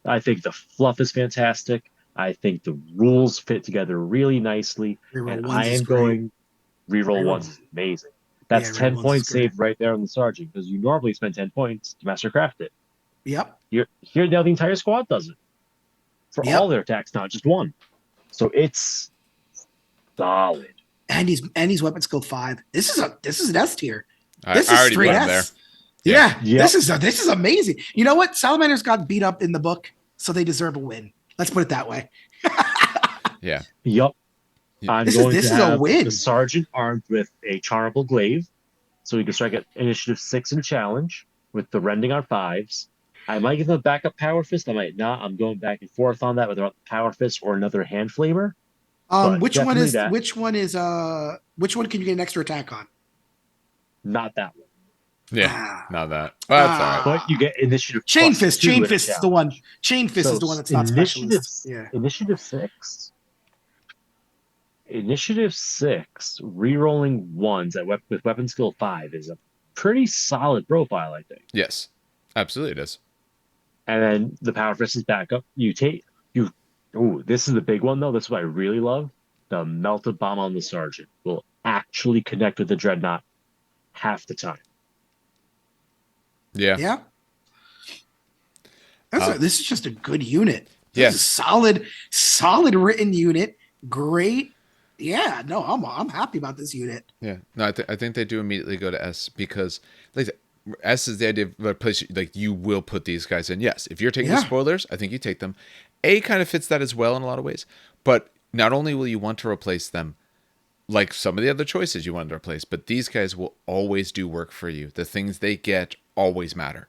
I think the fluff is fantastic. I think the rules fit together really nicely. And I am going reroll ones is amazing. That's 10 points saved right there on the sergeant, because you normally spend 10 points to mastercraft it. Yep. Here now the entire squad does it. For all their attacks, not just 1. So it's solid. And he's weapon skill 5. This is an S tier. This is straight S. There. Yeah. This is amazing. You know what? Salamanders got beat up in the book, so they deserve a win. Let's put it that way. Yeah. Yep. This is a win. The sergeant armed with a charmable glaive, so he can strike at initiative 6 and challenge with the rending on 5s. I might give him a backup power fist. I might not. I'm going back and forth on that, whether power fist or another hand flamer. Which one can you get an extra attack on? Not that one. Yeah, not that. Well, that's all right. But you get initiative. Chain fist. Chain fist is the one. Chain fist is the one that's not specialist. Yeah. Initiative 6. Initiative 6, rerolling 1s with weapon skill 5 is a pretty solid profile, I think. Yes, absolutely it is. And then the power fist is backup. This is the big one though. This is what I really love. the melted bomb on the sergeant will actually connect with the dreadnought half the time. Yeah. Yeah. Uh, This is just a good unit. This is yes. solid written unit. Great. Yeah, no, I'm happy about this unit. Yeah. No, I think they do immediately go to S because like S is the idea of a place like you will put these guys in. Yes. If you're taking the Yeah. spoilers, I think you take them. A kind of fits that as well in a lot of ways. But not only will you want to replace them, like some of the other choices you wanted to replace, but these guys will always do work for you. The things they get always matter.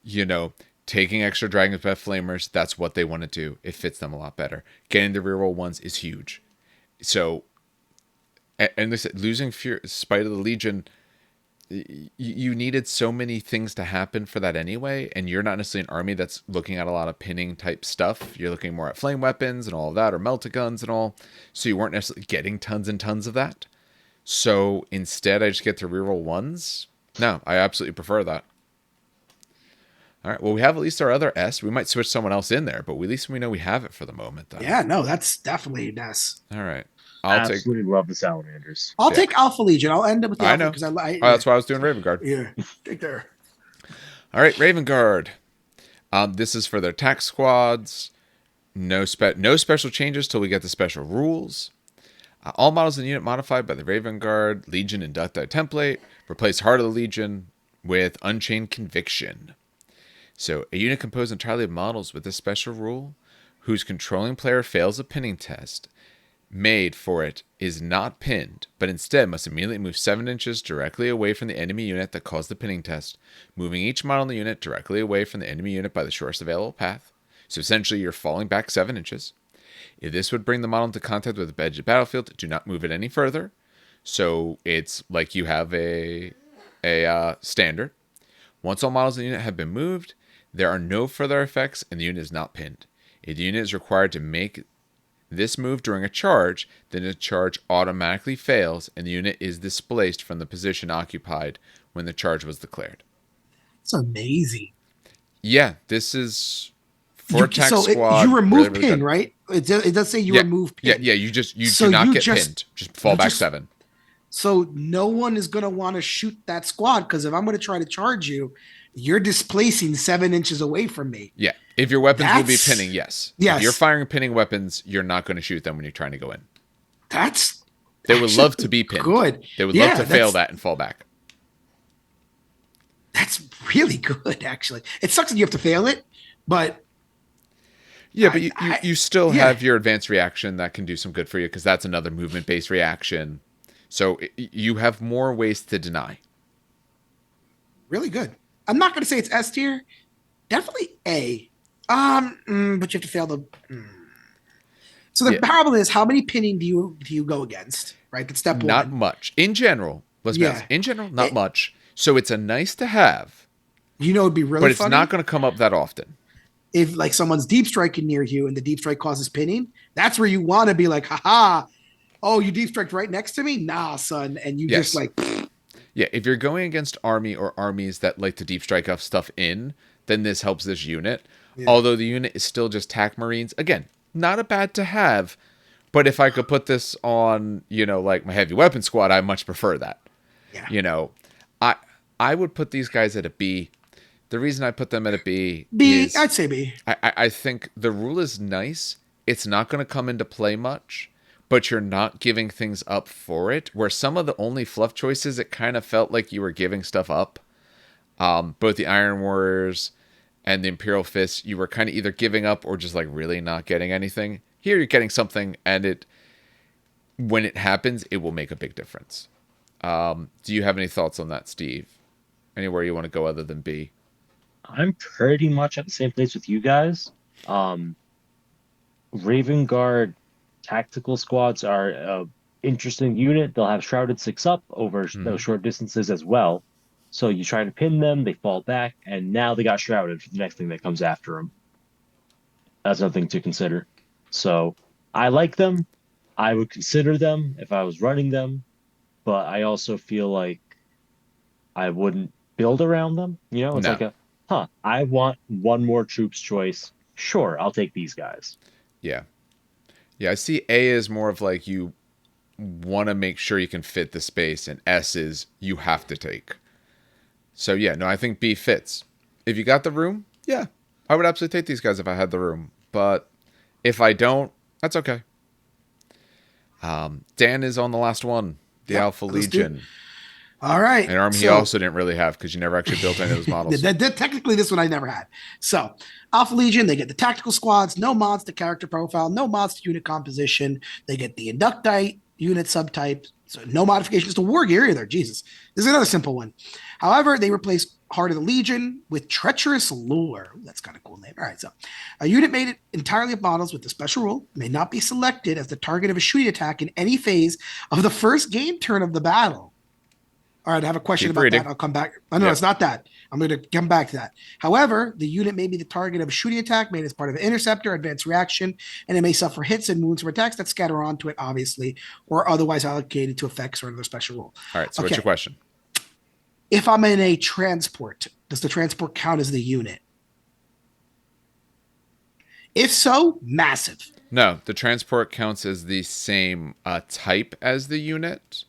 You know, taking extra Dragon's Breath Flamers, that's what they want to do. It fits them a lot better. Getting the reroll ones is huge. So, and they said losing Spite of the Legion, you needed so many things to happen for that anyway, and you're not necessarily an army that's looking at a lot of pinning type stuff. You're looking more at flame weapons and all of that, or melta guns and all. So you weren't necessarily getting tons and tons of that. So instead, I just get to reroll ones. No, I absolutely prefer that. All right. Well, we have at least our other S. We might switch someone else in there, but at least we know we have it for the moment, though. Yeah, no, that's definitely nice. All right. Absolutely love the salamanders. I'll take Alpha Legion. I'll end up with the I Alpha know. because I That's why I was doing Raven Guard. yeah, take there. All right, Raven Guard. This is for their attack squads. No special changes till we get the special rules. All models in the unit modified by the Raven Guard Legion Inductii template. Replace Heart of the Legion with Unchained Conviction. So, a unit composed entirely of models with this special rule, whose controlling player fails a pinning test made for it is not pinned, but instead must immediately move 7 inches directly away from the enemy unit that caused the pinning test, moving each model in the unit directly away from the enemy unit by the shortest available path. So essentially, you're falling back 7 inches. If this would bring the model into contact with the edge of the battlefield, do not move it any further. So it's like you have a standard. Once all models in the unit have been moved, there are no further effects and the unit is not pinned. If the unit is required to make this move during a charge, then the charge automatically fails and the unit is displaced from the position occupied when the charge was declared. It's amazing. Yeah, this is for attack squad. You remove really pin, good. right? It does say you remove pin. Yeah, you do not get pinned. Just fall back 7. So no one is going to want to shoot that squad because if I'm going to try to charge you, you're displacing 7 inches away from me. Yeah. If your weapons will be pinning, yes. Yes. If you're firing pinning weapons, you're not going to shoot them when you're trying to go in. They would love to be pinned. Good. They would love to fail that and fall back. That's really good, actually. It sucks that you have to fail it, but yeah, but you still have your advanced reaction that can do some good for you because that's another movement-based reaction. So you have more ways to deny. Really good. I'm not going to say it's S tier. Definitely A. But you have to fail the. So the problem is, how many pinning do you go against? Right, that's step one. Not much in general. Let's be honest. In general, not much. So it's a nice to have. It'd be really. But it's funny not going to come up that often. If like someone's deep striking near you and the deep strike causes pinning, that's where you want to be like, haha. Oh, you deep striked right next to me? Nah, son. And you just like. Yeah, if you're going against army or armies that like to deep strike stuff in, then this helps this unit. Yeah. Although the unit is still just TAC Marines. Again, not a bad to have. But if I could put this on, like my heavy weapon squad, I much prefer that. Yeah. I would put these guys at a B. The reason I put them at a B is... I'd say B. I think the rule is nice. It's not going to come into play much. But you're not giving things up for it. Where some of the only fluff choices, it kind of felt like you were giving stuff up. Both the Iron Warriors and the Imperial Fists, you were kind of either giving up or just like really not getting anything. Here you're getting something, and when it happens, it will make a big difference. Do you have any thoughts on that, Steve? Anywhere you want to go other than B? I'm pretty much at the same place with you guys. Raven Guard tactical squads are an interesting unit. They'll have Shrouded 6-up over those short distances as well. So you try to pin them, they fall back, and now they got Shrouded for the next thing that comes after them. That's nothing to consider. So I like them. I would consider them if I was running them, but I also feel like I wouldn't build around them. It's like I want one more troops choice. Sure, I'll take these guys. Yeah, Yeah, I see A is more of like you want to make sure you can fit the space, and S is you have to take. So yeah, no, I think B fits. If you got the room, yeah, I would absolutely take these guys if I had the room. But if I don't, that's okay. Dan is on the last one, the Alpha Legion. All right. An army he also didn't really have because you never actually built any of those models. Technically, this one I never had. So, Alpha Legion, they get the tactical squads, no mods to character profile, no mods to unit composition. They get the Inductii unit subtype, so no modifications to war gear either. Jesus. This is another simple one. However, they replace Heart of the Legion with Treacherous Lure. That's kind of cool name. All right, so a unit made entirely of models with the special rule may not be selected as the target of a shooting attack in any phase of the first game turn of the battle. All right, I have a question about that. I'll come back. Oh, no, it's not that. I'm going to come back to that. However, the unit may be the target of a shooting attack made as part of an interceptor, advanced reaction, and it may suffer hits and wounds from attacks that scatter onto it, obviously, or otherwise allocated to effects or another special rule. All right, so what's your question? If I'm in a transport, does the transport count as the unit? If so, massive. No, the transport counts as the same type as the unit.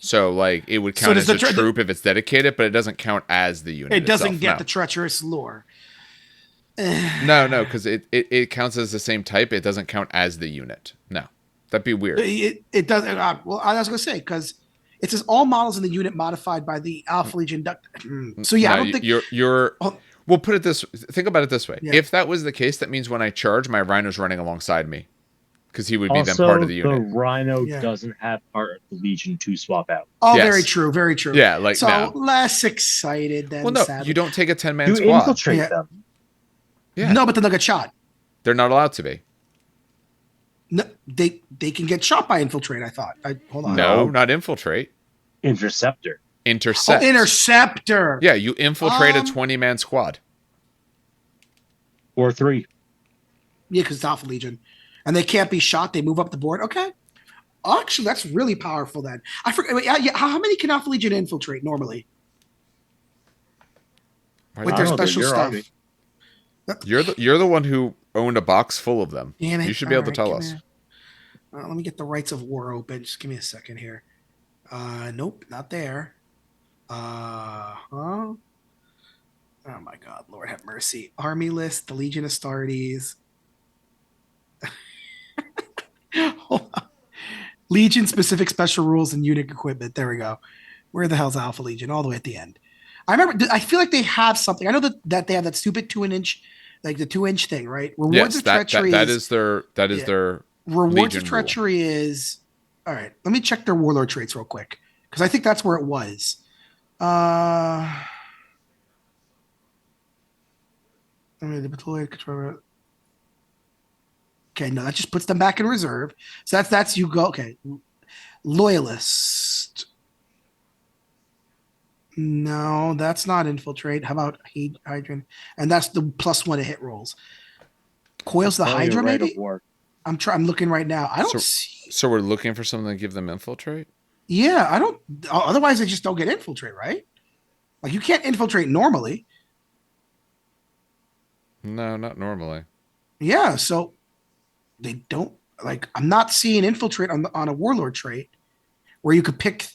So, like, it would count as a troop if it's dedicated, but it doesn't count as the unit. It doesn't get the treacherous lure. No, because it counts as the same type. It doesn't count as the unit. No, that'd be weird. It doesn't. Well, I was going to say, because it says all models in the unit modified by the Alpha Legion. So, yeah, I don't think... We'll put it this... Think about it this way. Yeah. If that was the case, that means when I charge, my Rhino's running alongside me. Because he would be then part of the unit. The Rhino doesn't have part of the Legion to swap out. Oh, yes. Very true, very true. Yeah, like so less excited than. Well, no, Savage. You don't take a 10-man squad. You infiltrate them. Yeah. No, but then they'll get shot. They're not allowed to be. No, they can get shot by infiltrate. I thought. Hold on. No, not infiltrate. Interceptor. Intercept. Oh, interceptor. Yeah, you infiltrate a 20-man squad. Or 3. Yeah, because it's Alpha Legion. And they can't be shot. They move up the board. Okay. Actually, that's really powerful then. I forget. Yeah, how many can Alpha Legion infiltrate normally? With their special stuff. You're the one who owned a box full of them. Damn it. You should be able to tell us. Let me get the Rights of War open. Just give me a second here. Nope, not there. Oh my God, Lord have mercy. Army list, the Legion Astartes. Hold on. Legion specific special rules and unit equipment. There we go. Where the hell's Alpha Legion? All the way at the end. I feel like they have something. I know that they have that stupid 2-inch, like the 2-inch thing, right? Rewards of treachery. That is their rewards Legion of treachery rule. Is all right. Let me check their warlord traits real quick because I think that's where it was. I mean, the deployed control. Okay, no, that just puts them back in reserve. So that's you go. Okay, loyalist. No, that's not infiltrate. How about Hydra? And that's the +1 to hit rolls. Coils the Hydra, maybe. I'm looking right now. I don't see. So we're looking for something to give them infiltrate. Yeah, I don't. Otherwise, they just don't get infiltrate, right? Like you can't infiltrate normally. No, not normally. Yeah, so. They don't like. I'm not seeing infiltrate on a warlord trait where you could pick.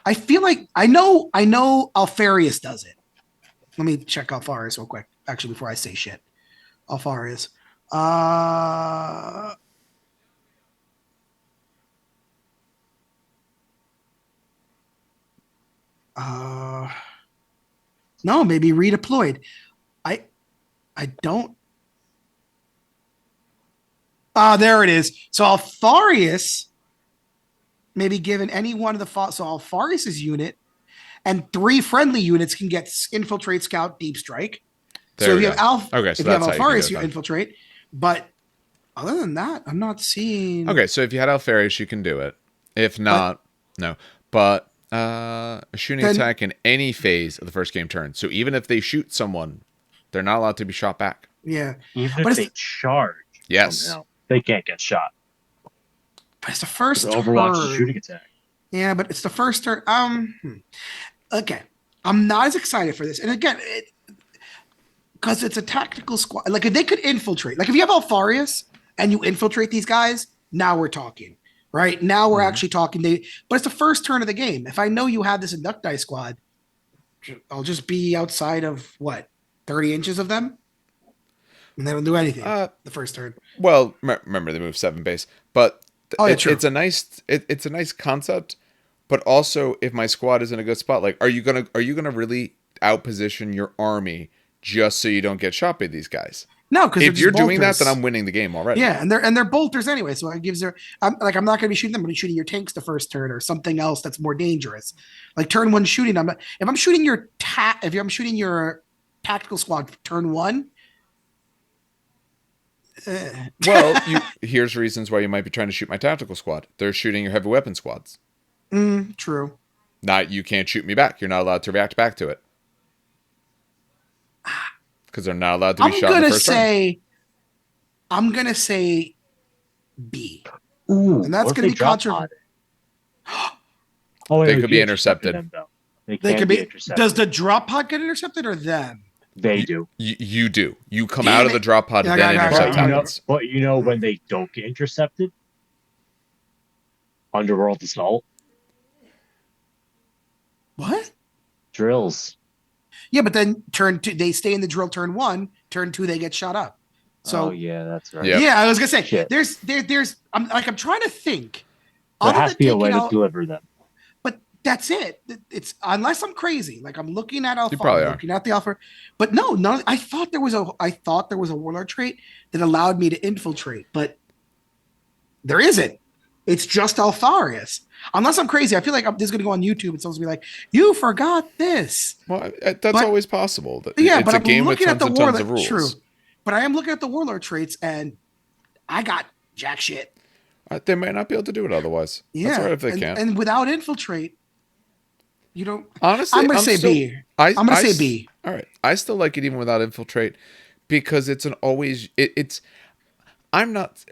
I feel like I know Alfarius does it. Let me check Alfarius real quick. Actually, before I say shit, Alfarius. No, maybe redeployed. I don't. There it is. So Alfarius may be given any one of the so Alfarius's unit and 3 friendly units can get infiltrate, scout, deep strike. So if you have Alfarius, you infiltrate. But other than that, I'm not seeing. Okay, so if you had Alfarius, you can do it. If not, no. But a shooting attack in any phase of the first game turn. So even if they shoot someone, they're not allowed to be shot back. Yeah. Even if they charge. Yes. They can't get shot. But it's the first turn. Overwatch shooting attack. Yeah, but it's the first turn. Okay. I'm not as excited for this. And again, because it's a tactical squad. Like if they could infiltrate. Like if you have Alfarius and you infiltrate these guys, now we're talking. Right now we're Mhm. actually talking. But it's the first turn of the game. If I know you have this Inductii squad, I'll just be outside of what 30 inches of them, and they don't do anything Uh, the first turn. well, remember they move 7 base, but Oh yeah, true. it's a nice it's a nice concept. But also, if my squad is in a good spot, like, are you gonna really outposition your army just so you don't get shot by these guys? No, because they're If just you're doing that, then bolters. I'm winning the game already. Yeah, and they're bolters anyway. So it gives their I'm not going to be shooting them. I'm going to be shooting your tanks the first turn or something else that's more dangerous. Like turn one shooting. If I'm shooting if I'm shooting your tactical squad turn one. Well, here's reasons why you might be trying to shoot my tactical squad. They're shooting your heavy weapon squads. True. Not you can't shoot me back. You're not allowed to react back to it because they're not allowed to be I'm shot in the gonna first turn. say I'm gonna say B, Ooh, and that's what if gonna they be drop controversial. pod? Oh, They it would could be intercepted. Them, though. They They can't could be be. intercepted. Does the drop pod get intercepted or them? They do. You do. You come Damn out of the it. drop pod, Yeah, then I got- intercept I got- happens. But when they don't get intercepted, Underworld Assault What? drills. Yeah, but then turn two, they stay in the drill turn one. Turn two, they get shot up. So Oh yeah, that's right. Yep. yeah, I was gonna say Shit. there's I'm trying to think. There Other has than to be a taking way to out, deliver them. but that's it. It's unless I'm crazy. Like I'm looking at Alpha, probably I'm are. looking at the Alpha, but no, none. I thought there was a warlord trait that allowed me to infiltrate, but there isn't. It's just Altharius. Unless I'm crazy, I feel like this is going to go on YouTube and someone's going to be like, "You forgot this." Well, that's But- always possible. Yeah, It's but a I'm game with looking at tons the and tons warlord. of rules. True, but I am looking at the warlord traits, and I got jack shit. They might not be able to do it otherwise. Yeah, That's all right if they can't. And without infiltrate, you don't. Honestly, I'm gonna say still, B. I'm gonna say B. All right, I still like it even without infiltrate because it's an always. It's. I'm not.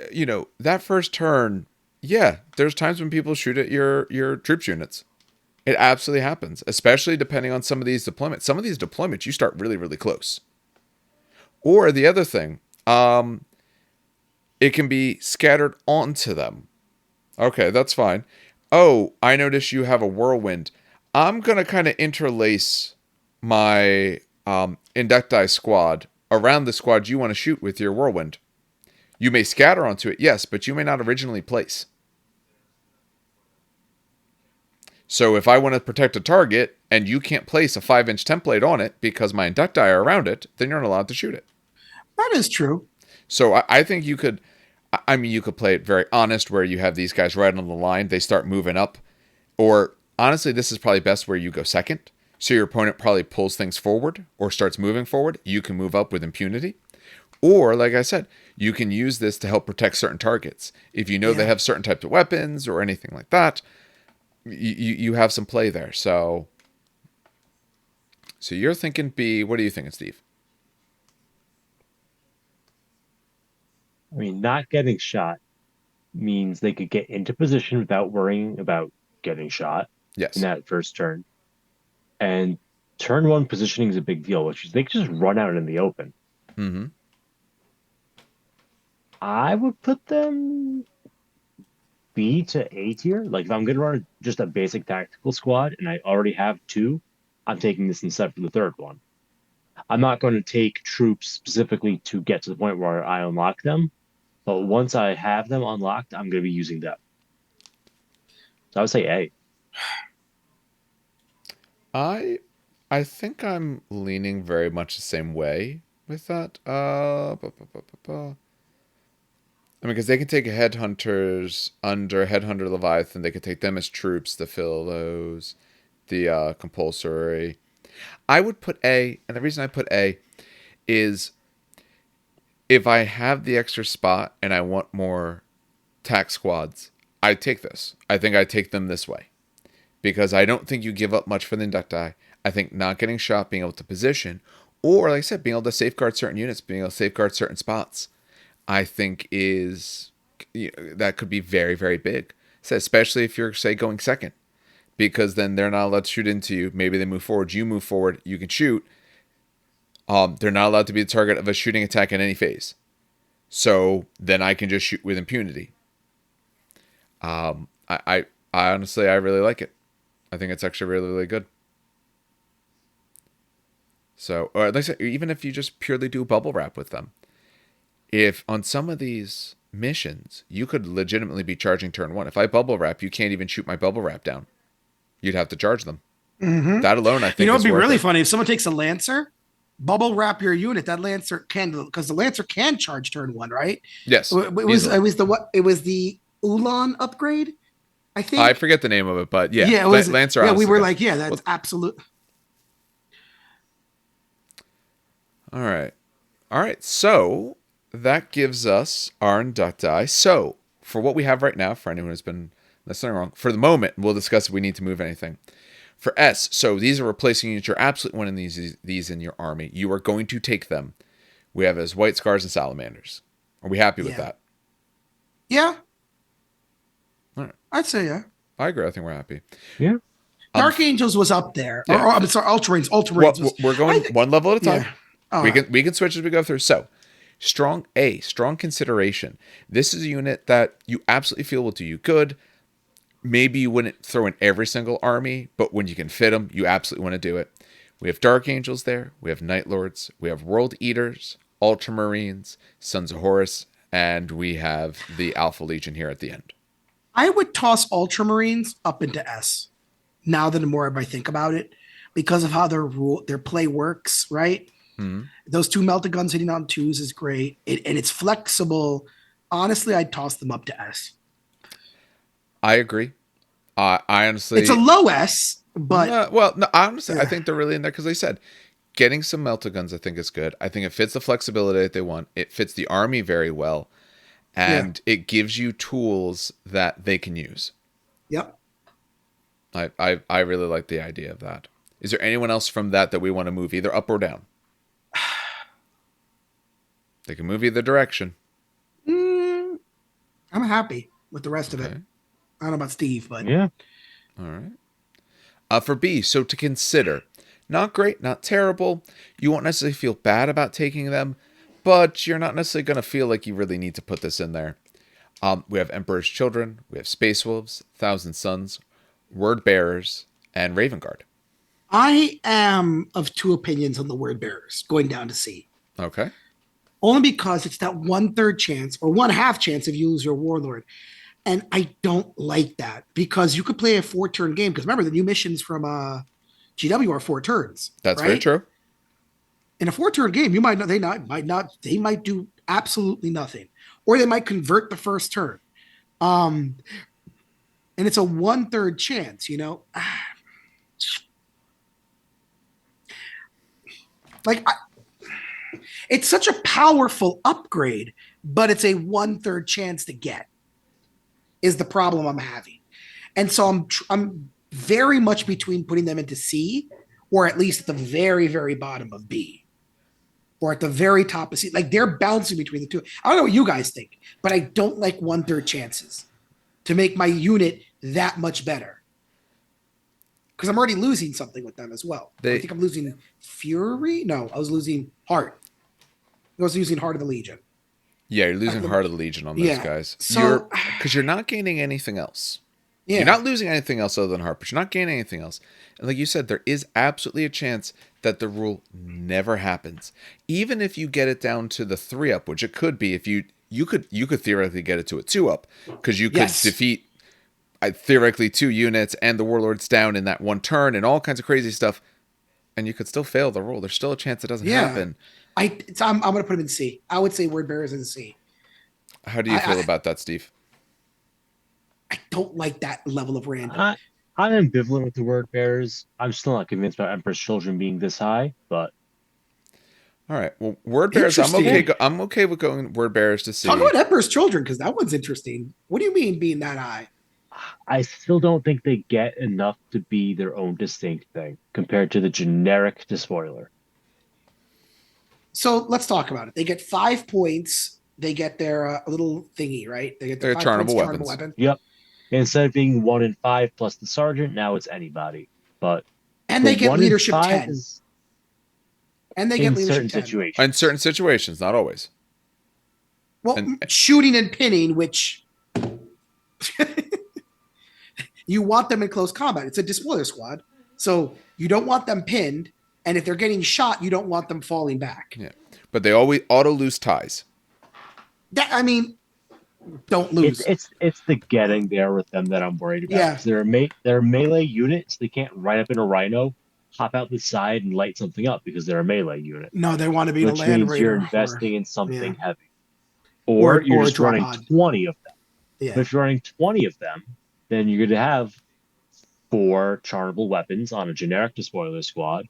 That first turn. Yeah, there's times when people shoot at your troops units. It absolutely happens, especially depending on some of these deployments. Some of these deployments, you start really, really close. Or the other thing, it can be scattered onto them. Okay, that's fine. Oh, I notice you have a whirlwind. I'm going to kind of interlace my Inductii squad around the squad you want to shoot with your whirlwind. You may scatter onto it, yes, but you may not originally place. So if I want to protect a target and you can't place a 5-inch template on it because my Inductii are around it, then you're not allowed to shoot it. That is true. So I think you could, you could play it very honest where you have these guys right on the line. They start moving up. Or honestly, this is probably best where you go second. So your opponent probably pulls things forward or starts moving forward. You can move up with impunity. Or, like I said, you can use this to help protect certain targets. If you know they have certain types of weapons or anything like that, you have some play there. So you're thinking B. What are you thinking, Steve? I mean, not getting shot means they could get into position without worrying about getting shot Yes. in that first turn. And turn one positioning is a big deal, which is they could just run out in the open. Mm-hmm. I would put them B to A tier. Like if I'm going to run just a basic tactical squad and I already have two, I'm taking this instead for the third one. I'm not going to take troops specifically to get to the point where I unlock them. But once I have them unlocked, I'm going to be using them. So I would say A. I think I'm leaning very much the same way with that. I mean, because they can take headhunters under Headhunter Leviathan. They could take them as troops to fill those. The compulsory. I would put A, and the reason I put A is if I have the extra spot and I want more tax squads, I take this. I think I take them this way. Because I don't think you give up much for the Inductii. I think not getting shot, being able to position, or like I said, being able to safeguard certain units, being able to safeguard certain spots, I think that could be very, very big. So especially if you're, say, going second. Because then they're not allowed to shoot into you. Maybe they move forward. You move forward. You can shoot. They're not allowed to be the target of a shooting attack in any phase. So then I can just shoot with impunity. I honestly, I really like it. I think it's actually really, really good. So, or like I said, even if you just purely do bubble wrap with them, if on some of these missions, you could legitimately be charging turn one. If I bubble wrap, you can't even shoot my bubble wrap down. You'd have to charge them. Mm-hmm. That alone, I You think, know, is it'd be worth really it. funny if someone takes a Lancer, bubble wrap your unit. That Lancer can, because the Lancer can charge turn one, right? Yes, It was easily. it was the what? It was the Ulan upgrade, I I think. forget the name of it, but yeah, Yeah, it was. Lancer. Yeah, we Honestly were can. like, yeah, that's Well, absolute. all right, all right. So that gives us our Inductii. So for what we have right now, for anyone who's been listening wrong, for the moment, we'll discuss if we need to move anything. For S, so these are replacing units. You're absolutely wanting these in your army. You are going to take them. We have as White Scars and Salamanders. Are we happy with Yeah. that? Yeah, All right. I'd say yeah. I agree. I think we're happy. Yeah. Dark Angels was up there, yeah. or I'm sorry, Ultramarines. Well, Ultramarines was. we're going one level at a time. Yeah. All We right. can switch as we go through. So, strong consideration. This is a unit that you absolutely feel will do you good. Maybe you wouldn't throw in every single army, but when you can fit them, you absolutely want to do it. We have Dark Angels there. We have Night Lords. We have World Eaters, Ultramarines, Sons of Horus, and we have the Alpha Legion here at the end. I would toss Ultramarines up into S. Now that the more I think about it, because of how their play works, right? Mm-hmm. Those two melted guns hitting on twos is great, and it's flexible. Honestly, I'd toss them up to S. I agree. I honestly, it's a low S, but honestly, yeah. I think they're really in there because they said getting some melted guns. I think is good. I think it fits the flexibility that they want. It fits the army very well, and it gives you tools that they can use. Yep. I really like the idea of that. Is there anyone else from that we want to move either up or down? They can move either direction. I'm happy with the rest of it. I don't know about Steve, but yeah. All right. For B, so to consider, not great, not terrible. You won't necessarily feel bad about taking them, but you're not necessarily going to feel like you really need to put this in there. We have Emperor's Children, we have Space Wolves, Thousand Suns, Word Bearers, and Raven Guard. I am of two opinions on the Word Bearers going down to C. Okay. Only because it's that 1/3 chance or 1/2 chance if you lose your Warlord. And I don't like that because you could play a 4-turn game. Because remember, the new missions from GW are 4 turns. That's right? very true. In a 4-turn game, you they might do absolutely nothing, or they might convert the first turn. And it's a 1/3 chance, it's such a powerful upgrade, but it's a 1/3 chance to get. Is the problem I'm having, and so I'm very much between putting them into C, or at least at the very, very bottom of B, or at the very top of C. Like they're bouncing between the two. I don't know what you guys think, but I don't like 1/3 chances to make my unit that much better because I'm already losing something with them as well. I think I'm losing Fury. No, I was losing Heart. I was using Heart of the Legion. Yeah, you're losing Heart of the Legion on those guys. So, because you're not gaining anything else. Yeah. You're not losing anything else other than Heart, but you're not gaining anything else. And like you said, there is absolutely a chance that the rule never happens. Even if you get it down to the 3-up, which it could be if you could theoretically get it to a 2-up, because you could defeat theoretically 2 units and the Warlords down in that 1 turn and all kinds of crazy stuff, and you could still fail the rule. There's still a chance it doesn't happen. I'm going to put him in C. I would say Word Bearers in C. How do you feel about that, Steve? I don't like that level of random. I'm ambivalent with the Word Bearers. I'm still not convinced about Emperor's Children being this high, but all right. Well, Word Bearers, I'm okay with going Word Bearers to C. Talk about Emperor's Children because that one's interesting. What do you mean being that high? I still don't think they get enough to be their own distinct thing compared to the generic despoiler. So let's talk about it. They get 5 points. They get their little thingy, right? They get their charnable weapons. Yep. Instead of being 1 in 5 plus the sergeant, now it's anybody. And they get leadership 10. And they get leadership 10. Situations. In certain situations, not always. Well, shooting and pinning, which You want them in close combat. It's a despoiler squad. So you don't want them pinned. And if they're getting shot, you don't want them falling back. Yeah. But they always auto lose ties. That, I mean, don't lose. It's the getting there with them that I'm worried about. Yeah. 'Cause they're a melee unit, so they can't ride up in a rhino, hop out the side, and light something up because they're a melee unit. No, they want to be a Which land means raider. you're investing in something yeah. heavy. Or you're or just drop running pod. 20 of them. Yeah. But if you're running 20 of them, then you're going to have 4 chargeable weapons on a generic despoiler squad.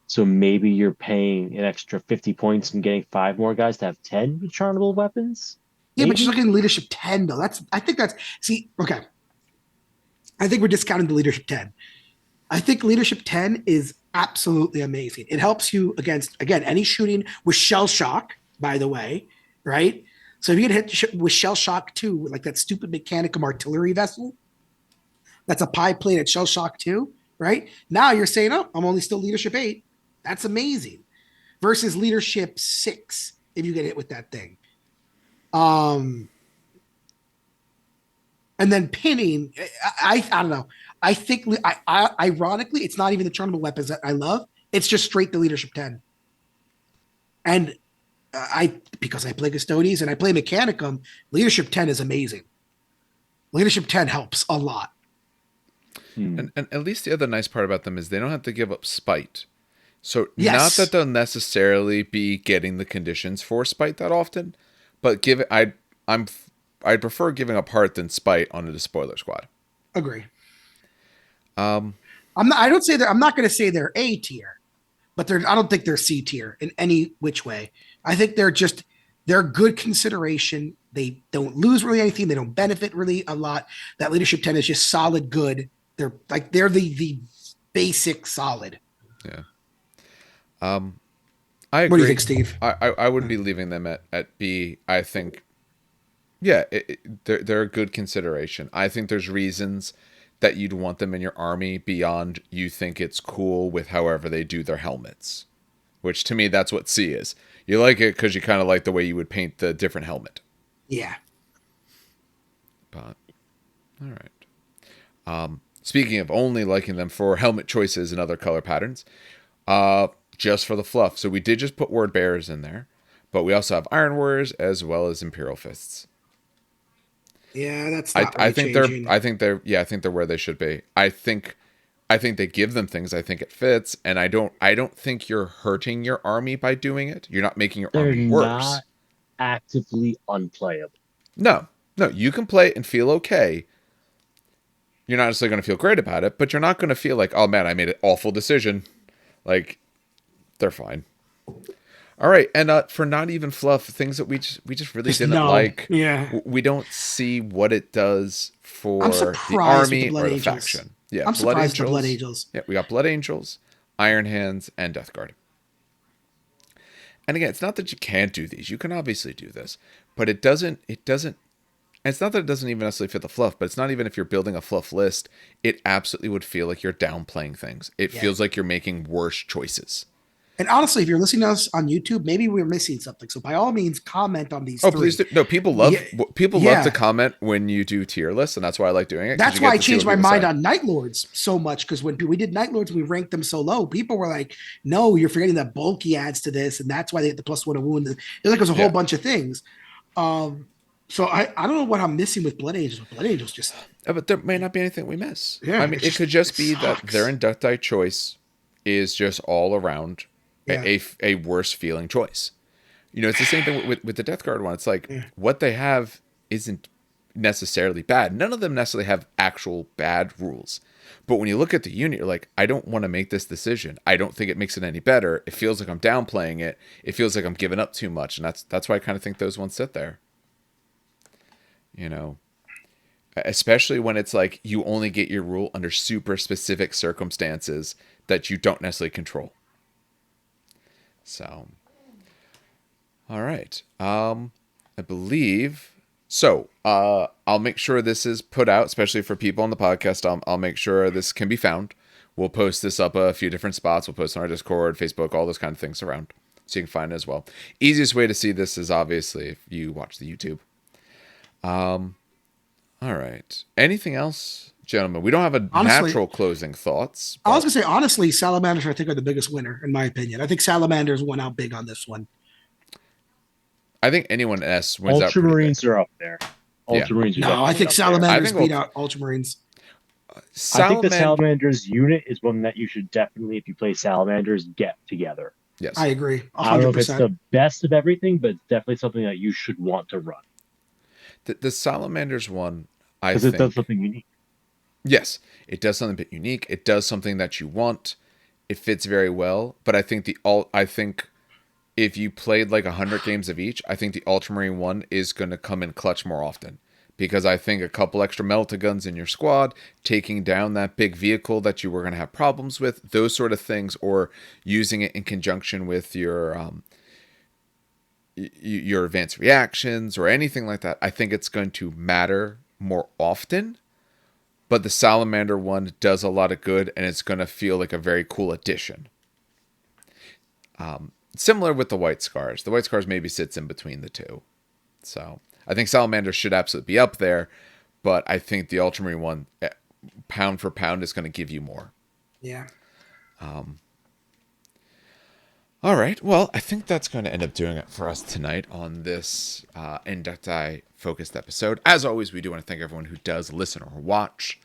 So maybe you're paying an extra 50 points and getting 5 more guys to have 10 rechargeable weapons. Yeah, Maybe? but you're looking at leadership 10 though. I think we're discounting the leadership 10. I think leadership 10 is absolutely amazing. It helps you against, again, any shooting with shell shock, by the way, right? So if you get hit with shell shock 2, like that stupid Mechanicum artillery vessel, that's a pie plate at shell shock 2, right? Now you're saying, oh, I'm only still leadership 8. That's amazing. Versus leadership 6 if you get hit with that thing. And then pinning, I don't know. I think, ironically, it's not even the chargeable weapons that I love. It's just straight the leadership 10. And because I play Custodes and I play Mechanicum, leadership 10 is amazing. Leadership 10 helps a lot. And at least the other nice part about them is they don't have to give up spite. So Yes. not that they'll necessarily be getting the conditions for spite that often, but I'd prefer giving up heart than spite on a despoiler squad. Agree. Um, I'm not going to say they're A tier, but I don't think they're C tier in any which way. I think they're good consideration. They don't lose really anything. They don't benefit really a lot. That leadership 10 is just solid good. They're the basic solid. Yeah. I agree. What do you think, Steve? I wouldn't be leaving them at B. I think, yeah, they're a good consideration. I think there's reasons that you'd want them in your army beyond you think it's cool with however they do their helmets, which to me, that's what C is. You like it because you kind of like the way you would paint the different helmet. Yeah. But, all right. Speaking of only liking them for helmet choices and other color patterns, just for the fluff. So we did just put Word Bearers in there, but we also have Iron Warriors as well as Imperial Fists. Yeah, that's not really I think changing. I think they're where they should be. I think they give them things. I think it fits, and I don't think you're hurting your army by doing it. You're not making your army worse. They're not actively unplayable. No, you can play it and feel okay. You're not necessarily going to feel great about it, but you're not going to feel like, oh man, I made an awful decision. Like, they're fine. All right, and for not even fluff, things that we just really didn't like. Yeah, we don't see what it does for I'm the surprised with army the Blood or the Angels. faction. Yeah, I'm surprised with the Blood Angels. Yeah, we got Blood Angels, Iron Hands, and Death Guard. And again, it's not that you can't do these. You can obviously do this, but it doesn't. And it's not that it doesn't even necessarily fit the fluff, but it's not even if you're building a fluff list. It absolutely would feel like you're downplaying things. It feels like you're making worse choices. And honestly, if you're listening to us on YouTube, maybe we're missing something. So by all means, comment on these. Please do. No, people love love to comment when you do tier lists, and that's why I like doing it. That's why I changed my mind on Night Lords so much, because when we did Night Lords, we ranked them so low. People were like, "No, you're forgetting that bulky adds to this, and that's why they get the +1 and wound." It was a whole bunch of things. So I don't know what I'm missing with Blood Angels. Blood Angels just. But there may not be anything we miss. Yeah, I mean, it could just be that their Inductii choice is just all around a worse feeling choice. You know, it's the same thing with the Death Guard one. It's like what they have isn't necessarily bad. None of them necessarily have actual bad rules. But when you look at the unit, you're like, I don't want to make this decision. I don't think it makes it any better. It feels like I'm downplaying it. It feels like I'm giving up too much. And that's why I kind of think those ones sit there. You know, especially when it's like you only get your rule under super specific circumstances that you don't necessarily control. So, all right. I believe so. I'll make sure this is put out, especially for people on the podcast. I'll make sure this can be found. We'll post this up a few different spots. We'll post on our Discord, Facebook, all those kind of things around, so you can find it as well. Easiest way to see this is obviously if you watch the YouTube. All right. Anything else gentlemen, we don't have a Honestly, natural closing thoughts. I was but gonna say honestly, salamanders I think are the biggest winner in my opinion. I think salamanders won out big on this one. I think anyone S wins out pretty big. Ultramarines are up there. Yeah. Ultramarines are No, I definitely think up there. salamanders I think beat out ultramarines. I think the Salamander. Salamanders unit is one that you should definitely, if you play Salamanders, get together. Yes. I agree, I don't know if it's 100%. the best of everything, but it's definitely something that you should want to run. The Salamanders one, I Because it think. does something unique. Yes, it does something a bit unique. It does something that you want. It fits very well. But I think I think if you played like 100 games of each, I think the Ultramarine one is going to come in clutch more often. Because I think a couple extra melta-guns in your squad, taking down that big vehicle that you were going to have problems with, those sort of things, or using it in conjunction with your advanced reactions or anything like that, I think it's going to matter more often. But the Salamander one does a lot of good, and it's going to feel like a very cool addition. Similar with the White Scars. The White Scars maybe sits in between the two. So I think Salamander should absolutely be up there, but I think the Ultramarine one, pound for pound, is going to give you more. Yeah. All right. Well, I think that's going to end up doing it for us tonight on this Inductii focused episode. As always, we do want to thank everyone who does listen or watch.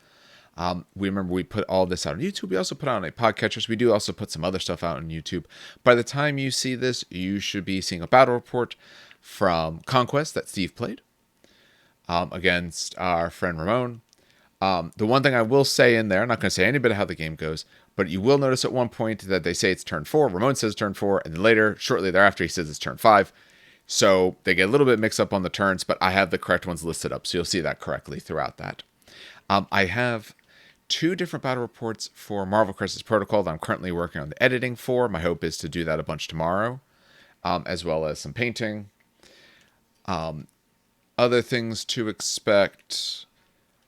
We put all this out on YouTube. We also put out on a podcatchers. We do also put some other stuff out on YouTube. By the time you see this, you should be seeing a battle report from Conquest that Steve played against our friend Ramon. The one thing I will say in there, I'm not going to say any bit of how the game goes, but you will notice at one point that they say it's turn 4. Ramon says turn 4, and then later, shortly thereafter, he says it's turn 5. So they get a little bit mixed up on the turns, but I have the correct ones listed up, so you'll see that correctly throughout that. I have 2 different battle reports for Marvel Crisis Protocol that I'm currently working on the editing for. My hope is to do that a bunch tomorrow, as well as some painting. Other things to expect.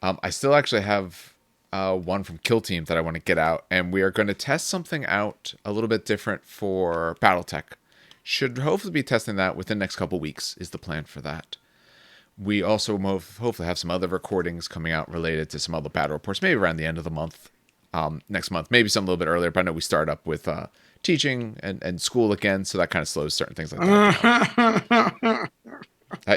I still actually have one from Kill Team that I want to get out, and we are going to test something out a little bit different for BattleTech. Should hopefully be testing that within the next couple weeks is the plan for that. We also hopefully have some other recordings coming out related to some other battle reports, maybe around the end of the month, next month, maybe some a little bit earlier, but I know we start up with teaching and school again, so that kind of slows certain things like that down.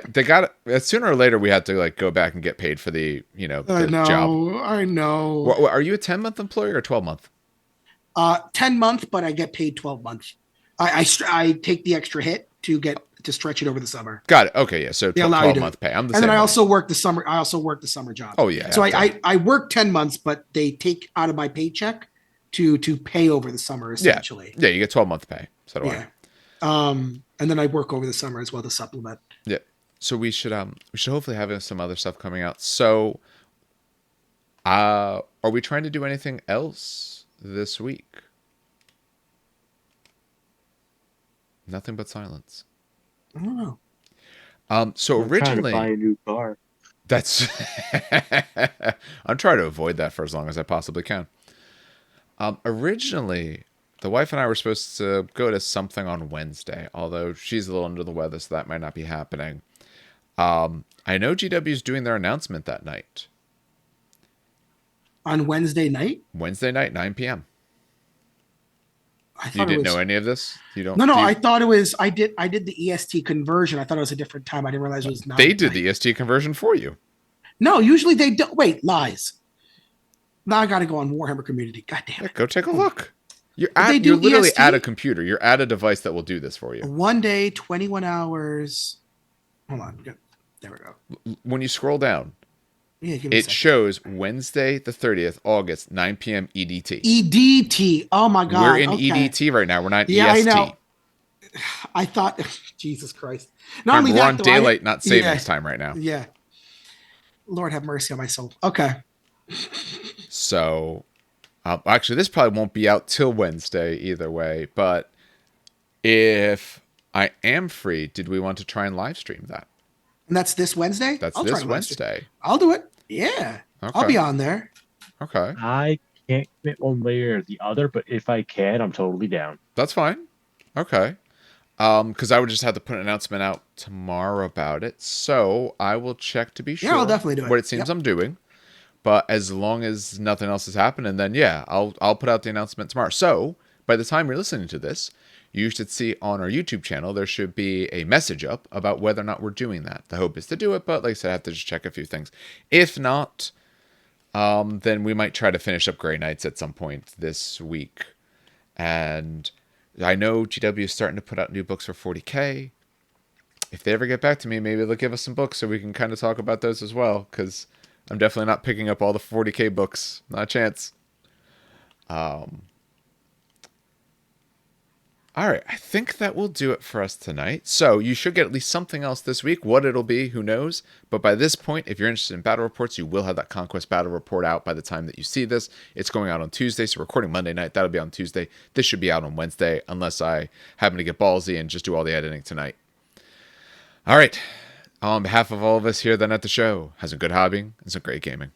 They got sooner or later we had to like go back and get paid for the job. I know. Are you a 10-month employee or 12-month? 10-month, but I get paid 12 months. I take the extra hit to stretch it over the summer. Got it. Okay, yeah. So 12-month pay. And then I also work the summer. I also work the summer job. Oh yeah. So I work 10 months, but they take out of my paycheck to pay over the summer essentially. Yeah, you get 12-month pay. So do I. And then I work over the summer as well to supplement. Yeah. So we should hopefully have some other stuff coming out. So are we trying to do anything else this week? Nothing but silence. I don't know. So I'm originally, trying to buy a new car. That's I'm trying to avoid that for as long as I possibly can. Originally, the wife and I were supposed to go to something on Wednesday, although she's a little under the weather, so that might not be happening. I know GW is doing their announcement that night. On Wednesday night? Wednesday night, 9 p.m. You didn't know any of this? You don't? No. I thought it was. I did the EST conversion. I thought it was a different time. I didn't realize it was 9. They did the EST conversion for you. No, usually they don't. Wait, lies. Now I got to go on Warhammer Community. God damn it! Go take a look. You're do literally EST? at a computer. You're at a device that will do this for you. 1 day, 21 hours. Hold on. There we go. When you scroll down, Yeah, give me a it second. shows Wednesday the 30th, August, 9 p.m. EDT. EDT. Oh my god. We're in okay. EDT right now. We're not Yeah, EST. I know. I thought, Jesus Christ. Not only we're that, on though, daylight, not savings time right now. Yeah. Lord have mercy on my soul. Okay. So, actually, this probably won't be out till Wednesday either way. But if I am free, did we want to try and live stream that? And that's this Wednesday? That's I'll this try to live stream. Wednesday. I'll do it. Yeah. Okay. I'll be on there. Okay. I can't commit one way or the other, but if I can, I'm totally down. That's fine. Okay. Because I would just have to put an announcement out tomorrow about it. So I will check to be sure I'll definitely do it. what it seems I'm doing. But as long as nothing else has happened, and then yeah, I'll put out the announcement tomorrow. So by the time you're listening to this, you should see on our YouTube channel there should be a message up about whether or not we're doing that. The hope is to do it, but like I said, I have to just check a few things. If not, then we might try to finish up Grey Knights at some point this week. And I know GW is starting to put out new books for 40K. If they ever get back to me, maybe they'll give us some books so we can kind of talk about those as well, because I'm definitely not picking up all the 40K books. Not a chance. All right, I think that will do it for us tonight. So you should get at least something else this week. What it'll be, who knows? But by this point, if you're interested in battle reports, you will have that Conquest battle report out by the time that you see this. It's going out on Tuesday, so recording Monday night. That'll be on Tuesday. This should be out on Wednesday, unless I happen to get ballsy and just do all the editing tonight. All right, on behalf of all of us here then at the show, have some good hobbying and some great gaming.